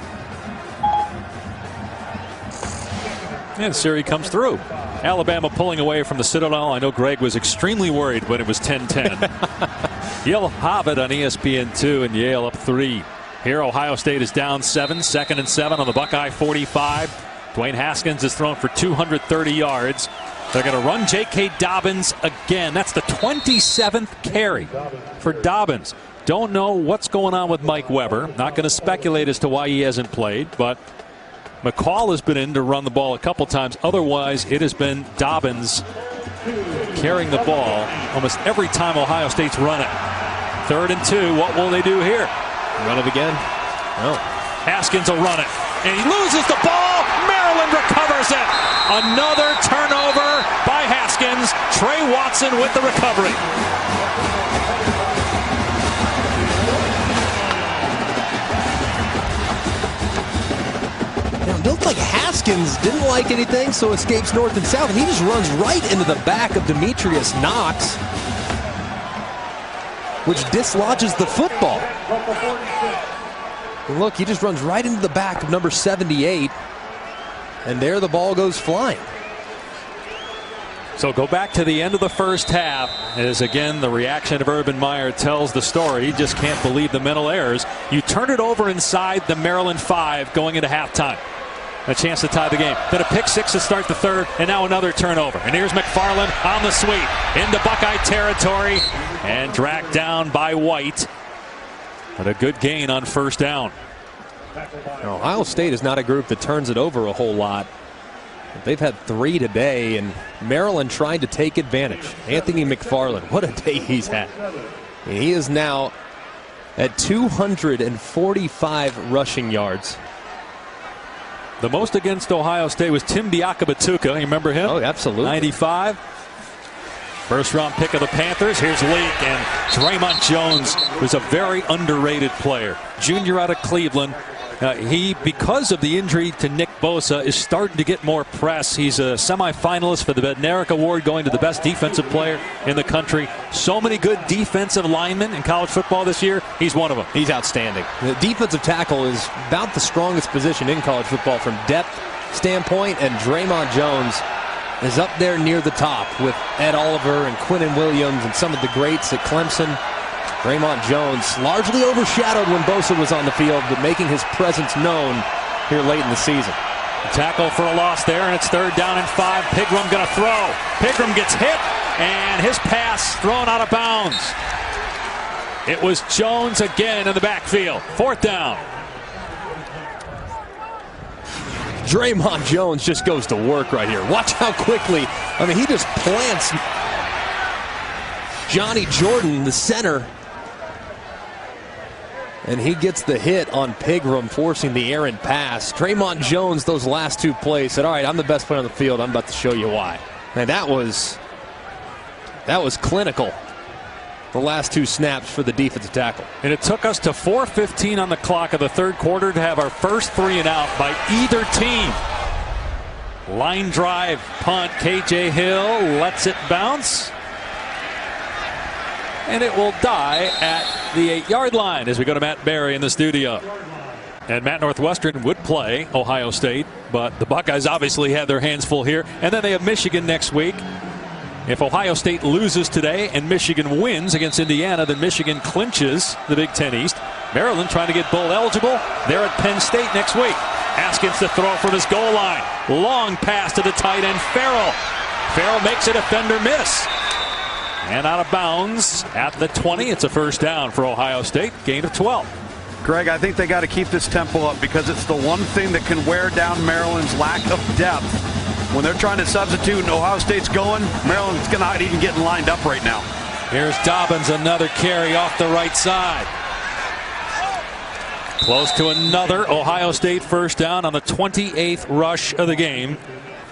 And Siri comes through. Alabama pulling away from the Citadel. I know Greg was extremely worried when it was 10-10. You'll have it on ESPN2, and Yale up 3. Here Ohio State is down 7, 2nd and 7 on the Buckeye 45. Dwayne Haskins has thrown for 230 yards. They're going to run J.K. Dobbins again. That's the 27th carry for Dobbins. Don't know what's going on with Mike Weber. Not going to speculate as to why he hasn't played, but McCall has been in to run the ball a couple times. Otherwise, it has been Dobbins carrying the ball almost every time Ohio State's run it. 3rd and 2. What will they do here? Run it again? No. Haskins will run it. And he loses the ball. Maryland recovers it. Another turnover by Haskins. Trey Watson with the recovery. It looked like Haskins didn't like anything, so escapes north and south, and he just runs right into the back of Demetrius Knox, which dislodges the football. And look, he just runs right into the back of number 78, and there the ball goes flying. So go back to the end of the first half as, again, the reaction of Urban Meyer tells the story. He just can't believe the mental errors. You turn it over inside the Maryland 5 going into halftime. A chance to tie the game. Then a pick 6 to start the 3rd, and now another turnover. And here's McFarland on the sweep into Buckeye territory and dragged down by White. But a good gain on first down. Ohio State is not a group that turns it over a whole lot. They've had 3 today, and Maryland trying to take advantage. Anthony McFarland, what a day he's had. And he is now at 245 rushing yards. The most against Ohio State was Tim Diakabatuka. You remember him? Oh, absolutely. 95. First round pick of the Panthers. Here's Leak, and Draymond Jones was a very underrated player. Junior out of Cleveland. He, because of the injury to Nick Bosa, is starting to get more press. He's a semifinalist for the Bednarik Award, going to the best defensive player in the country. So many good defensive linemen in college football this year. He's one of them. He's outstanding. The defensive tackle is about the strongest position in college football from depth standpoint, and Draymond Jones is up there near the top with Ed Oliver and Quinnen Williams and some of the greats at Clemson. Draymond Jones largely overshadowed when Bosa was on the field, but making his presence known here late in the season. Tackle for a loss there, and it's 3rd down and 5. Pigram going to throw. Pigram gets hit, and his pass thrown out of bounds. It was Jones again in the backfield. 4th down. Draymond Jones just goes to work right here. Watch how quickly, I mean, he just plants Johnny Jordan, the center, and he gets the hit on Pigram, forcing the errant pass. Draymond Jones, those last 2 plays, said, all right, I'm the best player on the field. I'm about to show you why. And that was clinical, the last 2 snaps for the defensive tackle. And it took us to 4:15 on the clock of the 3rd quarter to have our first 3 and out by either team. Line drive punt. KJ Hill lets it bounce. And it will die at the 8-yard line as we go to Matt Barry in the studio. And Matt, Northwestern would play Ohio State, but the Buckeyes obviously have their hands full here. And then they have Michigan next week. If Ohio State loses today and Michigan wins against Indiana, then Michigan clinches the Big Ten East. Maryland trying to get bowl eligible. They're at Penn State next week. Haskins to throw from his goal line. Long pass to the tight end, Farrell. Farrell makes a defender miss. And out of bounds at the 20. It's a 1st down for Ohio State. Gain of 12. Greg, I think they got to keep this tempo up because it's the one thing that can wear down Maryland's lack of depth. When they're trying to substitute and Ohio State's going, Maryland's not even getting lined up right now. Here's Dobbins, another carry off the right side. Close to another Ohio State 1st down on the 28th rush of the game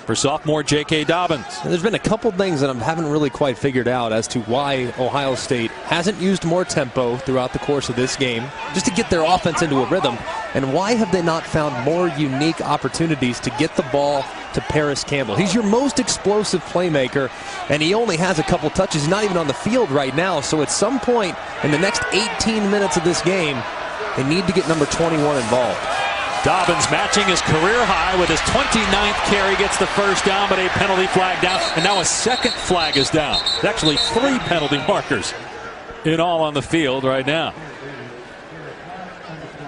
for sophomore J.K. Dobbins. There's been a couple things that I haven't really quite figured out as to why Ohio State hasn't used more tempo throughout the course of this game, just to get their offense into a rhythm. And why have they not found more unique opportunities to get the ball to Paris Campbell? He's your most explosive playmaker, and he only has a couple touches. He's not even on the field right now. So at some point in the next 18 minutes of this game, they need to get number 21 involved. Dobbins matching his career high with his 29th carry, gets the 1st down, but a penalty flag down, and now a 2nd flag is down. There's actually 3 penalty markers in all on the field right now.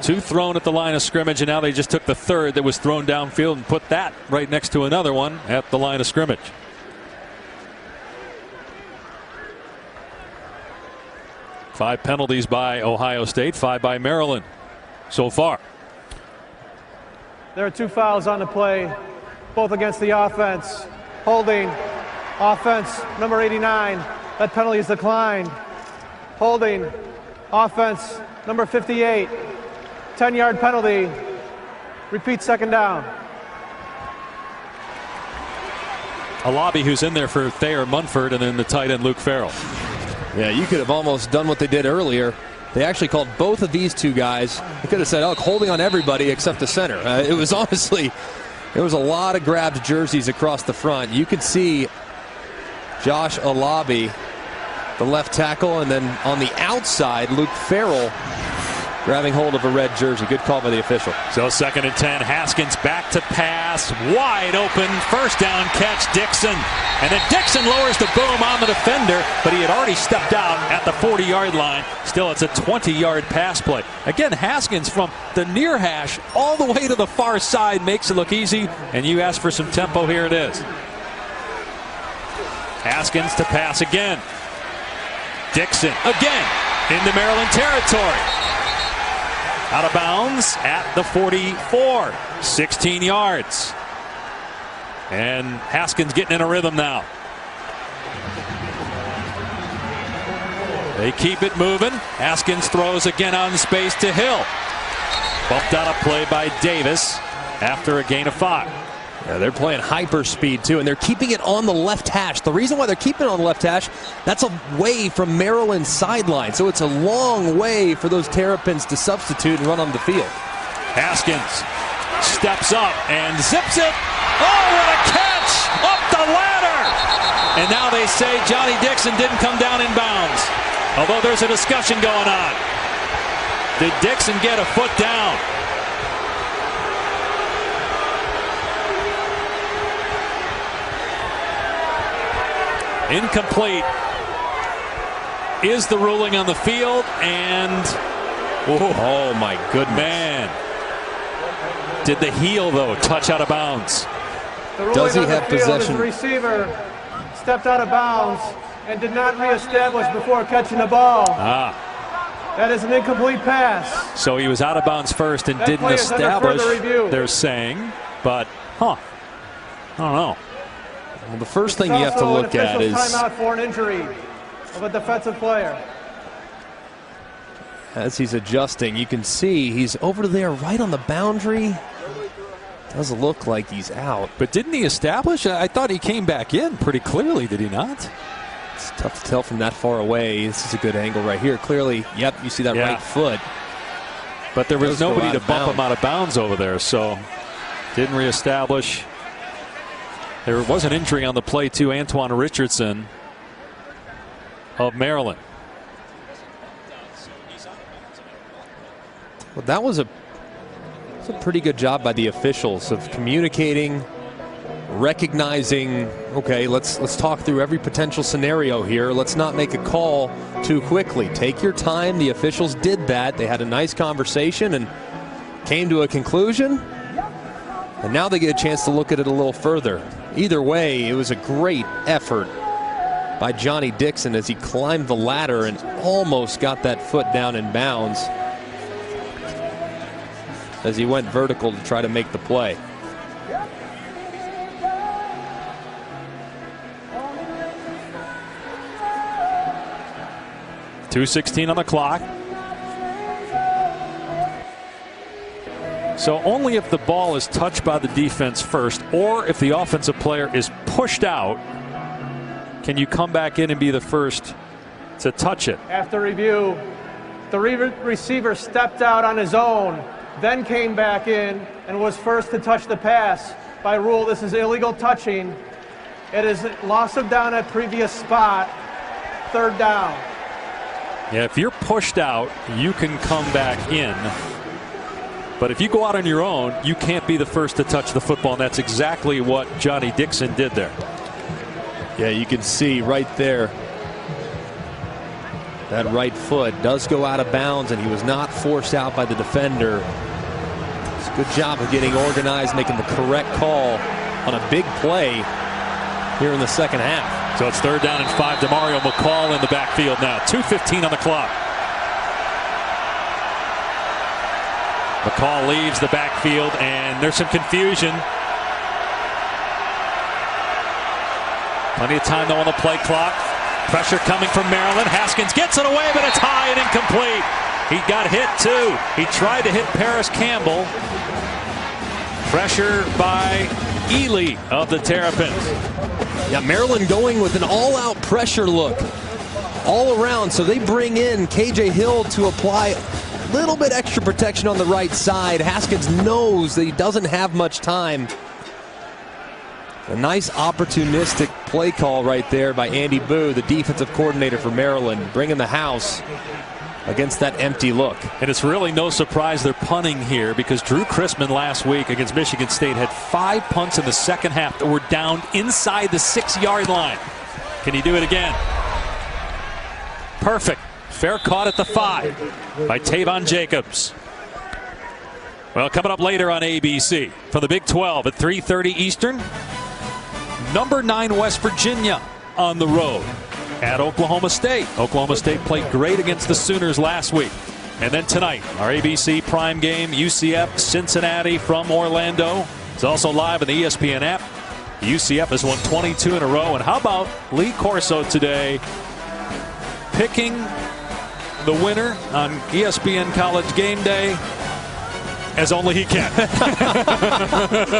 2 thrown at the line of scrimmage, and now they just took the 3rd that was thrown downfield and put that right next to another one at the line of scrimmage. Five penalties by Ohio State, 5 by Maryland so far. There are 2 fouls on the play, both against the offense. Holding, offense, number 89. That penalty is declined. Holding, offense, number 58. 10-yard penalty. Repeat 2nd down. Alabi, who's in there for Thayer Munford, and then the tight end Luke Farrell. Yeah, you could have almost done what they did earlier. They actually called both of these 2 guys. They could have said, oh, holding on everybody except the center. It was honestly, there was a lot of grabbed jerseys across the front. You could see Josh Alabi, the left tackle, and then on the outside, Luke Farrell grabbing hold of a red jersey. Good call by the official. So 2nd and 10. Haskins back to pass. Wide open. 1st down catch. Dixon. And then Dixon lowers the boom on the defender, but he had already stepped out at the 40-yard line. Still, it's a 20-yard pass play. Again, Haskins from the near hash all the way to the far side makes it look easy, and you ask for some tempo. Here it is. Haskins to pass again. Dixon again into Maryland territory. Out of bounds at the 44. 16 yards. And Haskins getting in a rhythm now. They keep it moving. Haskins throws again out in space to Hill. Bumped out a play by Davis after a gain of 5. Yeah, they're playing hyper speed too, and they're keeping it on the left hash. The reason why they're keeping it on the left hash, that's away from Maryland's sideline. So it's a long way for those Terrapins to substitute and run on the field. Haskins steps up and zips it. Oh, what a catch! Up the ladder! And now they say Johnny Dixon didn't come down in bounds. Although there's a discussion going on. Did Dixon get a foot down? Incomplete is the ruling on the field, and oh my goodness, man, Did the heel, though, touch out of bounds? Does he have possession? The receiver stepped out of bounds and did not reestablish before catching the ball. That is an incomplete pass. So he was out of bounds first and didn't establish, they're saying. But, I don't know. Well, the first thing you have to look at is timeout for an injury of a defensive player. As he's adjusting, you can see he's over there right on the boundary. Does look like he's out. But didn't he establish? I thought he came back in pretty clearly, did he not? It's tough to tell from that far away. This is a good angle right here. Clearly, yep, you see that right foot. But there was nobody to bump him out of bounds over there, so didn't reestablish. There was an injury on the play to Antoine Richardson of Maryland. Well, that was a pretty good job by the officials of communicating, recognizing, okay, let's talk through every potential scenario here. Let's not make a call too quickly. Take your time. The officials did that. They had a nice conversation and came to a conclusion. And now they get a chance to look at it a little further. Either way, it was a great effort by Johnny Dixon as he climbed the ladder and almost got that foot down in bounds as he went vertical to try to make the play. .216 on the clock. So only if the ball is touched by the defense first, or if the offensive player is pushed out, can you come back in and be the first to touch it. After review, the receiver stepped out on his own, then came back in and was first to touch the pass. By rule, this is illegal touching. It is loss of down at previous spot, third down. Yeah, if you're pushed out, you can come back in. But if you go out on your own, you can't be the first to touch the football, and that's exactly what Johnny Dixon did there. Yeah, you can see right there that right foot does go out of bounds, and he was not forced out by the defender. It's a good job of getting organized, making the correct call on a big play here in the second half. So it's 3rd down and 5. Demario McCall in the backfield now. 2:15 on the clock. McCall leaves the backfield, and there's some confusion. Plenty of time, though, on the play clock. Pressure coming from Maryland. Haskins gets it away, but it's high and incomplete. He got hit, too. He tried to hit Paris Campbell. Pressure by Ely of the Terrapins. Yeah, Maryland going with an all-out pressure look all around. So they bring in KJ Hill to apply a little bit extra protection on the right side. Haskins knows that he doesn't have much time. A nice opportunistic play call right there by Andy Boo, the defensive coordinator for Maryland, bringing the house against that empty look. And it's really no surprise they're punting here, because Drew Chrisman last week against Michigan State had 5 punts in the second half that were down inside the 6-yard line. Can he do it again? Perfect. Fair caught at the 5 by Tavon Jacobs. Well, coming up later on ABC from the Big 12 at 3:30 Eastern. Number 9 West Virginia on the road at Oklahoma State. Oklahoma State played great against the Sooners last week. And then tonight, our ABC prime game, UCF Cincinnati from Orlando. It's also live on the ESPN app. UCF has won 22 in a row. And how about Lee Corso today picking the winner on ESPN College Game Day as only he can.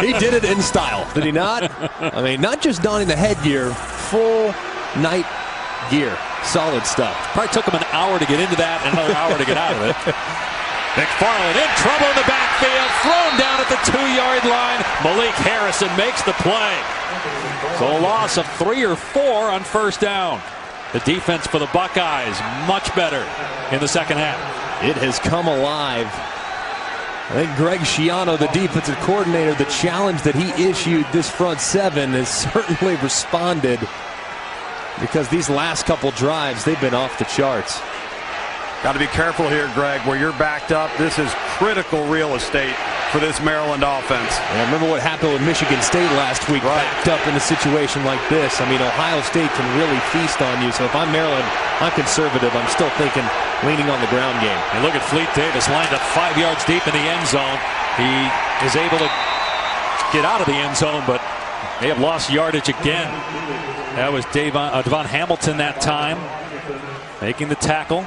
He did it in style, did he not? I mean, not just donning the headgear, full night gear. Solid stuff. Probably took him an hour to get into that and another hour to get out of it. McFarland in trouble in the backfield, thrown down at the 2-yard line. Malik Harrison makes the play. So a loss of 3 or 4 on 1st down. The defense for the Buckeyes much better in the second half. It has come alive. I think Greg Schiano, the defensive coordinator, the challenge that he issued this front 7 has certainly responded, because these last couple drives, they've been off the charts. Got to be careful here, Greg, where you're backed up. This is critical real estate for this Maryland offense. And remember what happened with Michigan State last week, backed up in a situation like this. I mean, Ohio State can really feast on you. So if I'm Maryland, I'm conservative. I'm still thinking leaning on the ground game. And look at Fleet Davis lined up 5 yards deep in the end zone. He is able to get out of the end zone, but they have lost yardage again. That was Devon Hamilton that time, making the tackle.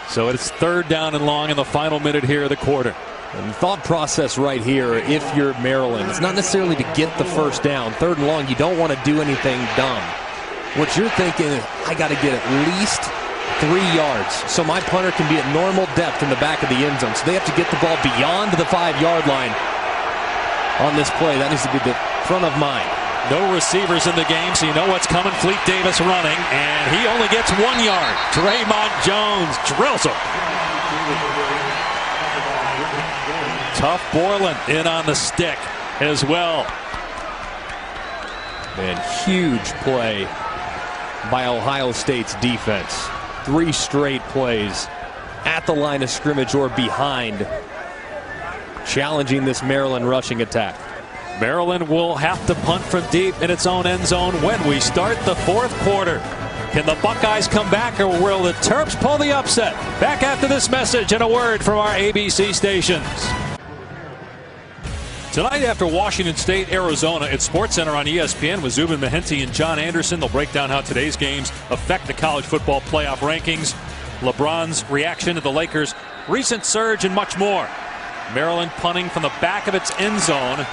So it's 3rd down and long in the final minute here of the quarter. And the thought process right here, if you're Maryland, it's not necessarily to get the first down. 3rd and long, you don't want to do anything dumb. What you're thinking is, I got to get at least 3 yards so my punter can be at normal depth in the back of the end zone. So they have to get the ball beyond the 5-yard line on this play. That needs to be the front of mind. No receivers in the game, so you know what's coming. Fleet Davis running, and he only gets 1 yard. Draymond Jones drills him. Tough Borland in on the stick as well. And huge play by Ohio State's defense. 3 straight plays at the line of scrimmage or behind, challenging this Maryland rushing attack. Maryland will have to punt from deep in its own end zone when we start the 4th quarter. Can the Buckeyes come back, or will the Terps pull the upset? Back after this message and a word from our ABC stations. Tonight after Washington State, Arizona at SportsCenter on ESPN with Zubin Mehenti and John Anderson. They'll break down how today's games affect the college football playoff rankings, LeBron's reaction to the Lakers' recent surge, and much more. Maryland punting from the back of its end zone.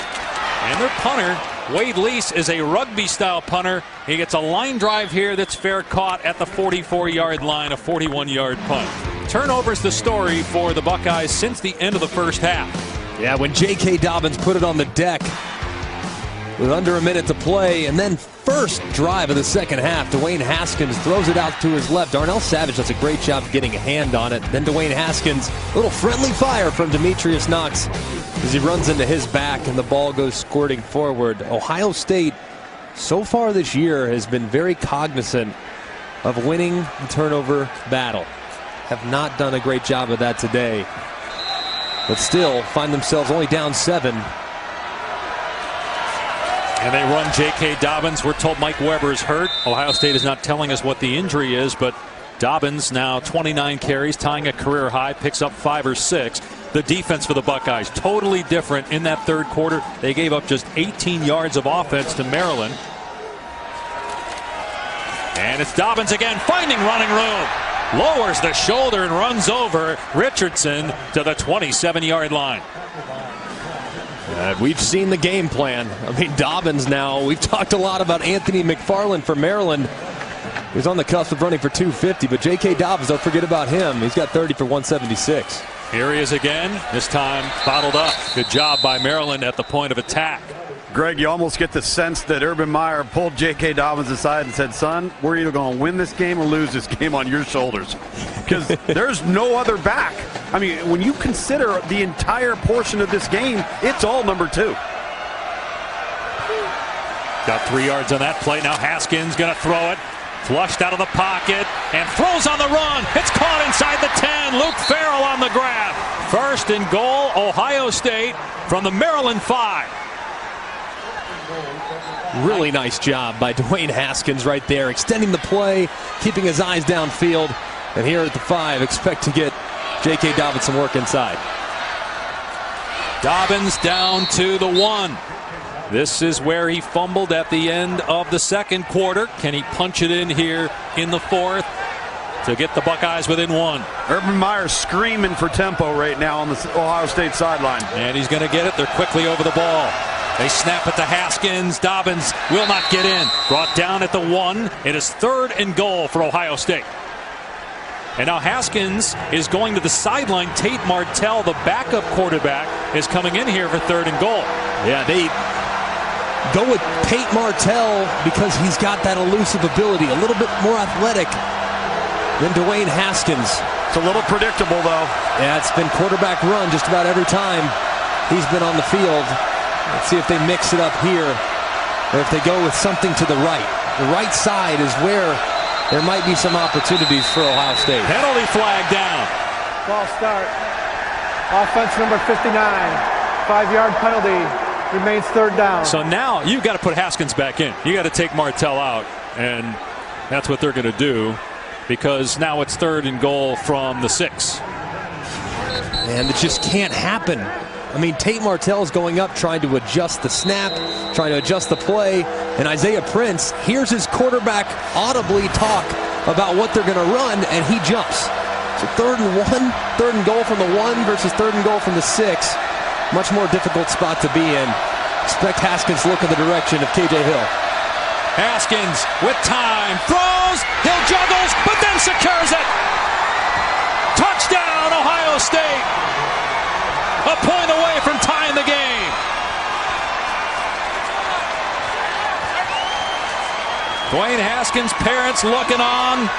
And their punter, Wade Lease, is a rugby-style punter. He gets a line drive here that's fair caught at the 44-yard line, a 41-yard punt. Turnovers the story for the Buckeyes since the end of the first half. Yeah, when J.K. Dobbins put it on the deck with under a minute to play, and then first drive of the second half, Dwayne Haskins throws it out to his left. Darnell Savage does a great job getting a hand on it. Then Dwayne Haskins, a little friendly fire from Demetrius Knox as he runs into his back, and the ball goes squirting forward. Ohio State, so far this year, has been very cognizant of winning the turnover battle. Have not done a great job of that today, but still find themselves only down 7. And they run J.K. Dobbins. We're told Mike Weber is hurt. Ohio State is not telling us what the injury is, but Dobbins now 29 carries, tying a career high, picks up 5 or 6. The defense for the Buckeyes, totally different in that 3rd quarter. They gave up just 18 yards of offense to Maryland. And it's Dobbins again, finding running room. Lowers the shoulder and runs over Richardson to the 27-yard line. We've seen the game plan. I mean, Dobbins now, we've talked a lot about Anthony McFarland for Maryland. He's on the cusp of running for 250, but J.K. Dobbins, don't forget about him. He's got 30 for 176. Here he is again, this time bottled up. Good job by Maryland at the point of attack. Greg, you almost get the sense that Urban Meyer pulled J.K. Dobbins aside and said, son, we're either going to win this game or lose this game on your shoulders. Because there's no other back. I mean, when you consider the entire portion of this game, it's all number 2. Got 3 yards on that play. Now Haskins going to throw it. Flushed out of the pocket and throws on the run. It's caught inside the 10. Luke Farrell on the grab. 1st and goal, Ohio State from the Maryland 5. Really nice job by Dwayne Haskins right there, extending the play, keeping his eyes downfield. And here at the 5, expect to get J.K. Dobbins some work inside. Dobbins down to the 1. This is where he fumbled at the end of the 2nd quarter. Can he punch it in here in the 4th to get the Buckeyes within 1? Urban Meyer screaming for tempo right now on the Ohio State sideline. And he's going to get it. They're quickly over the ball. They snap it to Haskins. Dobbins will not get in. Brought down at the 1. It is 3rd and goal for Ohio State. And now Haskins is going to the sideline. Tate Martell, the backup quarterback, is coming in here for 3rd and goal. Yeah, they go with Tate Martell because he's got that elusive ability, a little bit more athletic than Dwayne Haskins. It's a little predictable, though. Yeah, it's been quarterback run just about every time he's been on the field. Let's see if they mix it up here or if they go with something to the right. The right side is where there might be some opportunities for Ohio State. Penalty flag down. Ball start. Offense number 59. 5-yard penalty. Remains third down. So now you've got to put Haskins back in. You got to take Martell out, and that's what they're going to do, because now it's 3rd and goal from the 6. And it just can't happen. I mean, Tate Martell is going up, trying to adjust the snap, trying to adjust the play, and Isaiah Prince hears his quarterback audibly talk about what they're going to run, and he jumps. So 3rd and 1, 3rd and goal from the 1 versus 3rd and goal from the 6. Much more difficult spot to be in. Expect Haskins to look in the direction of KJ Hill. Haskins with time, throws, Hill juggles, but then secures it. Touchdown, Ohio State. A point away from tying the game. Dwayne Haskins' parents looking on.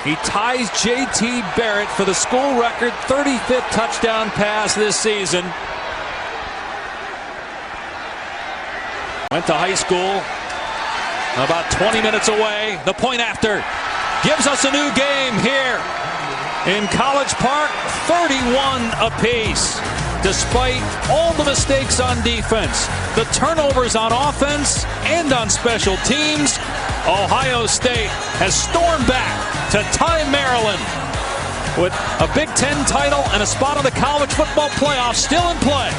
He ties J.T. Barrett for the school record 35th touchdown pass this season. Went to high school, about 20 minutes away. The point after gives us a new game here in College Park, 31 apiece. Despite all the mistakes on defense, the turnovers on offense, and on special teams, Ohio State has stormed back to tie Maryland with a Big Ten title and a spot on the college football playoff still in play.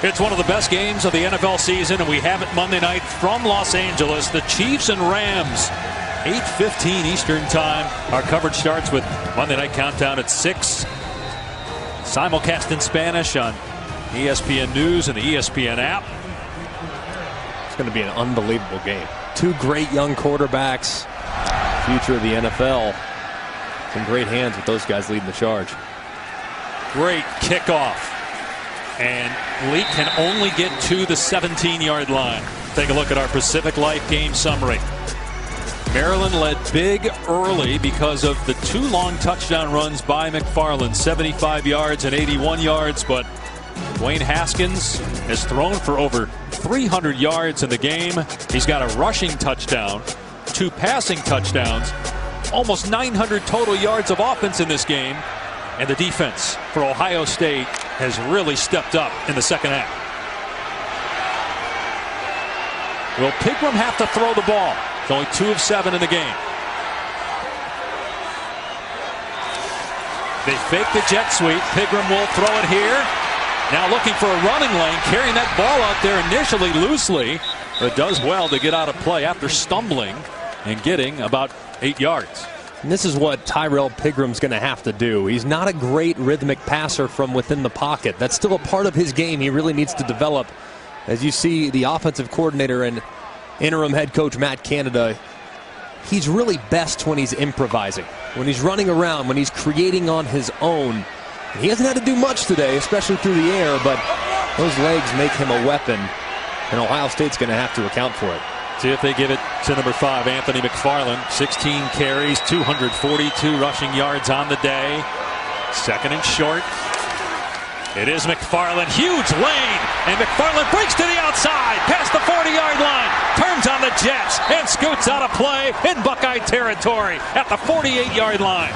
It's one of the best games of the NFL season, and we have it Monday night from Los Angeles. The Chiefs and Rams, 8:15 Eastern Time. Our coverage starts with Monday Night Countdown at 6. Simulcast in Spanish on ESPN News and the ESPN app. It's going to be an unbelievable game. 2 great young quarterbacks. Future of the NFL. Some great hands with those guys leading the charge. Great kickoff. And Leak can only get to the 17-yard line. Take a look at our Pacific Life game summary. Maryland led big early because of the 2 long touchdown runs by McFarland, 75 yards and 81 yards, but Dwayne Haskins has thrown for over 300 yards in the game. He's got a rushing touchdown, 2 passing touchdowns, almost 900 total yards of offense in this game. And the defense for Ohio State has really stepped up in the second half. Will Pigrome have to throw the ball? It's only 2 of 7 in the game. They fake the jet sweep. Pigrome will throw it here. Now looking for a running lane, carrying that ball out there initially loosely, but does well to get out of play after stumbling and getting about 8 yards. And this is what Tyrell Pigrome's going to have to do. He's not a great rhythmic passer from within the pocket. That's still a part of his game he really needs to develop. As you see, the offensive coordinator and interim head coach Matt Canada, he's really best when he's improvising, when he's running around, when he's creating on his own. And he hasn't had to do much today, especially through the air, but those legs make him a weapon, and Ohio State's going to have to account for it. See if they give it to number 5, Anthony McFarland. 16 carries, 242 rushing yards on the day. 2nd and short. It is McFarland. Huge lane. And McFarland breaks to the outside. Past the 40-yard line. Turns on the Jets. And scoots out of play in Buckeye territory at the 48-yard line.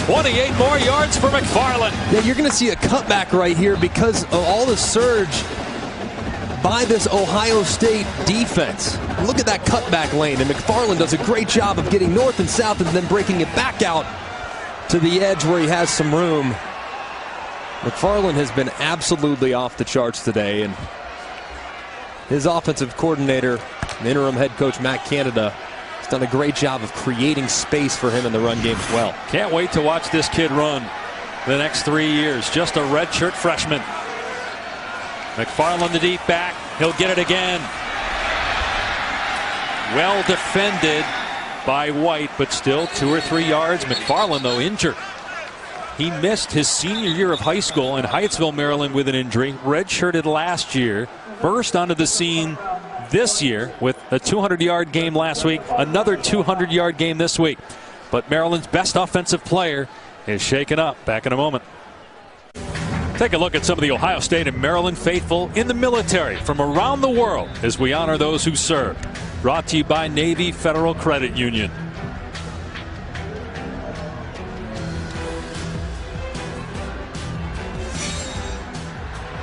28 more yards for McFarland. Yeah, you're going to see a cutback right here because of all the surge by this Ohio State defense. Look at that cutback lane, and McFarland does a great job of getting north and south and then breaking it back out to the edge where he has some room. McFarland has been absolutely off the charts today, and his offensive coordinator and interim head coach Matt Canada has done a great job of creating space for him in the run game as well. Can't wait to watch this kid run the next 3 years. Just a redshirt freshman. McFarland the deep back. He'll get it again. Well defended by White, but still 2 or 3 yards. McFarland, though, injured. He missed his senior year of high school in Hyattsville, Maryland with an injury. Redshirted last year. Burst onto the scene this year with a 200-yard game last week. Another 200-yard game this week. But Maryland's best offensive player is shaken up. Back in a moment. Take a look at some of the Ohio State and Maryland faithful in the military from around the world as we honor those who served. Brought to you by Navy Federal Credit Union.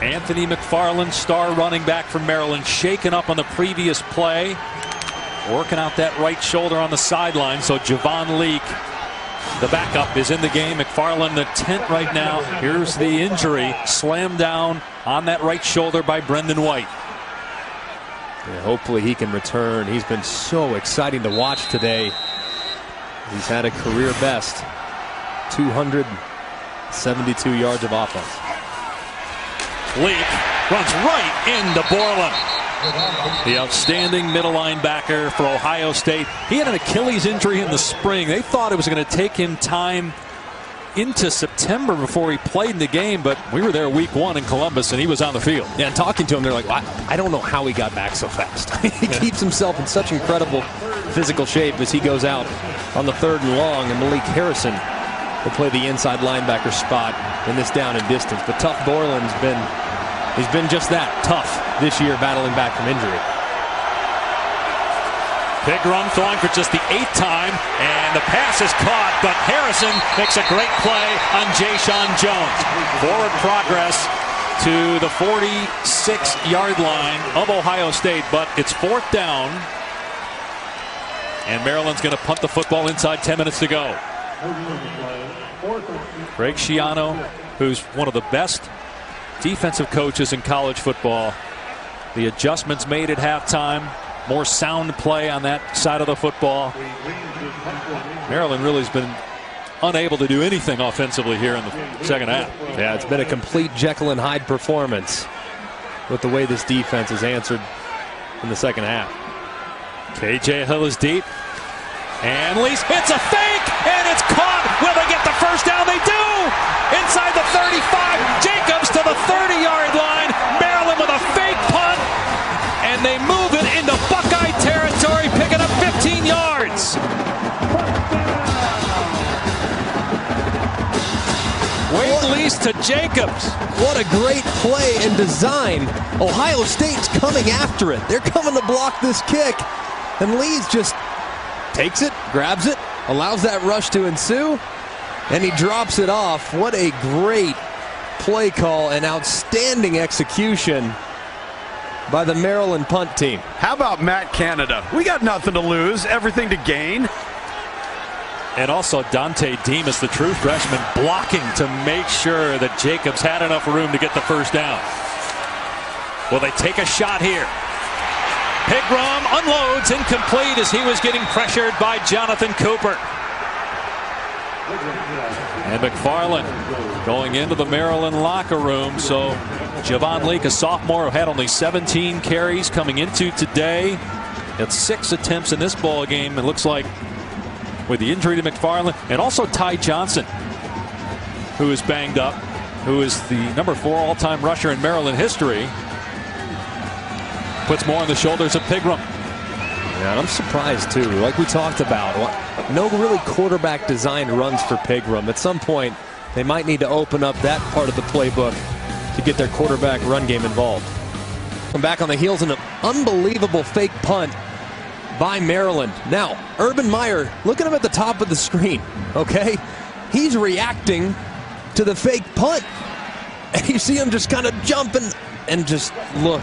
Anthony McFarland, star running back from Maryland, shaken up on the previous play. Working out that right shoulder on the sideline. So Javon Leak, the backup, is in the game. McFarland, the tent right now. Here's the injury. Slammed down on that right shoulder by Brendan White. Yeah, hopefully he can return. He's been so exciting to watch today. He's had a career best 272 yards of offense. Leak runs right into Borland. The outstanding middle linebacker for Ohio State. He had an Achilles injury in the spring. They thought it was going to take him time into September before he played in the game, but we were there week 1 in Columbus and he was on the field. Yeah, and talking to him, they're like, well, I don't know how he got back so fast. He keeps himself in such incredible physical shape as he goes out on the 3rd and long, and Malik Harrison will play the inside linebacker spot in this down and distance. But Tough Borland's been just that, tough this year, battling back from injury. Big run, throwing for just the 8th time, and the pass is caught, but Harrison makes a great play on Jayshon Jones. Forward progress to the 46-yard line of Ohio State, but it's 4th down, and Maryland's going to punt the football inside 10 minutes to go. Greg Schiano, who's one of the best defensive coaches in college football. The adjustments made at halftime, more sound play on that side of the football. Maryland really has been unable to do anything offensively here in the second half. Yeah, it's been a complete Jekyll and Hyde performance with the way this defense has answered in the second half. KJ Hill is deep. And Lee's hits a fake, and it's caught. Will they get the first down? They do! Inside the 35, Jacobs to the 30-yard line. Maryland with a fake punt, and they move it into Buckeye territory, picking up 15 yards. Wade Lees to Jacobs. What a great play and design. Ohio State's coming after it. They're coming to block this kick, and Lees just takes it, grabs it, allows that rush to ensue, and he drops it off. What a great play call and outstanding execution by the Maryland punt team. How about Matt Canada? We got nothing to lose, everything to gain. And also Dante Demas, the true freshman, blocking to make sure that Jacobs had enough room to get the first down. Will they take a shot here? Pigram unloads, incomplete, as he was getting pressured by Jonathan Cooper. And McFarland going into the Maryland locker room. So Javon Leak, a sophomore who had only 17 carries coming into today. Had 6 attempts in this ball game. It looks like with the injury to McFarland, and also Ty Johnson, who is banged up, who is the number 4 all-time rusher in Maryland history. Puts more on the shoulders of Pigram. Yeah, and I'm surprised too. Like we talked about, no really quarterback designed runs for Pigram. At some point, they might need to open up that part of the playbook to get their quarterback run game involved. Come back on the heels of an unbelievable fake punt by Maryland. Now, Urban Meyer, look at him at the top of the screen, okay? He's reacting to the fake punt. And you see him just kind of jumping and just look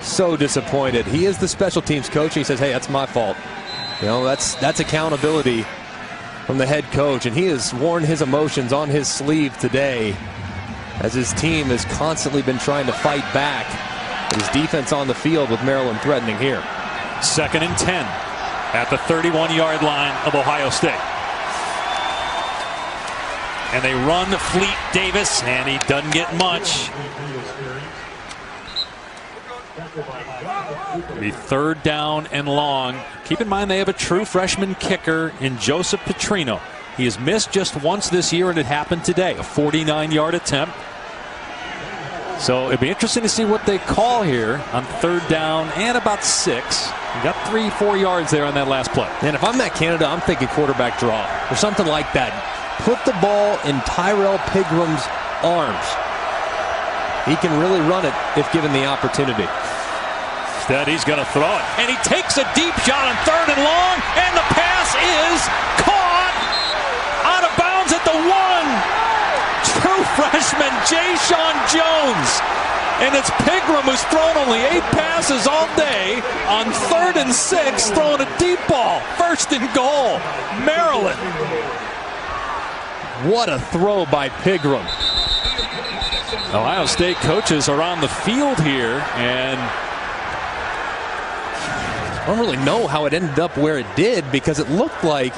so disappointed. He is the special teams coach. He says, hey, that's my fault. You know, that's accountability from the head coach. And he has worn his emotions on his sleeve today as his team has constantly been trying to fight back. His defense on the field with Maryland threatening here. 2nd and 10 at the 31-yard line of Ohio State. And they run Fleet Davis, and he doesn't get much. Be 3rd down and long. Keep in mind they have a true freshman kicker in Joseph Petrino. He has missed just once this year, and it happened today. A 49-yard attempt. So it'd be interesting to see what they call here on 3rd down and about 6. You got 3-4 yards there on that last play. And if I'm Matt Canada, I'm thinking quarterback draw or something like that. Put the ball in Tyrell Pigram's arms He can really run it if given the opportunity. Instead, he's going to throw it. And he takes a deep shot on 3rd and long. And the pass is caught out of bounds at the 1. True freshman Jay-Sean Jones. And it's Pigrome who's thrown only 8 passes all day on 3rd and 6, throwing a deep ball. 1st and goal. Maryland. What a throw by Pigrome. Ohio State coaches are on the field here, and I don't really know how it ended up where it did, because it looked like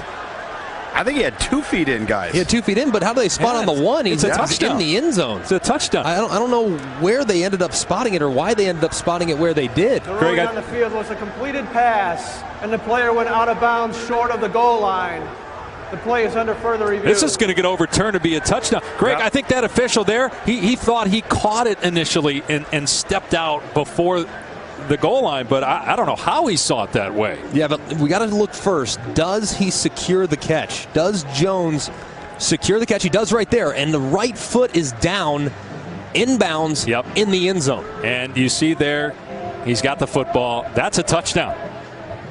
I think he had 2 feet in, guys. he had 2 feet in, but how do they spot on the 1? He's a touchdown. in the end zone. It's a touchdown. I don't know where they ended up spotting it or why they ended up spotting it where they did. The ruling on the field was a completed pass, and the player went out of bounds short of the goal line. The play is under further review. This is going to get overturned to be a touchdown. Greg, I think that official there, he thought he caught it initially and stepped out before the goal line, but I don't know how he saw it that way. Yeah, but we got to look first. Does he secure the catch? Does Jones secure the catch? He does right there, and the right foot is down, inbounds in the end zone. And you see there, he's got the football. That's a touchdown.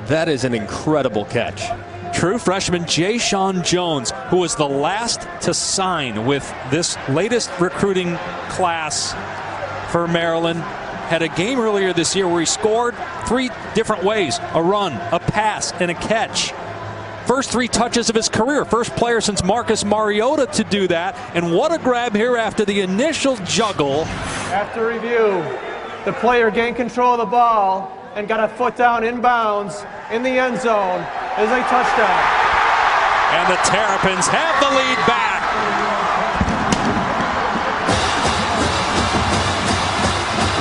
That is an incredible catch. True freshman Jay-Sean Jones, who was the last to sign with this latest recruiting class for Maryland, had a game earlier this year where he scored 3 different ways: a run, a pass, and a catch. First 3 touches of his career. First player since Marcus Mariota to do that. And what a grab here after the initial juggle. After review, the player gained control of the ball and got a foot down inbounds in the end zone. Is a touchdown. And the Terrapins have the lead back.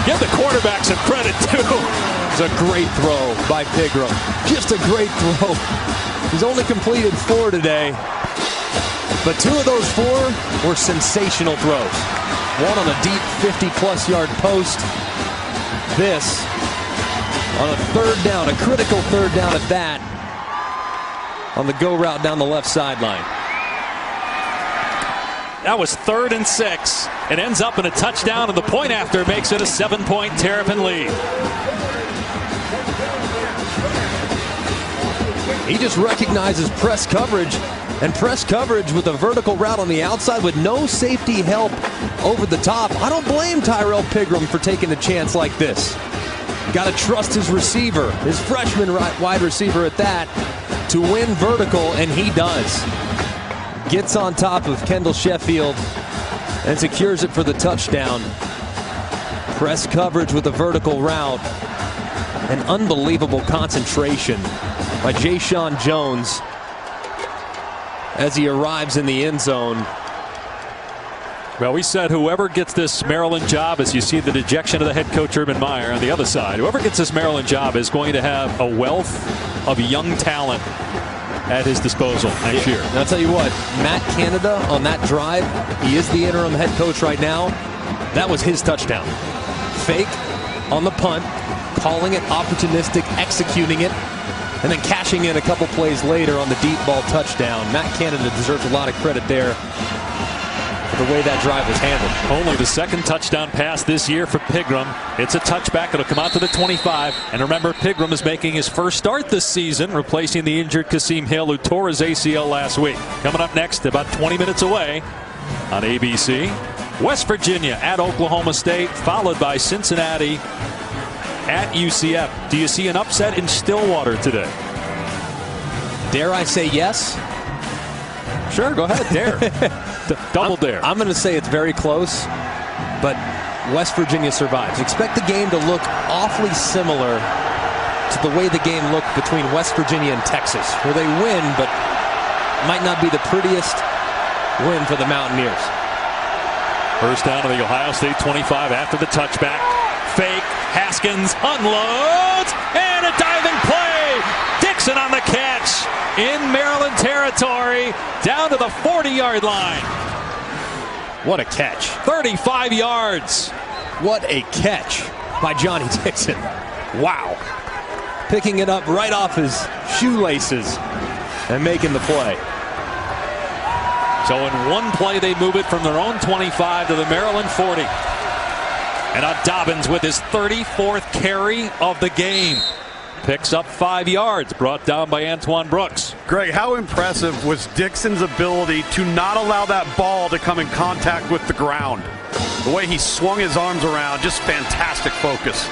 Give the quarterback some credit, too. It's a great throw by Pigrome. Just a great throw. He's only completed 4 today, but 2 of those 4 were sensational throws. One on a deep 50-plus yard post. This on a 3rd down, a critical 3rd down at that, on the go route down the left sideline. That was 3rd and 6. It ends up in a touchdown, and the point after makes it a 7-point Terrapin lead. He just recognizes press coverage, and press coverage with a vertical route on the outside with no safety help over the top. I don't blame Tyrell Pigrome for taking a chance like this. Got to trust his receiver, his freshman wide receiver at that, to win vertical, and he does. Gets on top of Kendall Sheffield and secures it for the touchdown. Press coverage with a vertical route. An unbelievable concentration by Jay-Sean Jones as he arrives in the end zone. Well, we said whoever gets this Maryland job, as you see the dejection of the head coach Urban Meyer on the other side, whoever gets this Maryland job is going to have a wealth of young talent at his disposal next year. And I'll tell you what, Matt Canada on that drive, he is the interim head coach right now. That was his touchdown. Fake on the punt, calling it opportunistic, executing it, and then cashing in a couple plays later on the deep ball touchdown. Matt Canada deserves a lot of credit there for the way that drive was handled. Only the 2nd touchdown pass this year for Pigrome. It's a touchback. It'll come out to the 25. And remember, Pigrome is making his first start this season, replacing the injured Kasim Hill, who tore his ACL last week. Coming up next, about 20 minutes away on ABC, West Virginia at Oklahoma State, followed by Cincinnati at UCF. Do you see an upset in Stillwater today? Dare I say yes? Sure, go ahead. Dare. Double dare. I'm going to say it's very close, but West Virginia survives. Expect the game to look awfully similar to the way the game looked between West Virginia and Texas, where they win, but might not be the prettiest win for the Mountaineers. First down to the Ohio State 25 after the touchback. Fake. Haskins unloads, and a diving play. Dixon on the catch in Maryland territory down to the 40-yard line. What a catch. 35 yards. What a catch by Johnny Dixon. Wow. Picking it up right off his shoelaces and making the play. So in one play, they move it from their own 25 to the Maryland 40. And now Dobbins with his 34th carry of the game. Picks up 5 yards, brought down by Antoine Brooks. Greg, how impressive was Dixon's ability to not allow that ball to come in contact with the ground? The way he swung his arms around, just fantastic focus.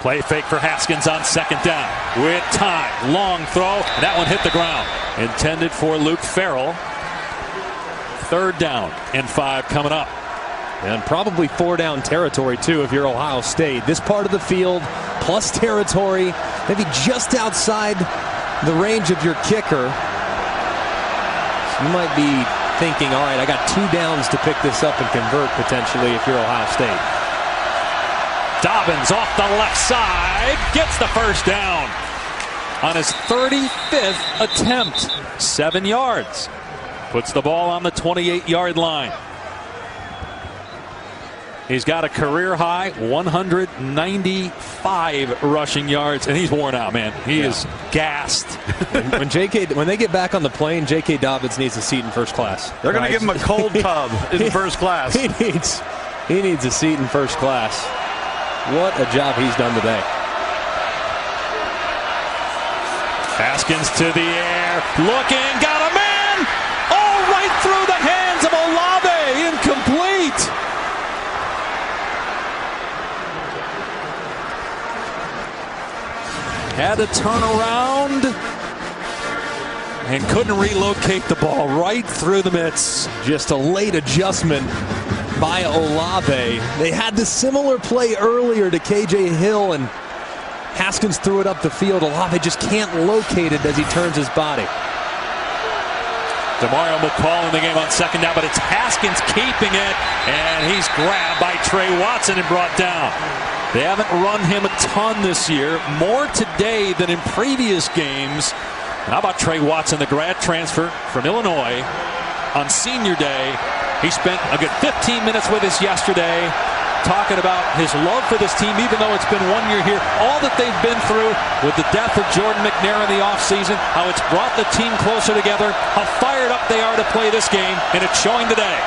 Play fake for Haskins on 2nd down. With time, long throw, and that one hit the ground. Intended for Luke Farrell. 3rd down and 5 coming up. And probably 4 down territory, too, if you're Ohio State. This part of the field, plus territory, maybe just outside the range of your kicker. So you might be thinking, all right, I got 2 downs to pick this up and convert, potentially, if you're Ohio State. Dobbins off the left side, gets the 1st down on his 35th attempt. 7 yards. Puts the ball on the 28-yard line. He's got a career high 195 rushing yards, and he's worn out, man. He is gassed. when they get back on the plane, J.K. Dobbins needs a seat in first class. They're going to give him a cold tub in first class. He needs a seat in first class. What a job he's done today. Haskins to the air, looking, got a man! Oh, right through the hands of Olave, incomplete! Had to turn around and couldn't relocate the ball right through the midst. Just a late adjustment by Olave. They had the similar play earlier to KJ Hill, and Haskins threw it up the field. Olave just can't locate it as he turns his body. Demario McCall in the game on 2nd down, but it's Haskins keeping it, and he's grabbed by Trey Watson and brought down. They haven't run him a ton this year, more today than in previous games. And how about Trey Watson, the grad transfer from Illinois, on senior day? He spent a good 15 minutes with us yesterday, talking about his love for this team, even though it's been 1 year here. All that they've been through with the death of Jordan McNair in the offseason, how it's brought the team closer together, how fired up they are to play this game, and it's showing today.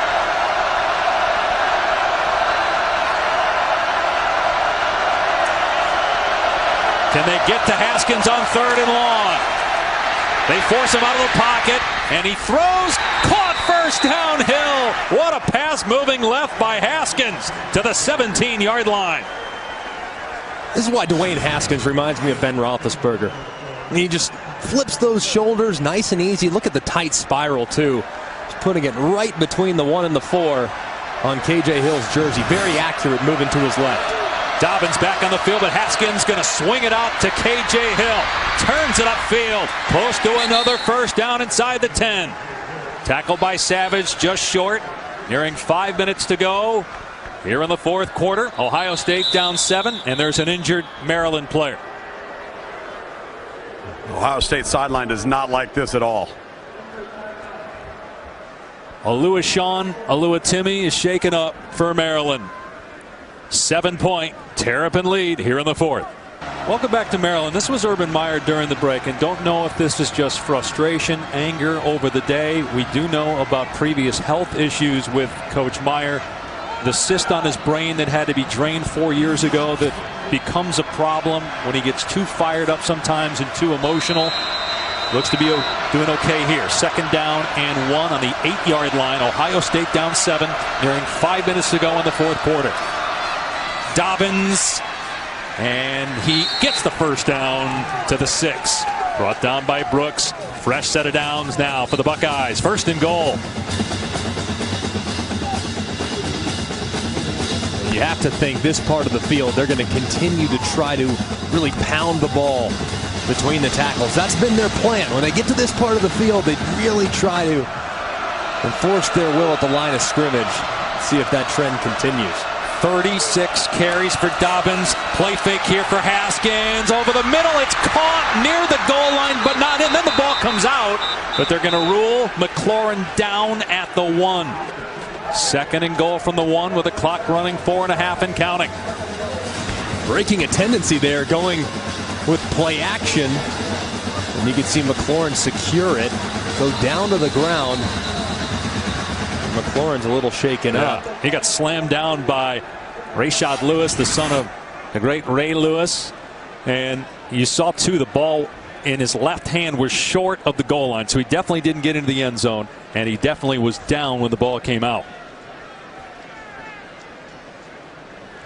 Can they get to Haskins on 3rd and long? They force him out of the pocket, and he throws, caught, 1st down, Hill. What a pass moving left by Haskins to the 17-yard line. This is why Dwayne Haskins reminds me of Ben Roethlisberger. He just flips those shoulders nice and easy. Look at the tight spiral, too. He's putting it right between the 1 and the 4 on KJ Hill's jersey. Very accurate moving to his left. Dobbins back on the field, but Haskins going to swing it out to KJ Hill. Turns it upfield. Close to another 1st down inside the 10. Tackled by Savage, just short. Nearing 5 minutes to go here in the 4th quarter. Ohio State down 7, and there's an injured Maryland player. Ohio State sideline does not like this at all. Oluwaseun Oluwatimi is shaken up for Maryland. 7-point Terrapin lead here in the 4th. Welcome back to Maryland. This was Urban Meyer during the break, and don't know if this is just frustration, anger over the day. We do know about previous health issues with Coach Meyer. The cyst on his brain that had to be drained 4 years ago that becomes a problem when he gets too fired up sometimes and too emotional. Looks to be doing okay here. 2nd down and 1 on the 8-yard line. Ohio State down 7, nearing 5 minutes to go in the 4th quarter. Dobbins, and he gets the 1st down to the 6. Brought down by Brooks. Fresh set of downs now for the Buckeyes. 1st and goal. You have to think this part of the field, they're going to continue to try to really pound the ball between the tackles. That's been their plan. When they get to this part of the field, they really try to enforce their will at the line of scrimmage. See if that trend continues. 36 carries for Dobbins. Play fake here for Haskins. Over the middle, it's caught near the goal line, but not in. Then the ball comes out, but they're going to rule McLaurin down at the 1. 2nd and goal from the 1 with the clock running 4.5 and counting. Breaking a tendency there, going with play action. And you can see McLaurin secure it, go down to the ground. McLaurin's a little shaken up. He got slammed down by Rashad Lewis, the son of the great Ray Lewis. And you saw, too, the ball in his left hand was short of the goal line. So he definitely didn't get into the end zone. And he definitely was down when the ball came out.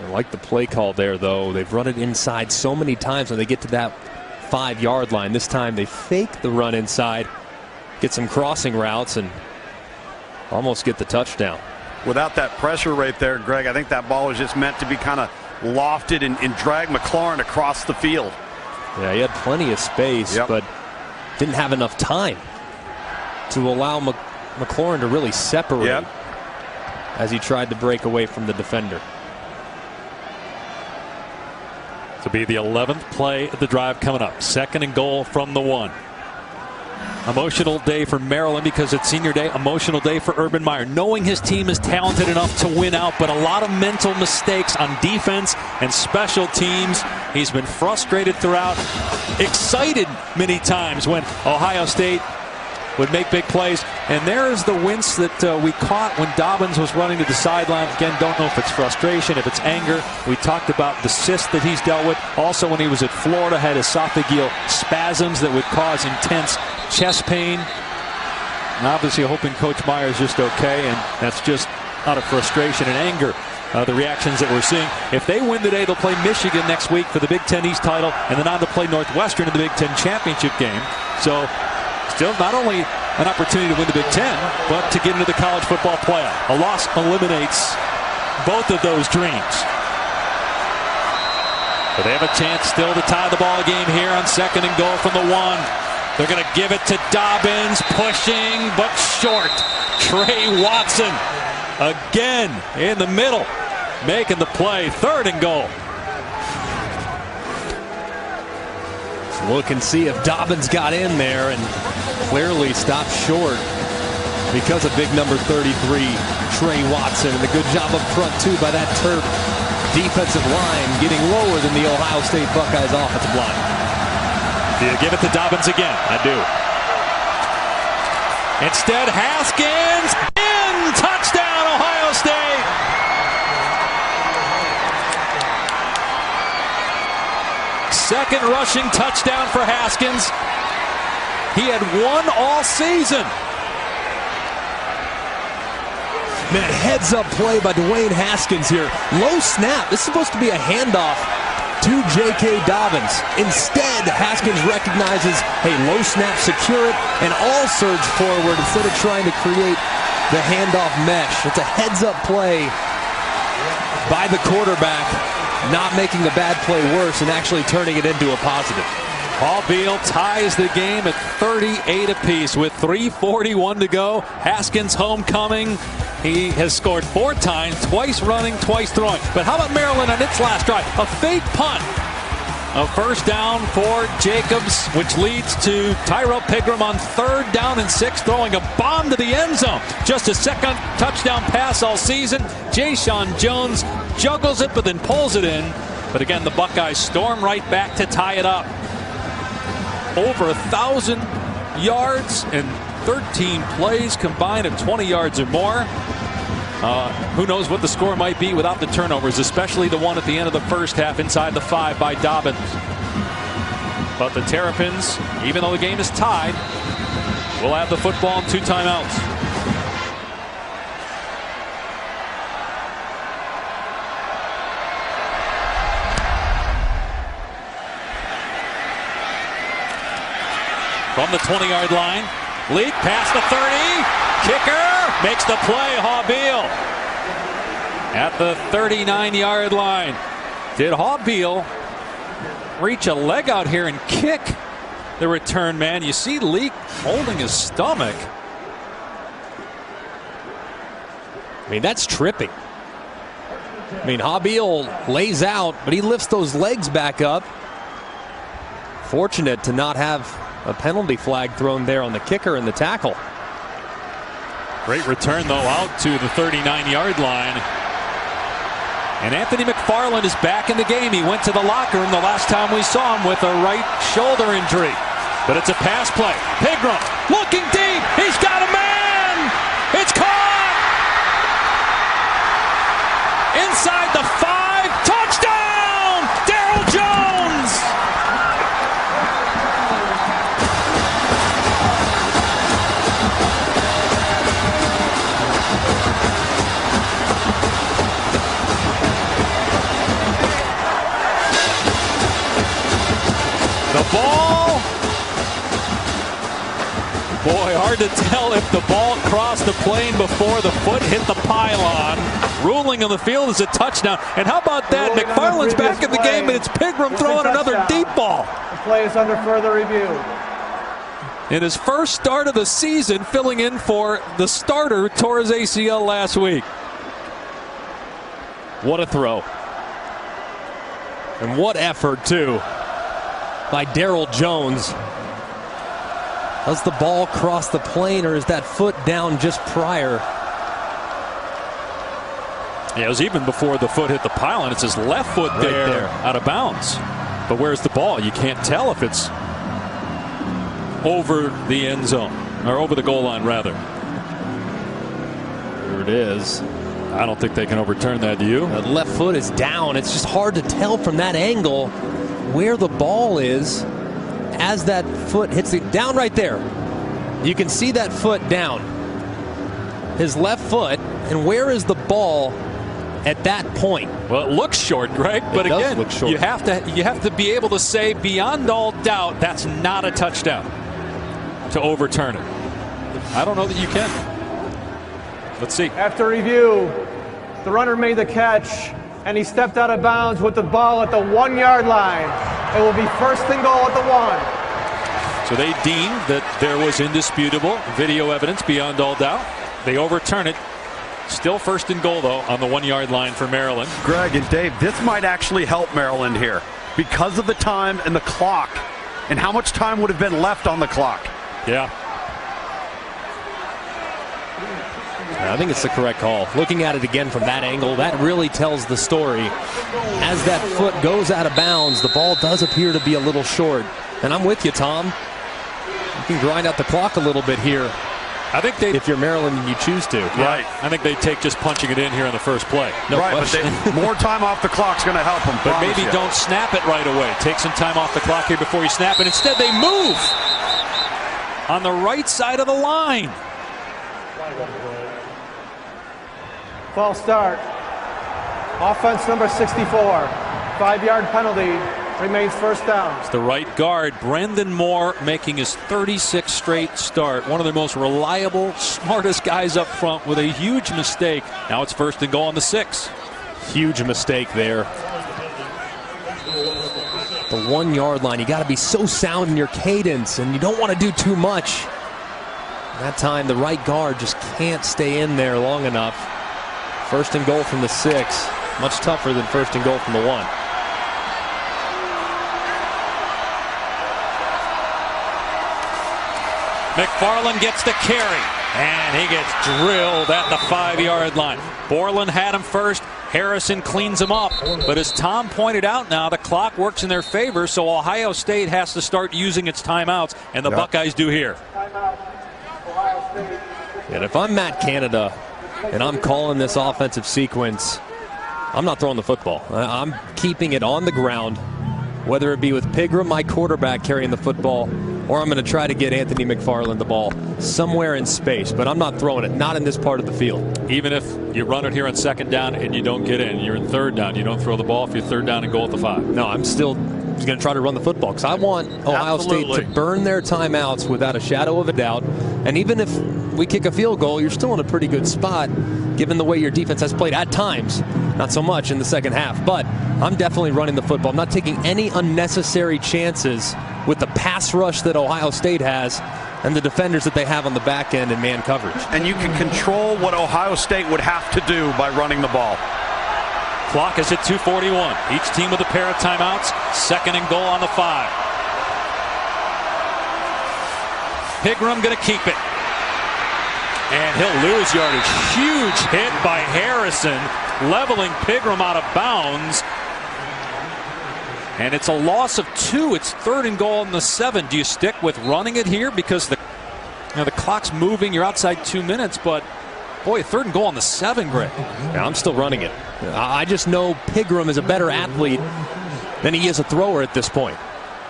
I like the play call there, though. They've run it inside so many times when they get to that 5-yard line. This time they fake the run inside, get some crossing routes, and almost get the touchdown. Without that pressure right there, Greg, I think that ball was just meant to be kind of lofted and drag McLaurin across the field. Yeah, he had plenty of space, but didn't have enough time to allow McLaurin to really separate as he tried to break away from the defender. To be the 11th play of the drive coming up. 2nd and goal from the 1. Emotional day for Maryland because it's senior day. Emotional day for Urban Meyer. Knowing his team is talented enough to win out, but a lot of mental mistakes on defense and special teams. He's been frustrated throughout. Excited many times when Ohio State would make big plays. And there is the wince that we caught when Dobbins was running to the sideline. Again, don't know if it's frustration, if it's anger. We talked about the cyst that he's dealt with. Also, when he was at Florida, had esophageal spasms that would cause intense chest pain. And obviously hoping Coach Meyer is just okay, and that's just out of frustration and anger. The reactions that we're seeing. If they win today, they'll play Michigan next week for the Big Ten East title, and then on to play Northwestern in the Big Ten championship game. So still not only an opportunity to win the Big Ten, but to get into the college football playoff. A loss eliminates both of those dreams. But they have a chance still to tie the ball game here on 2nd and goal from the 1. They're going to give it to Dobbins, pushing but short. Trey Watson again in the middle, making the play. 3rd and goal. Look and see if Dobbins got in there and clearly stopped short because of big number 33, Trey Watson. And a good job up front, too, by that Terp defensive line, getting lower than the Ohio State Buckeyes offensive line. Do you give it to Dobbins again? I do. Instead, Haskins in. Touchdown, Ohio State. Second rushing touchdown for Haskins. He had 1 all season. Man, heads-up play by Dwayne Haskins here. Low snap. This is supposed to be a handoff to J.K. Dobbins. Instead, Haskins recognizes, hey, low snap, secure it, and all surge forward instead of trying to create the handoff mesh. It's a heads-up play by the quarterback, not making the bad play worse and actually turning it into a positive. Paul Beal ties the game at 38 apiece with 3:41 to go. Haskins homecoming. He has scored 4 times, twice running, twice throwing. But how about Maryland on its last drive? A fake punt. A 1st down for Jacobs, which leads to Tyrell Pigram on 3rd down and 6, throwing a bomb to the end zone. Just a 2nd touchdown pass all season. Jayshon Jones juggles it, but then pulls it in. But again, the Buckeyes storm right back to tie it up. Over 1,000 yards and 13 plays combined of 20 yards or more. Who knows what the score might be without the turnovers, especially the one at the end of the first half inside the 5 by Dobbins. But the Terrapins, even though the game is tied, will have the football and 2 timeouts. From the 20-yard line, Leak past the 30, kicker makes the play. Haubeil at the 39-yard line. Did Haubeil reach a leg out here and kick the return man? You see Leak holding his stomach. I mean, that's tripping. I mean, Haubeil lays out, but he lifts those legs back up. Fortunate to not have a penalty flag thrown there on the kicker and the tackle. Great return, though, out to the 39-yard line. And Anthony McFarland is back in the game. He went to the locker room the last time we saw him with a right shoulder injury. But it's a pass play. Pigram looking deep. He's got a man. It's caught. inside the 5. Touchdown! Darryl Jones! The ball. Boy, hard to tell if the ball crossed the plane before the foot hit the pylon. Ruling on the field is a touchdown. And how about that? McFarland's back in the game, and it's Pigram throwing another deep ball. The play is under further review. In his first start of the season, filling in for the starter who tore his ACL last week. What a throw. And what effort, too, by Darryl Jones. Does the ball cross the plane, or is that foot down just prior? Yeah, it was even before the foot hit the pylon. It's his left foot Right there out of bounds. But where's the ball? You can't tell if it's over the end zone, or over the goal line, rather. Here it is. I don't think they can overturn that, do you? The left foot is down. It's just hard to tell from that angle where the ball is as that foot hits the down right there. You can see that foot down. His left foot, and where is the ball at that point? Well, it looks short, Greg, but again, look short. you have to be able to say beyond all doubt that's not a touchdown to overturn it. I don't know that you can. Let's see. After review, the runner made the catch, and he stepped out of bounds with the ball at the 1 yard line. It will be first and goal at the 1. So they deemed that there was indisputable video evidence beyond all doubt. They overturn it. Still first and goal, though, on the 1 yard line for Maryland. Greg and Dave, this might actually help Maryland here because of the time and the clock and how much time would have been left on the clock. Yeah. I think it's the correct call. Looking at it again from that angle, that really tells the story. As that foot goes out of bounds, the ball does appear to be a little short. And I'm with you, Tom. You can grind out the clock a little bit here. I think they, if you're Maryland and you choose to. Right. I think they take just punching it in here in the first play. No right, question. but more time off the clock's going to help them. But maybe don't snap it right away. Take some time off the clock here before you snap it. Instead, they move on the right side of the line. False start. Offense number 64. 5-yard penalty. Remains first down. It's the right guard, Brendan Moore, making his 36th straight start. One of the most reliable, smartest guys up front with a huge mistake. Now it's first and goal on the 6. Huge mistake there. The 1 yard line, you got to be so sound in your cadence, and you don't want to do too much. That time, the right guard just can't stay in there long enough. First and goal from the 6. Much tougher than first and goal from the 1. McFarland gets the carry, and he gets drilled at the 5-yard line. Borland had him first. Harrison cleans him up. But as Tom pointed out now, the clock works in their favor, so Ohio State has to start using its timeouts, and the Buckeyes do here. And if I'm Matt Canada and I'm calling this offensive sequence, I'm not throwing the football. I'm keeping it on the ground, whether it be with Pigram, my quarterback, carrying the football, or I'm going to try to get Anthony McFarland the ball somewhere in space. But I'm not throwing it, not in this part of the field. Even if you run it here on second down and you don't get in, you're in third down. You don't throw the ball if you're third down and goal at the 5. No, I'm still going to try to run the football because I want Ohio State to burn their timeouts without a shadow of a doubt. And even if we kick a field goal, you're still in a pretty good spot given the way your defense has played at times. Not so much in the second half, but I'm definitely running the football. I'm not taking any unnecessary chances with the pass rush that Ohio State has and the defenders that they have on the back end in man coverage. And you can control what Ohio State would have to do by running the ball. Clock is at 2:41. Each team with a pair of timeouts. Second and goal on the 5. Pigram going to keep it. And he'll lose yardage. Huge hit by Harrison, leveling Pigram out of bounds. And it's a loss of 2. It's third and goal on the 7. Do you stick with running it here? Because the clock's moving. You're outside 2 minutes. But, boy, third and goal on the 7, Greg. Yeah, I'm still running it. I just know Pigram is a better athlete than he is a thrower at this point.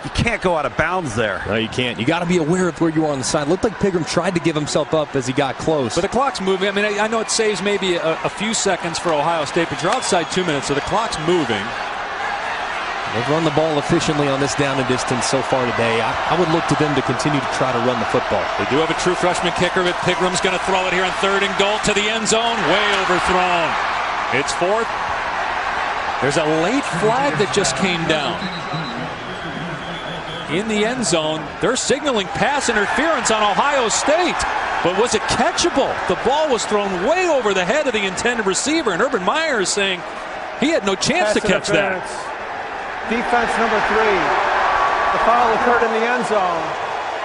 You can't go out of bounds there. No, you can't. You got to be aware of where you are on the side. Looked like Pigram tried to give himself up as he got close. But the clock's moving. I mean, I know it saves maybe a few seconds for Ohio State, but you're outside 2 minutes, so the clock's moving. They've run the ball efficiently on this down and distance so far today. I would look to them to continue to try to run the football. They do have a true freshman kicker, but Pigram's going to throw it here on 3rd and goal to the end zone. Way overthrown. It's 4th. There's a late flag that just came down. In the end zone, they're signaling pass interference on Ohio State. But was it catchable? The ball was thrown way over the head of the intended receiver, and Urban Meyer is saying he had no chance to catch that. Defense number 3. The foul occurred in the end zone.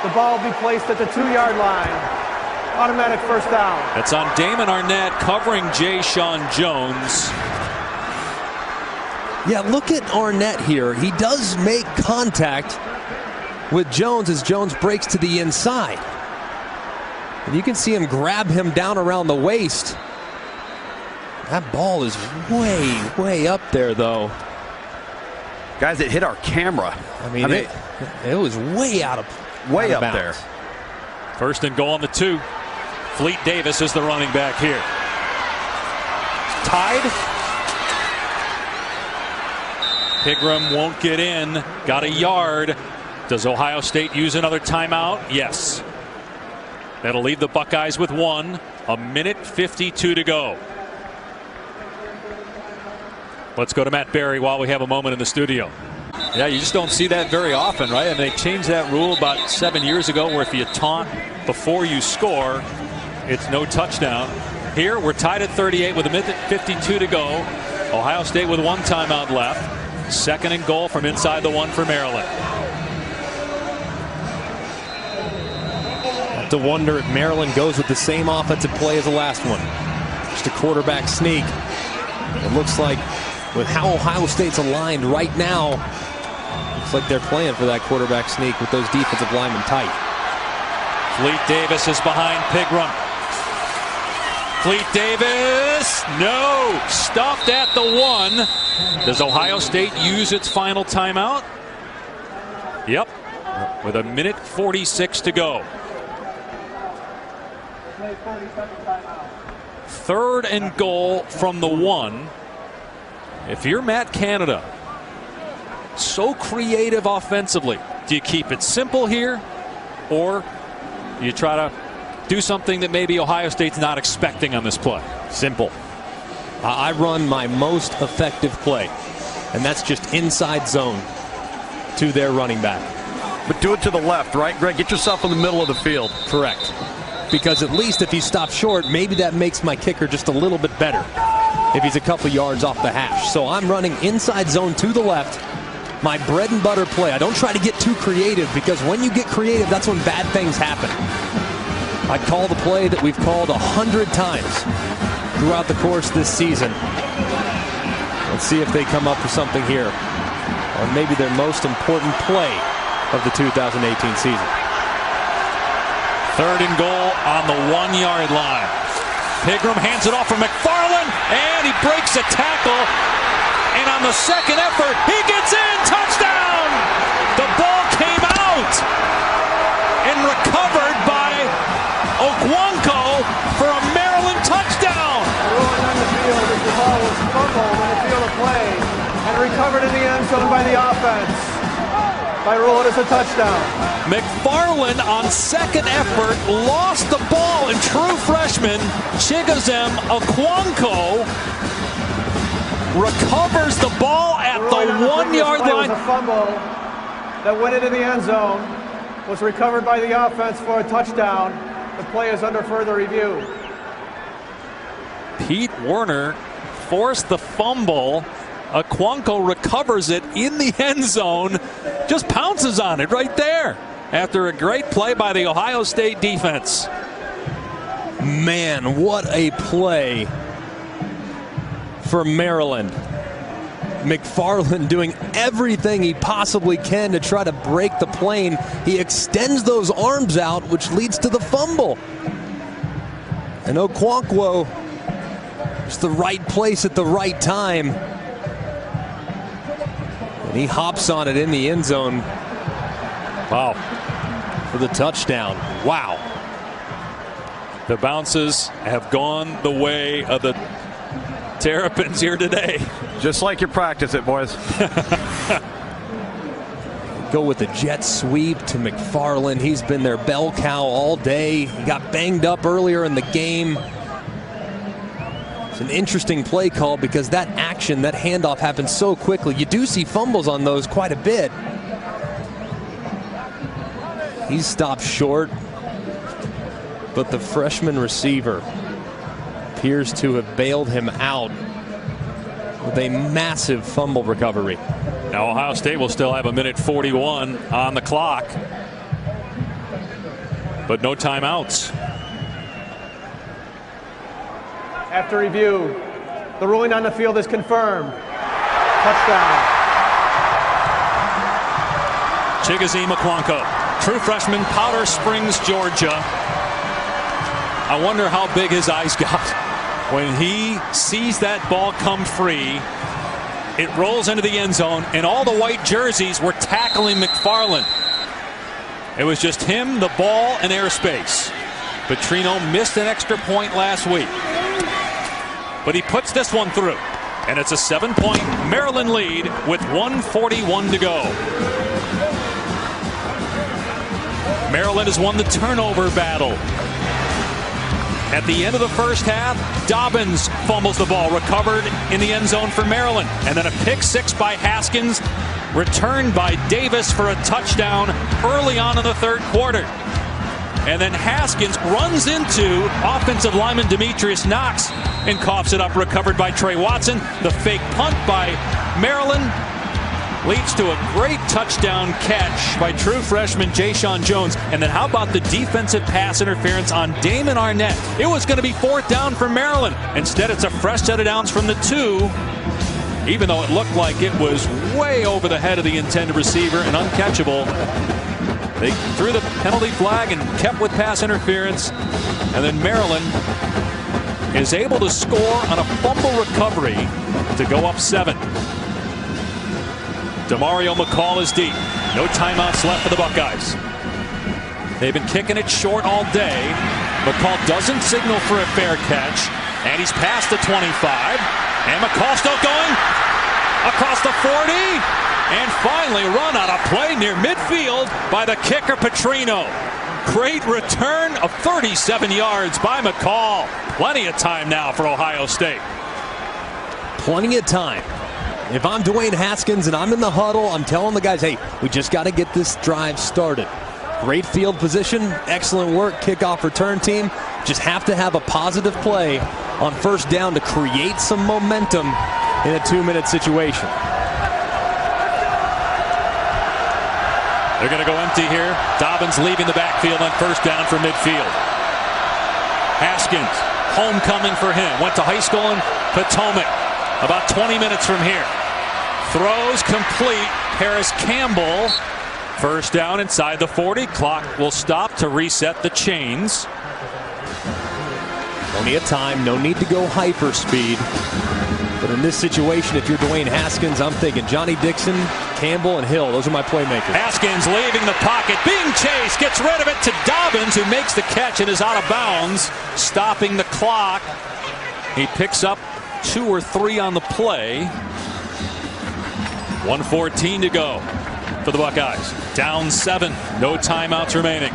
The ball will be placed at the 2-yard line. Automatic first down. That's on Damon Arnett covering Jay Sean Jones. Yeah, look at Arnett here. He does make contact with Jones as Jones breaks to the inside. And you can see him grab him down around the waist. That ball is way, way up there, though. Guys, it hit our camera. I mean it was way out of up bounds. there. 1st and goal on the 2. Fleet Davis is the running back here. Tied. Pigram won't get in. Got a yard. Does Ohio State use another timeout? Yes. That'll leave the Buckeyes with 1. 1:52 to go. Let's go to Matt Berry while we have a moment in the studio. Yeah, you just don't see that very often, right? And they changed that rule about 7 years ago where if you taunt before you score, it's no touchdown. Here, we're tied at 38 with 1:52 to go. Ohio State with 1 timeout left. 2nd and goal from inside the 1 for Maryland. Have to wonder if Maryland goes with the same offensive play as the last one. Just a quarterback sneak. It looks like with how Ohio State's aligned right now, looks like they're playing for that quarterback sneak with those defensive linemen tight. Fleet Davis is behind Pigram. Fleet Davis, no, stopped at the 1. Does Ohio State use its final timeout? Yep, with 1:46 to go. 3rd and goal from the 1. If you're Matt Canada, so creative offensively, do you keep it simple here, or do you try to do something that maybe Ohio State's not expecting on this play? Simple. I run my most effective play, and that's just inside zone to their running back. But do it to the left, right, Greg? Get yourself in the middle of the field. Correct. Because at least if you stop short, maybe that makes my kicker just a little bit better if he's a couple yards off the hash. So I'm running inside zone to the left. My bread and butter play. I don't try to get too creative, because when you get creative, that's when bad things happen. I call the play that we've called 100 times throughout the course this season. Let's see if they come up with something here on maybe their most important play of the 2018 season. 3rd and goal on the 1-yard line. Pigram hands it off for McFarland, and he breaks a tackle. And on the 2nd effort, he gets in. Touchdown! The ball came out and recovered by Okwonko for a Maryland touchdown. Rolling on the field as the ball was fumbled in the field of play and recovered in the end zone by the offense. By rule, it is a touchdown. McFarland on 2nd effort lost the ball, and true freshman Chigoziem Okwonko recovers the ball at the 1-yard line. A fumble that went into the end zone was recovered by the offense for a touchdown. The play is under further review. Pete Werner forced the fumble. Okwonko recovers it in the end zone, just pounces on it right there after a great play by the Ohio State defense. Man, what a play for Maryland. McFarland doing everything he possibly can to try to break the plane. He extends those arms out, which leads to the fumble. And Okwonko It's the right place at the right time. And he hops on it in the end zone. Wow. For the touchdown. Wow. The bounces have gone the way of the Terrapins here today. Just like you practice it, boys. Go with the jet sweep to McFarland. He's been their bell cow all day. He got banged up earlier in the game. It's an interesting play call because that action, that handoff happens so quickly. You do see fumbles on those quite a bit. He's stopped short, but the freshman receiver appears to have bailed him out with a massive fumble recovery. Now Ohio State will still have 1:41 on the clock, but no timeouts. After review, the ruling on the field is confirmed. Touchdown. Chigoziem Okonkwo, true freshman, Powder Springs, Georgia. I wonder how big his eyes got when he sees that ball come free. It rolls into the end zone, and all the white jerseys were tackling McFarland. It was just him, the ball, and airspace. Petrino missed an extra point last week, but he puts this one through, and it's a 7-point Maryland lead with 1:41 to go. Maryland has won the turnover battle. At the end of the first half, Dobbins fumbles the ball, recovered in the end zone for Maryland. And then a pick six by Haskins, returned by Davis for a touchdown early on in the third quarter. And then Haskins runs into offensive lineman Demetrius Knox and coughs it up, recovered by Trey Watson. The fake punt by Maryland leads to a great touchdown catch by true freshman Jayshon Jones. And then how about the defensive pass interference on Damon Arnett? It was going to be 4th down for Maryland. Instead, it's a fresh set of downs from the 2, even though it looked like it was way over the head of the intended receiver and uncatchable. They threw the penalty flag and kept with pass interference. And then Maryland is able to score on a fumble recovery to go up 7. Demario McCall is deep. No timeouts left for the Buckeyes. They've been kicking it short all day. McCall doesn't signal for a fair catch, and he's past the 25. And McCall still going across the 40, and finally run out of play near midfield by the kicker Petrino. Great return of 37 yards by McCall. Plenty of time now for Ohio State. Plenty of time. If I'm Dwayne Haskins and I'm in the huddle, I'm telling the guys, hey, we just got to get this drive started. Great field position, excellent work, kickoff return team. Just have to have a positive play on first down to create some momentum in a 2-minute situation. They're going to go empty here. Dobbins leaving the backfield on first down for midfield. Haskins, homecoming for him. Went to high school in Potomac, about 20 minutes from here. Throws complete. Paris Campbell, first down inside the 40. Clock will stop to reset the chains. Plenty of time, no need to go hyper speed. But in this situation, if you're Dwayne Haskins, I'm thinking Johnny Dixon, Campbell, and Hill. Those are my playmakers. Haskins leaving the pocket, being chased, gets rid of it to Dobbins, who makes the catch and is out of bounds, stopping the clock. He picks up 2 or 3 on the play. 1:14 to go for the Buckeyes. Down 7, no timeouts remaining.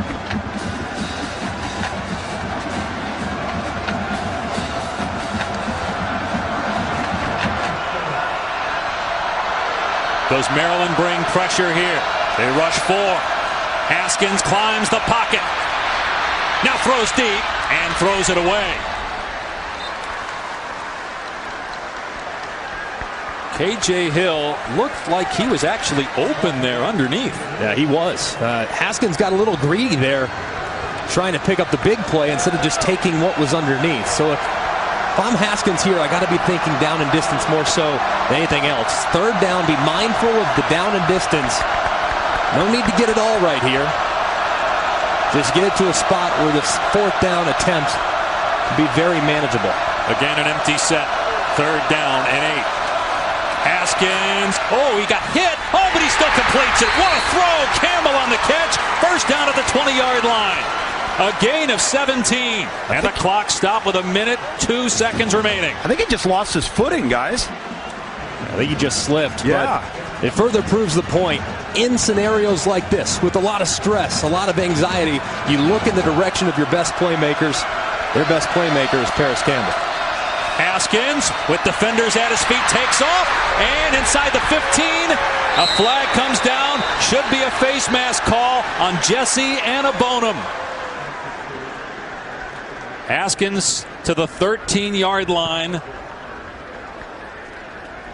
Does Maryland bring pressure here? They rush 4. Haskins climbs the pocket. Now throws deep and throws it away. KJ Hill looked like he was actually open there underneath. Yeah, he was. Haskins got a little greedy there, trying to pick up the big play instead of just taking what was underneath. So if I'm Haskins here, I got to be thinking down and distance more so than anything else. Third down, be mindful of the down and distance. No need to get it all right here. Just get it to a spot where the 4th down attempt can be very manageable. Again, an empty set. 3rd down and 8. Haskins. Oh, he got hit. Oh, but he still completes it. What a throw. Campbell on the catch. 1st down at the 20-yard line. A gain of 17. And the clock stopped with 1 minute, 2 seconds remaining. I think he just lost his footing, guys. I think he just slipped. Yeah. But it further proves the point. In scenarios like this, with a lot of stress, a lot of anxiety, you look in the direction of your best playmakers. Their best playmaker is Paris Campbell. Haskins, with defenders at his feet, takes off, and inside the 15, a flag comes down. Should be a face mask call on Jesse Annabonum. Haskins to the 13-yard line.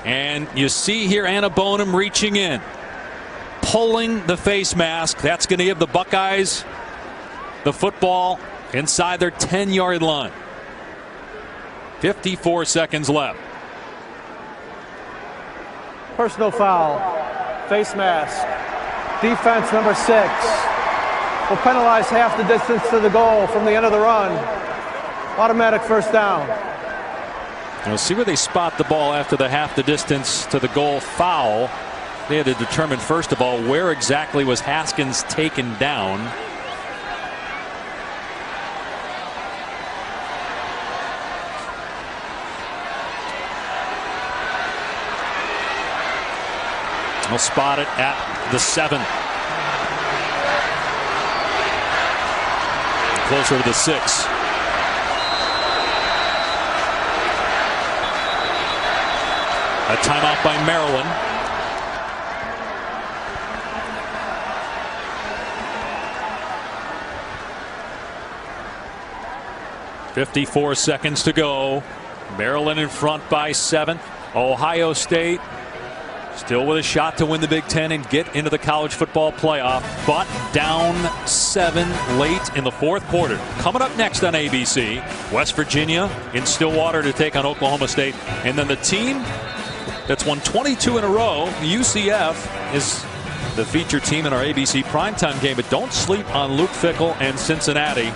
And you see here Annabonum reaching in, pulling the face mask. That's going to give the Buckeyes the football inside their 10-yard line. 54 seconds left. Personal foul. Face mask. Defense number 6 will penalize half the distance to the goal from the end of the run. Automatic 1st down. You'll see where they spot the ball after the half the distance to the goal foul. They had to determine, first of all, where exactly was Haskins taken down. They'll spot it at the 7. Closer to the 6. A timeout by Maryland. .54 seconds to go. Maryland in front by 7. Ohio State still with a shot to win the Big Ten and get into the college football playoff, but down 7 late in the 4th quarter. Coming up next on ABC, West Virginia in Stillwater to take on Oklahoma State. And then the team that's won 22 in a row, UCF, is the featured team in our ABC primetime game. But don't sleep on Luke Fickell and Cincinnati.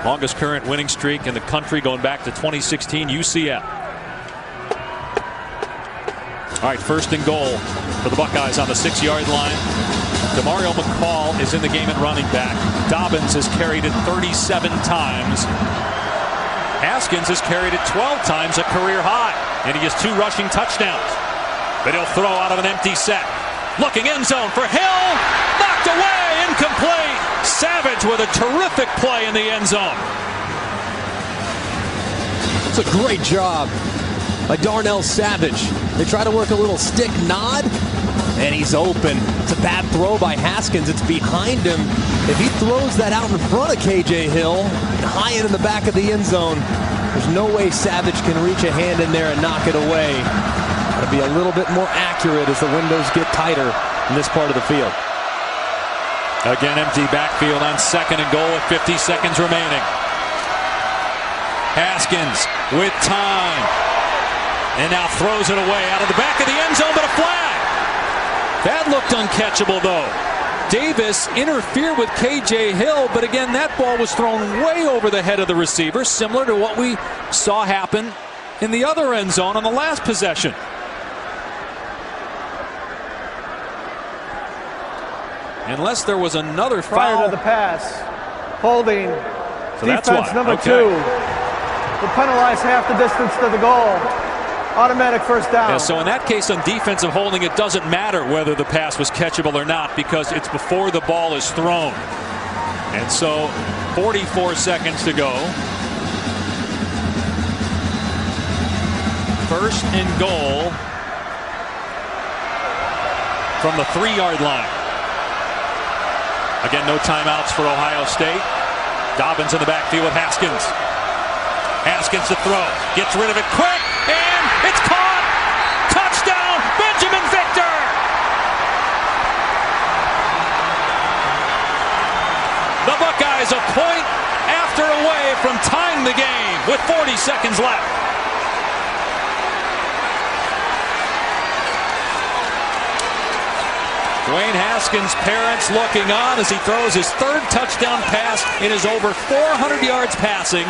Longest current winning streak in the country going back to 2016, UCF. All right, 1st and goal for the Buckeyes on the 6-yard line. Demario McCall is in the game at running back. Dobbins has carried it 37 times. Haskins has carried it 12 times, a career high. And he has 2 rushing touchdowns. But he'll throw out of an empty set. Looking end zone for Hill. Knocked away, incomplete. Savage with a terrific play in the end zone. It's a great job by Darnell Savage. They try to work a little stick nod, and he's open. It's a bad throw by Haskins. It's behind him. If he throws that out in front of KJ Hill, high in the back of the end zone, there's no way Savage can reach a hand in there and knock it away. Got to be a little bit more accurate as the windows get tighter in this part of the field. Again, empty backfield on 2nd and goal with 50 seconds remaining. Haskins with time. And now throws it away out of the back of the end zone, but a flag. That looked uncatchable, though. Davis interfered with KJ Hill, but again, that ball was thrown way over the head of the receiver, similar to what we saw happen in the other end zone on the last possession. Unless there was another foul. Prior to the pass, holding. So defense number 2 will penalize half the distance to the goal. Automatic 1st down. Yeah, so in that case, on defensive holding, it doesn't matter whether the pass was catchable or not because it's before the ball is thrown. And so 44 seconds to go. 1st and goal from the 3-yard line. Again, no timeouts for Ohio State. Dobbins in the backfield with Haskins. Haskins to throw. Gets rid of it quick. And it's caught. Touchdown, Benjamin Victor. The Buckeyes a point after away from tying the game with 40 seconds left. Dwayne Haskins' parents looking on as he throws his 3rd touchdown pass in his over 400 yards passing.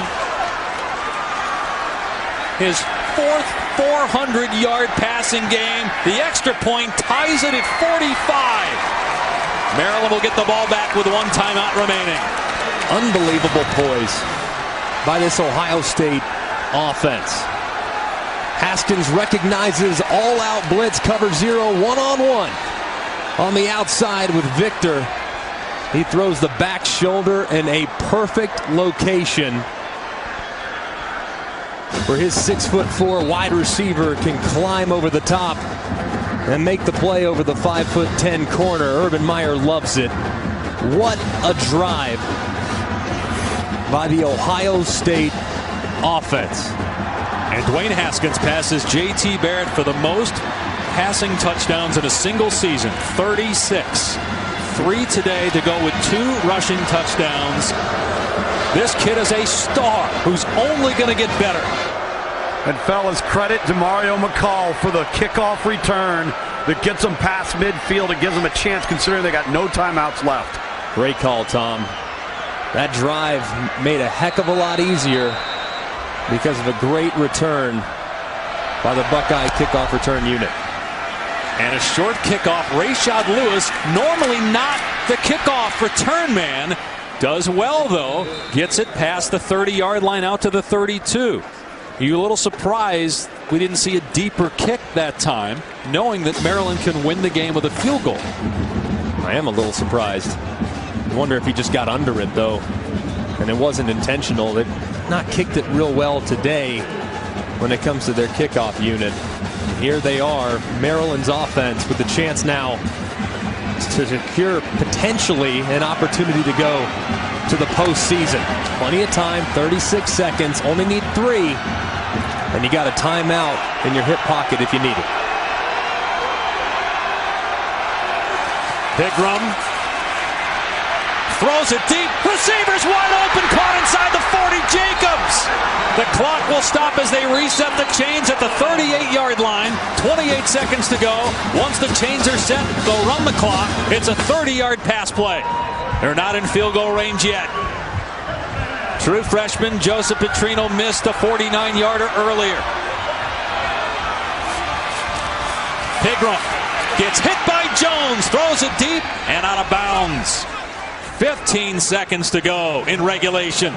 his fourth 400-yard passing game. The extra point ties it at 45. Maryland will get the ball back with 1 timeout remaining. Unbelievable poise by this Ohio State offense. Haskins recognizes all-out blitz, cover 0, one-on-one. On the outside with Victor. He throws the back shoulder in a perfect location where his 6'4" wide receiver can climb over the top and make the play over the 5'10" corner. Urban Meyer loves it. What a drive by the Ohio State offense. And Dwayne Haskins passes J.T. Barrett for the most passing touchdowns in a single season, 36. 3 today to go with 2 rushing touchdowns. This kid is a star who's only going to get better. And fellas, credit to Mario McCall for the kickoff return that gets them past midfield and gives them a chance considering they got no timeouts left. Great call, Tom. That drive made a heck of a lot easier because of a great return by the Buckeye kickoff return unit. And a short kickoff. Rashad Lewis, normally not the kickoff return man, does well though. Gets it past the 30-yard line out to the 32. You a little surprised we didn't see a deeper kick that time, knowing that Maryland can win the game with a field goal. I am a little surprised. I wonder if he just got under it though, and it wasn't intentional. They've not kicked it real well today when it comes to their kickoff unit. Here they are, Maryland's offense with the chance now to secure potentially an opportunity to go to the postseason. Plenty of time, 36 seconds, only need 3, and you got a timeout in your hip pocket if you need it. Pigram throws it deep, receivers wide open, caught inside the 40, Jacobs. The clock will stop as they reset the chains at the 38-yard line. 28 seconds to go. Once the chains are set, they'll run the clock. It's a 30-yard pass play. They're not in field goal range yet. True freshman Joseph Petrino missed a 49-yarder earlier. Pigram gets hit by Jones, throws it deep and out of bounds. 15 seconds to go in regulation.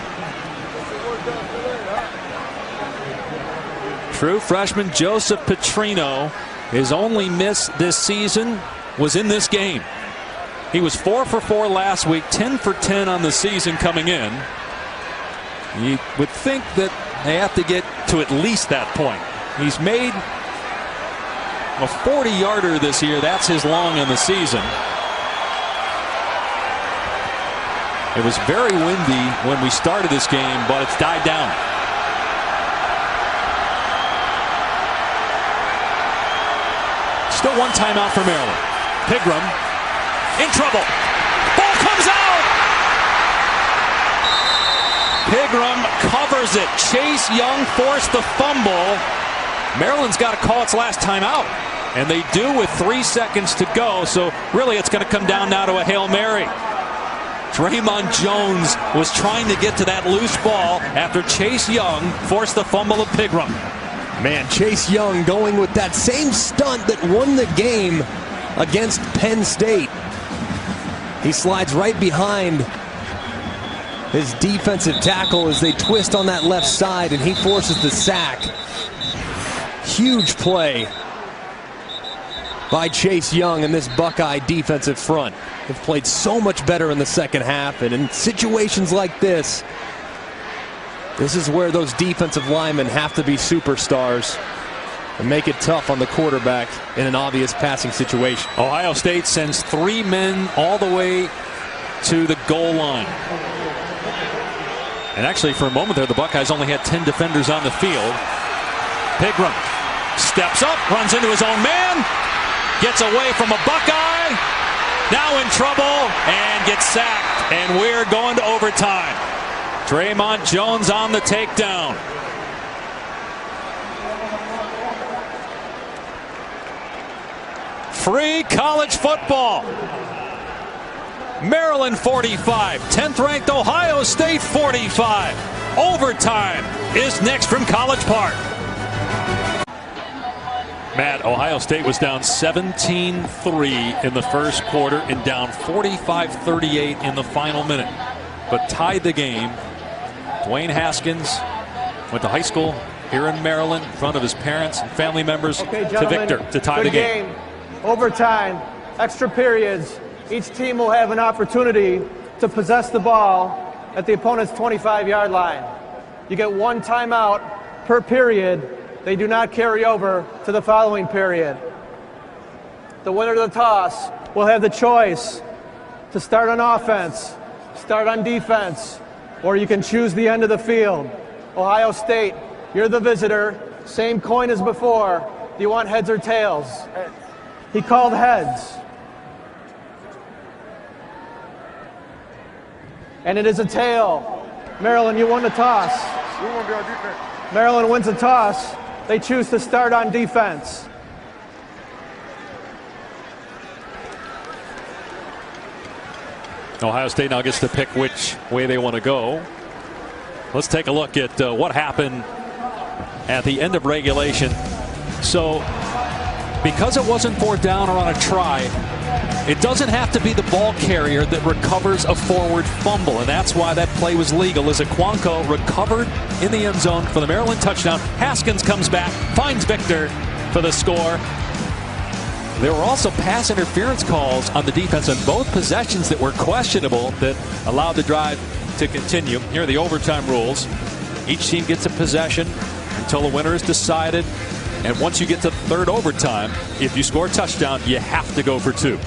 True freshman Joseph Petrino, his only miss this season was in this game. He was 4 for 4 last week, 10 for 10 on the season coming in. You would think that they have to get to at least that point. He's made a 40-yarder this year. That's his long in the season. It was very windy when we started this game, but it's died down. Still 1 timeout for Maryland. Pigram in trouble. Ball comes out. Pigram covers it. Chase Young forced the fumble. Maryland's got to call its last timeout, and they do with 3 seconds to go. So really, it's going to come down now to a Hail Mary. Draymond Jones was trying to get to that loose ball after Chase Young forced the fumble of Pigram. Man, Chase Young going with that same stunt that won the game against Penn State. He slides right behind his defensive tackle as they twist on that left side, and he forces the sack. Huge play by Chase Young and this Buckeye defensive front. They've played so much better in the second half, and in situations like this is where those defensive linemen have to be superstars and make it tough on the quarterback in an obvious passing situation. Ohio State sends 3 men all the way to the goal line. And actually, for a moment there, the Buckeyes only had 10 defenders on the field. Pigram steps up, runs into his own man, gets away from a Buckeye, now in trouble, and gets sacked. And we're going to overtime. Draymond Jones on the takedown. Free college football. Maryland 45, 10th ranked Ohio State 45. Overtime is next from College Park. Matt, Ohio State was down 17-3 in the first quarter and down 45-38 in the final minute, but tied the game. Dwayne Haskins went to high school here in Maryland in front of his parents and family members to Victor to tie the game. Overtime, extra periods. Each team will have an opportunity to possess the ball at the opponent's 25-yard line. You get one timeout per period. They do not carry over to the following period. The winner of the toss will have the choice to start on offense, start on defense, or you can choose the end of the field. Ohio State, you're the visitor. Same coin as before. Do you want heads or tails? He called heads. And it is a tail. Maryland, you won the toss. We want to be on defense. Maryland wins the toss. They choose to start on defense. Ohio State now gets to pick which way they want to go. Let's take a look at what happened at the end of regulation. So, because it wasn't fourth down or on a try, it doesn't have to be the ball carrier that recovers a forward fumble, and that's why that play was legal, as Okonkwo recovered in the end zone for the Maryland touchdown. Haskins comes back, finds Victor for the score. There were also pass interference calls on the defense on both possessions that were questionable that allowed the drive to continue. Here are the overtime rules. Each team gets a possession until the winner is decided, and once you get to third overtime, if you score a touchdown, you have to go for two.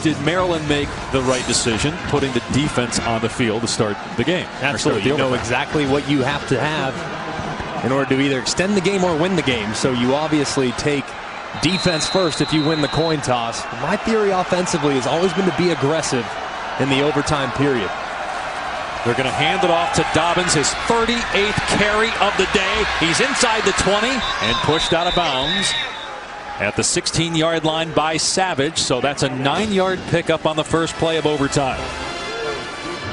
Did Maryland make the right decision putting the defense on the field to start the game? Absolutely. You know exactly what you have to have in order to either extend the game or win the game. So you obviously take defense first if you win the coin toss. My theory offensively has always been to be aggressive in the overtime period. They're going to hand it off to Dobbins, his 38th carry of the day. He's inside the 20 and pushed out of bounds at the 16-yard line by Savage. So that's a 9-yard pickup on the first play of overtime.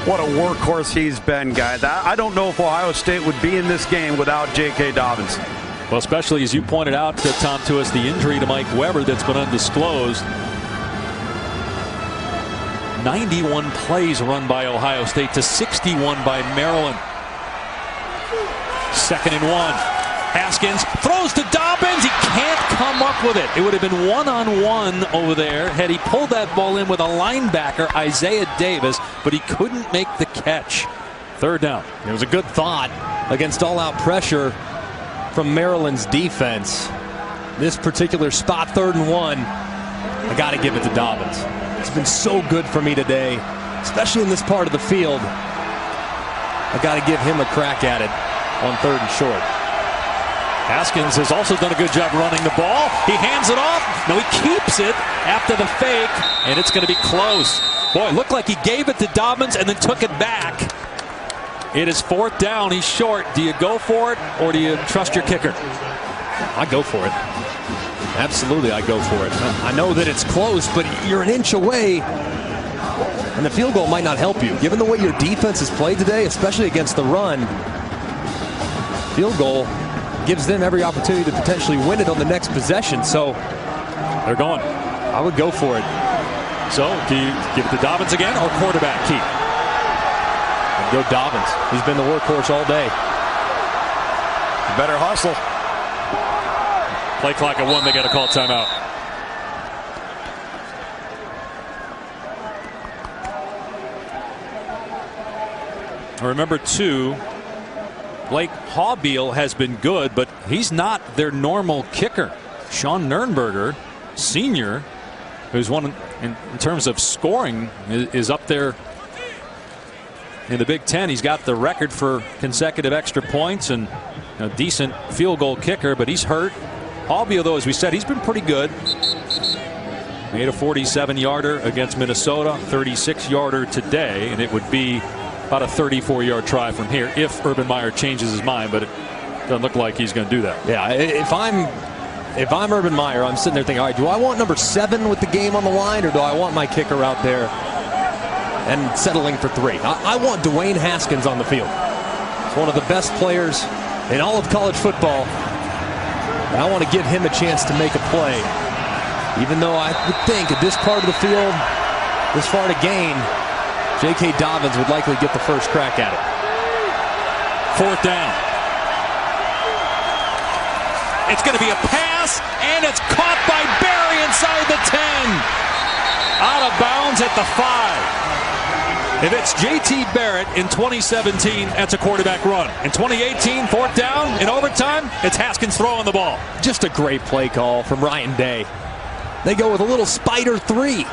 What a workhorse he's been, guys. I don't know if Ohio State would be in this game without J.K. Dobbins. Well, especially as you pointed out, Tom, to us, the injury to Mike Weber that's been undisclosed. 91 plays run by Ohio State to 61 by Maryland. 2nd and 1. Haskins throws to Dobbins. He can't come up with it. It would have been one-on-one over there had he pulled that ball in with a linebacker, Isaiah Davis, but he couldn't make the catch. 3rd down. It was a good thought against all-out pressure from Maryland's defense. This particular spot, 3rd and 1, I got to give it to Dobbins. It's been so good for me today, especially in this part of the field. I got to give him a crack at it on 3rd and short. Haskins has also done a good job running the ball. He hands it off. No, he keeps it after the fake, and it's going to be close. Boy, it looked like he gave it to Dobbins and then took it back. It is 4th down. He's short. Do you go for it, or do you trust your kicker? I go for it. Absolutely, I go for it. I know that it's close, but you're an inch away, and the field goal might not help you. Given the way your defense has played today, especially against the run, field goal gives them every opportunity to potentially win it on the next possession. So they're going. I would go for it. So do you give it to Dobbins again or quarterback keep? I'd go Dobbins. He's been the workhorse all day. Better hustle. Play clock at 1. They got to call timeout. Remember, too, Blake Haubeil has been good, but he's not their normal kicker. Sean Nurnberger, senior, who's one in terms of scoring, is up there in the Big Ten. He's got the record for consecutive extra points and a decent field goal kicker, but he's hurt. Haubeil, though, as we said, he's been pretty good. Made a 47-yarder against Minnesota, 36-yarder today, and it would be about a 34-yard try from here if Urban Meyer changes his mind, but it doesn't look like he's going to do that. Yeah, if I'm Urban Meyer, I'm sitting there thinking, all right, do I want number 7 with the game on the line, or do I want my kicker out there and settling for 3? I want Dwayne Haskins on the field. He's one of the best players in all of college football. And I want to give him a chance to make a play. Even though I would think at this part of the field, this far to gain, J.K. Dobbins would likely get the first crack at it. 4th down. It's going to be a pass, and it's caught by Berry inside the 10. Out of bounds at the 5. If it's J.T. Barrett in 2017, that's a quarterback run. In 2018, 4th down, in overtime, it's Haskins throwing the ball. Just a great play call from Ryan Day. They go with a little spider 3.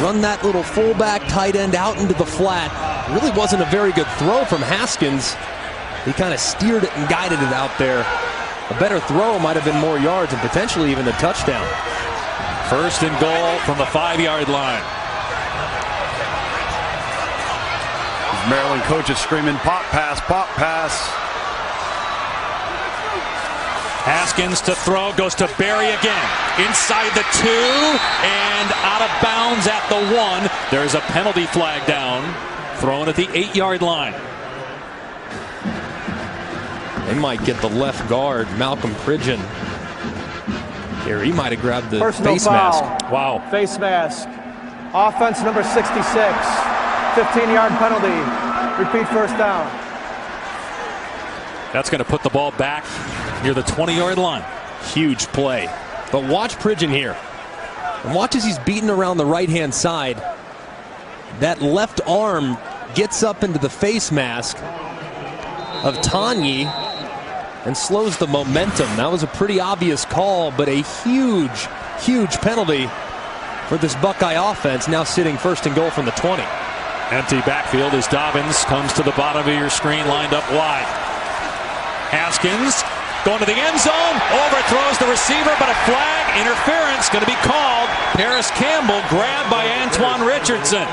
Run that little fullback tight end out into the flat. Really wasn't a very good throw from Haskins. He kind of steered it and guided it out there. A better throw might have been more yards and potentially even a touchdown. 1st and goal from the 5-yard line. Maryland coaches screaming, pop pass, pop pass. Haskins to throw, goes to Berry again. Inside the 2 and out of bounds at the 1. There's a penalty flag down, thrown at the 8-yard line. They might get the left guard, Malcolm Pridgeon. Here, he might have grabbed the personal face foul. mask. Wow. Face mask. Offense number 66. 15-yard penalty. Repeat 1st down. That's going to put the ball back near the 20-yard line. Huge play. But watch Pridgeon here. And watch as he's beaten around the right-hand side. That left arm gets up into the face mask of Tanyi and slows the momentum. That was a pretty obvious call, but a huge, huge penalty for this Buckeye offense, now sitting 1st and goal from the 20. Empty backfield as Dobbins comes to the bottom of your screen, lined up wide. Haskins going to the end zone, overthrows the receiver, but a flag, interference, going to be called. Paris Campbell grabbed by Antoine Richardson.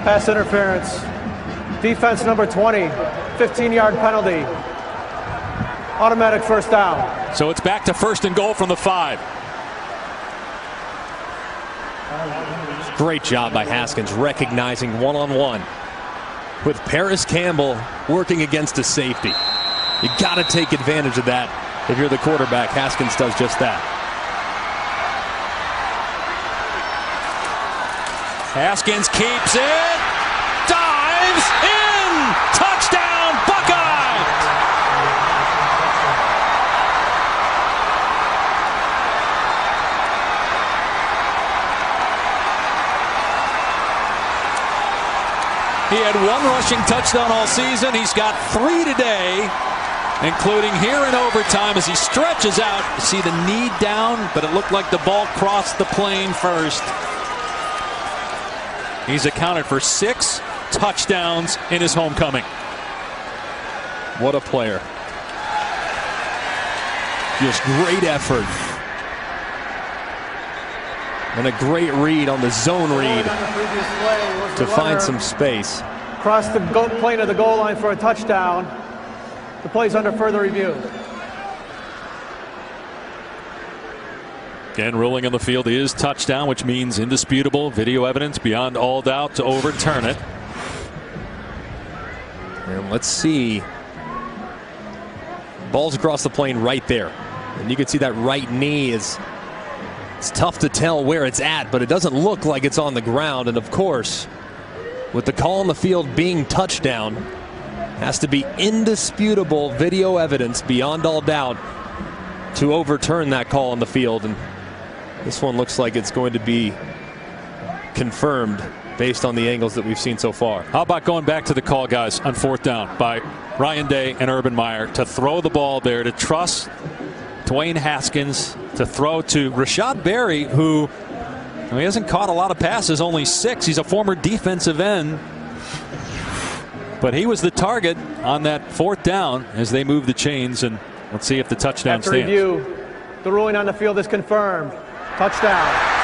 Pass interference. Defense number 20. 15-yard penalty. Automatic 1st down. So it's back to 1st and goal from the 5. Great job by Haskins recognizing one-on-one with Paris Campbell working against a safety. You got to take advantage of that. If you're the quarterback, Haskins does just that. Haskins keeps it, dives in, touchdown Buckeyes! He had 1 rushing touchdown all season. He's got 3 today, including here in overtime as he stretches out. You see the knee down, but it looked like the ball crossed the plane first. He's accounted for 6 touchdowns in his homecoming. What a player. Just great effort. And a great read on the zone read to find some space. Cross the plane of the goal line for a touchdown. The play's under further review. Again, ruling on the field is touchdown, which means indisputable video evidence beyond all doubt to overturn it. And let's see. Ball's across the plane right there. And you can see that right knee is, it's tough to tell where it's at, but it doesn't look like it's on the ground. And of course, with the call on the field being touchdown, has to be indisputable video evidence beyond all doubt to overturn that call on the field. And this one looks like it's going to be confirmed based on the angles that we've seen so far. How about going back to the call, guys, on 4th down by Ryan Day and Urban Meyer to throw the ball there, to trust Dwayne Haskins, to throw to Rashad Berry, who he hasn't caught a lot of passes, only 6. He's a former defensive end. But he was the target on that 4th down as they move the chains, and let's see if the touchdown After stands. review, the ruling on the field is confirmed. Touchdown.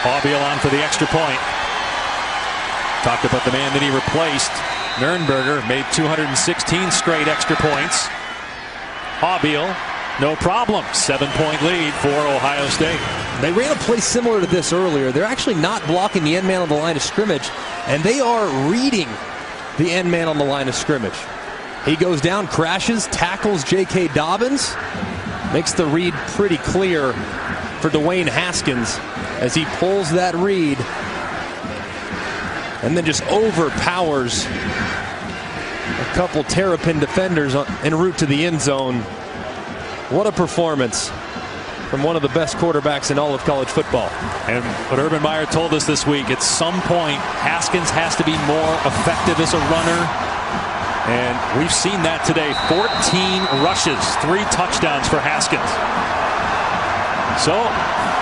Aubiel on for the extra point. Talked about the man that he replaced. Nurnberger made 216 straight extra points. Haubeil, no problem. 7-point lead for Ohio State. They ran a play similar to this earlier. They're actually not blocking the end man on the line of scrimmage, and they are reading the end man on the line of scrimmage. He goes down, crashes, tackles J.K. Dobbins, makes the read pretty clear for Dwayne Haskins as he pulls that read and then just overpowers a couple Terrapin defenders en route to the end zone. What a performance from one of the best quarterbacks in all of college football. And what Urban Meyer told us this week, at some point, Haskins has to be more effective as a runner. And we've seen that today. 14 rushes, 3 touchdowns for Haskins. So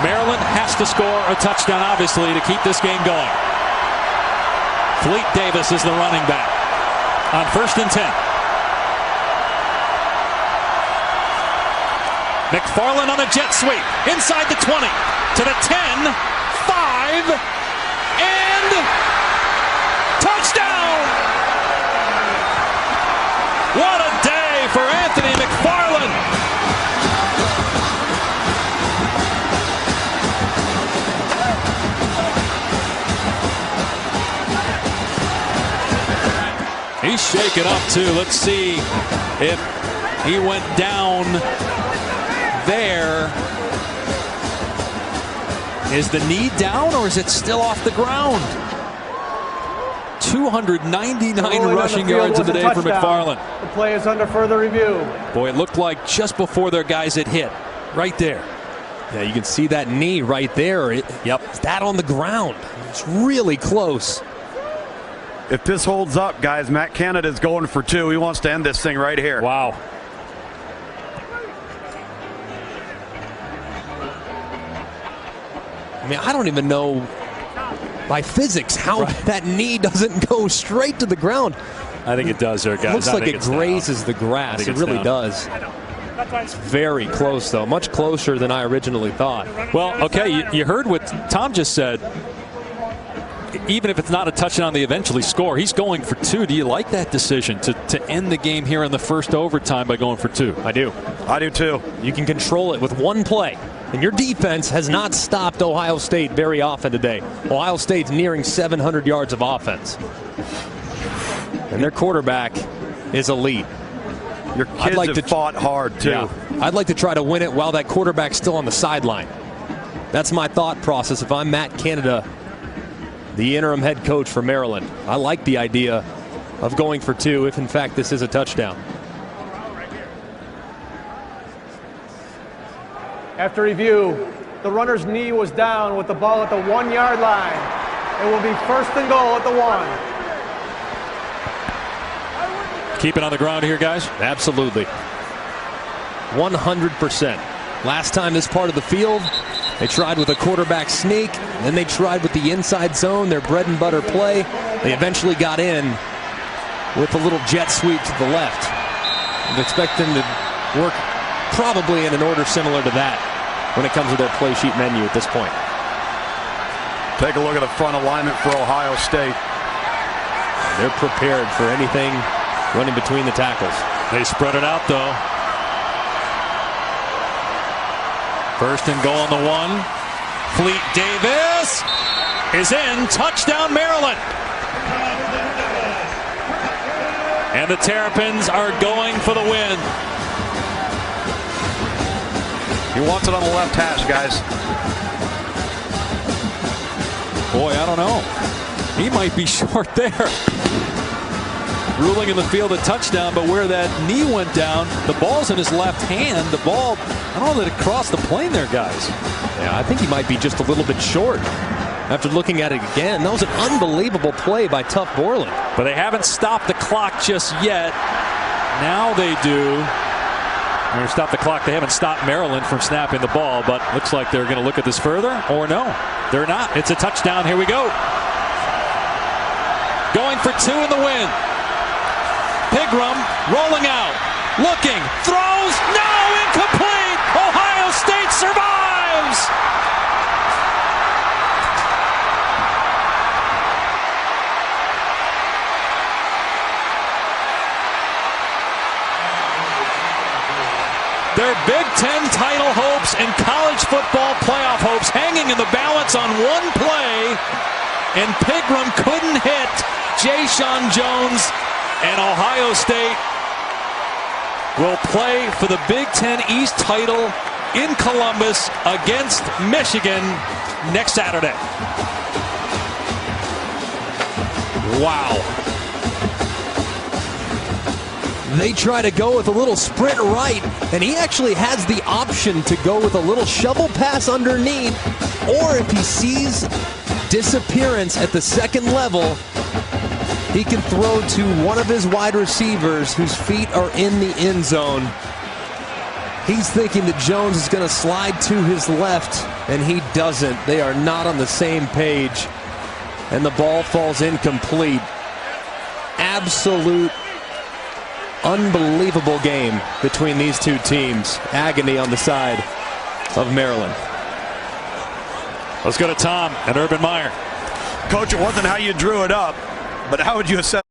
Maryland has to score a touchdown, obviously, to keep this game going. Fleet Davis is the running back on 1st and 10. McFarland on a jet sweep inside the 20 to the 10, 5, and touchdown! What a day for Anthony McFarland! He's shaken up too. Let's see if he went down there. Is the knee down or is it still off the ground? 299 rushing yards in the day for McFarland. The play is under further review. Boy, it looked like just before their guys had hit. Right there. Yeah, you can see that knee right there. Yep. It's that on the ground. It's really close. If this holds up, guys, Matt Canada's going for 2. He wants to end this thing right here. Wow. I mean, I don't even know by physics how that knee doesn't go straight to the ground. I think it does there, guys. It looks like it grazes the grass. It really does. It's very close, though. Much closer than I originally thought. Well, okay, you heard what Tom just said. Even if it's not a touchdown, they eventually score. He's going for 2. Do you like that decision to end the game here in the first overtime by going for 2? I do. I do too. You can control it with one play. And your defense has not stopped Ohio State very often today. Ohio State's nearing 700 yards of offense. And their quarterback is elite. Your kids have fought hard too. Yeah, I'd like to try to win it while that quarterback's still on the sideline. That's my thought process if I'm Matt Canada, the interim head coach for Maryland. I like the idea of going for 2 if, in fact, this is a touchdown. After review, the runner's knee was down with the ball at the 1-yard line. It will be 1st and goal at the 1. Keep it on the ground here, guys? Absolutely. 100%. Last time this part of the field, they tried with a quarterback sneak, then they tried with the inside zone, their bread and butter play. They eventually got in with a little jet sweep to the left. I'd expect them to work probably in an order similar to that when it comes to their play sheet menu at this point. Take a look at the front alignment for Ohio State. They're prepared for anything running between the tackles. They spread it out, though. 1st and goal on the 1. Fleet Davis is in. Touchdown, Maryland. And the Terrapins are going for the win. He wants it on the left hash, guys. Boy, I don't know. He might be short there. Ruling in the field a touchdown, but where that knee went down, the ball's in his left hand. The ball, I don't know that it crossed the plane there, guys. Yeah, I think he might be just a little bit short. After looking at it again, that was an unbelievable play by Tuf Borland. But they haven't stopped the clock just yet. Now they do. They're going to stop the clock. They haven't stopped Maryland from snapping the ball, but looks like they're going to look at this further, or no. They're not. It's a touchdown. Here we go. Going for 2 in the win. Pigram rolling out, looking, throws, no, incomplete! Ohio State survives! Their Big Ten title hopes and college football playoff hopes hanging in the balance on one play, and Pigrome couldn't hit Jay-Sean Jones, and Ohio State will play for the Big Ten East title in Columbus against Michigan next Saturday. Wow. They try to go with a little sprint right, and he actually has the option to go with a little shovel pass underneath, or if he sees disappearance at the second level, he can throw to one of his wide receivers whose feet are in the end zone. He's thinking that Jones is going to slide to his left, and he doesn't. They are not on the same page, and the ball falls incomplete. Absolute unbelievable game between these two teams. Agony on the side of Maryland. Let's go to Tom and Urban Meyer. Coach, it wasn't how you drew it up, but how would you assess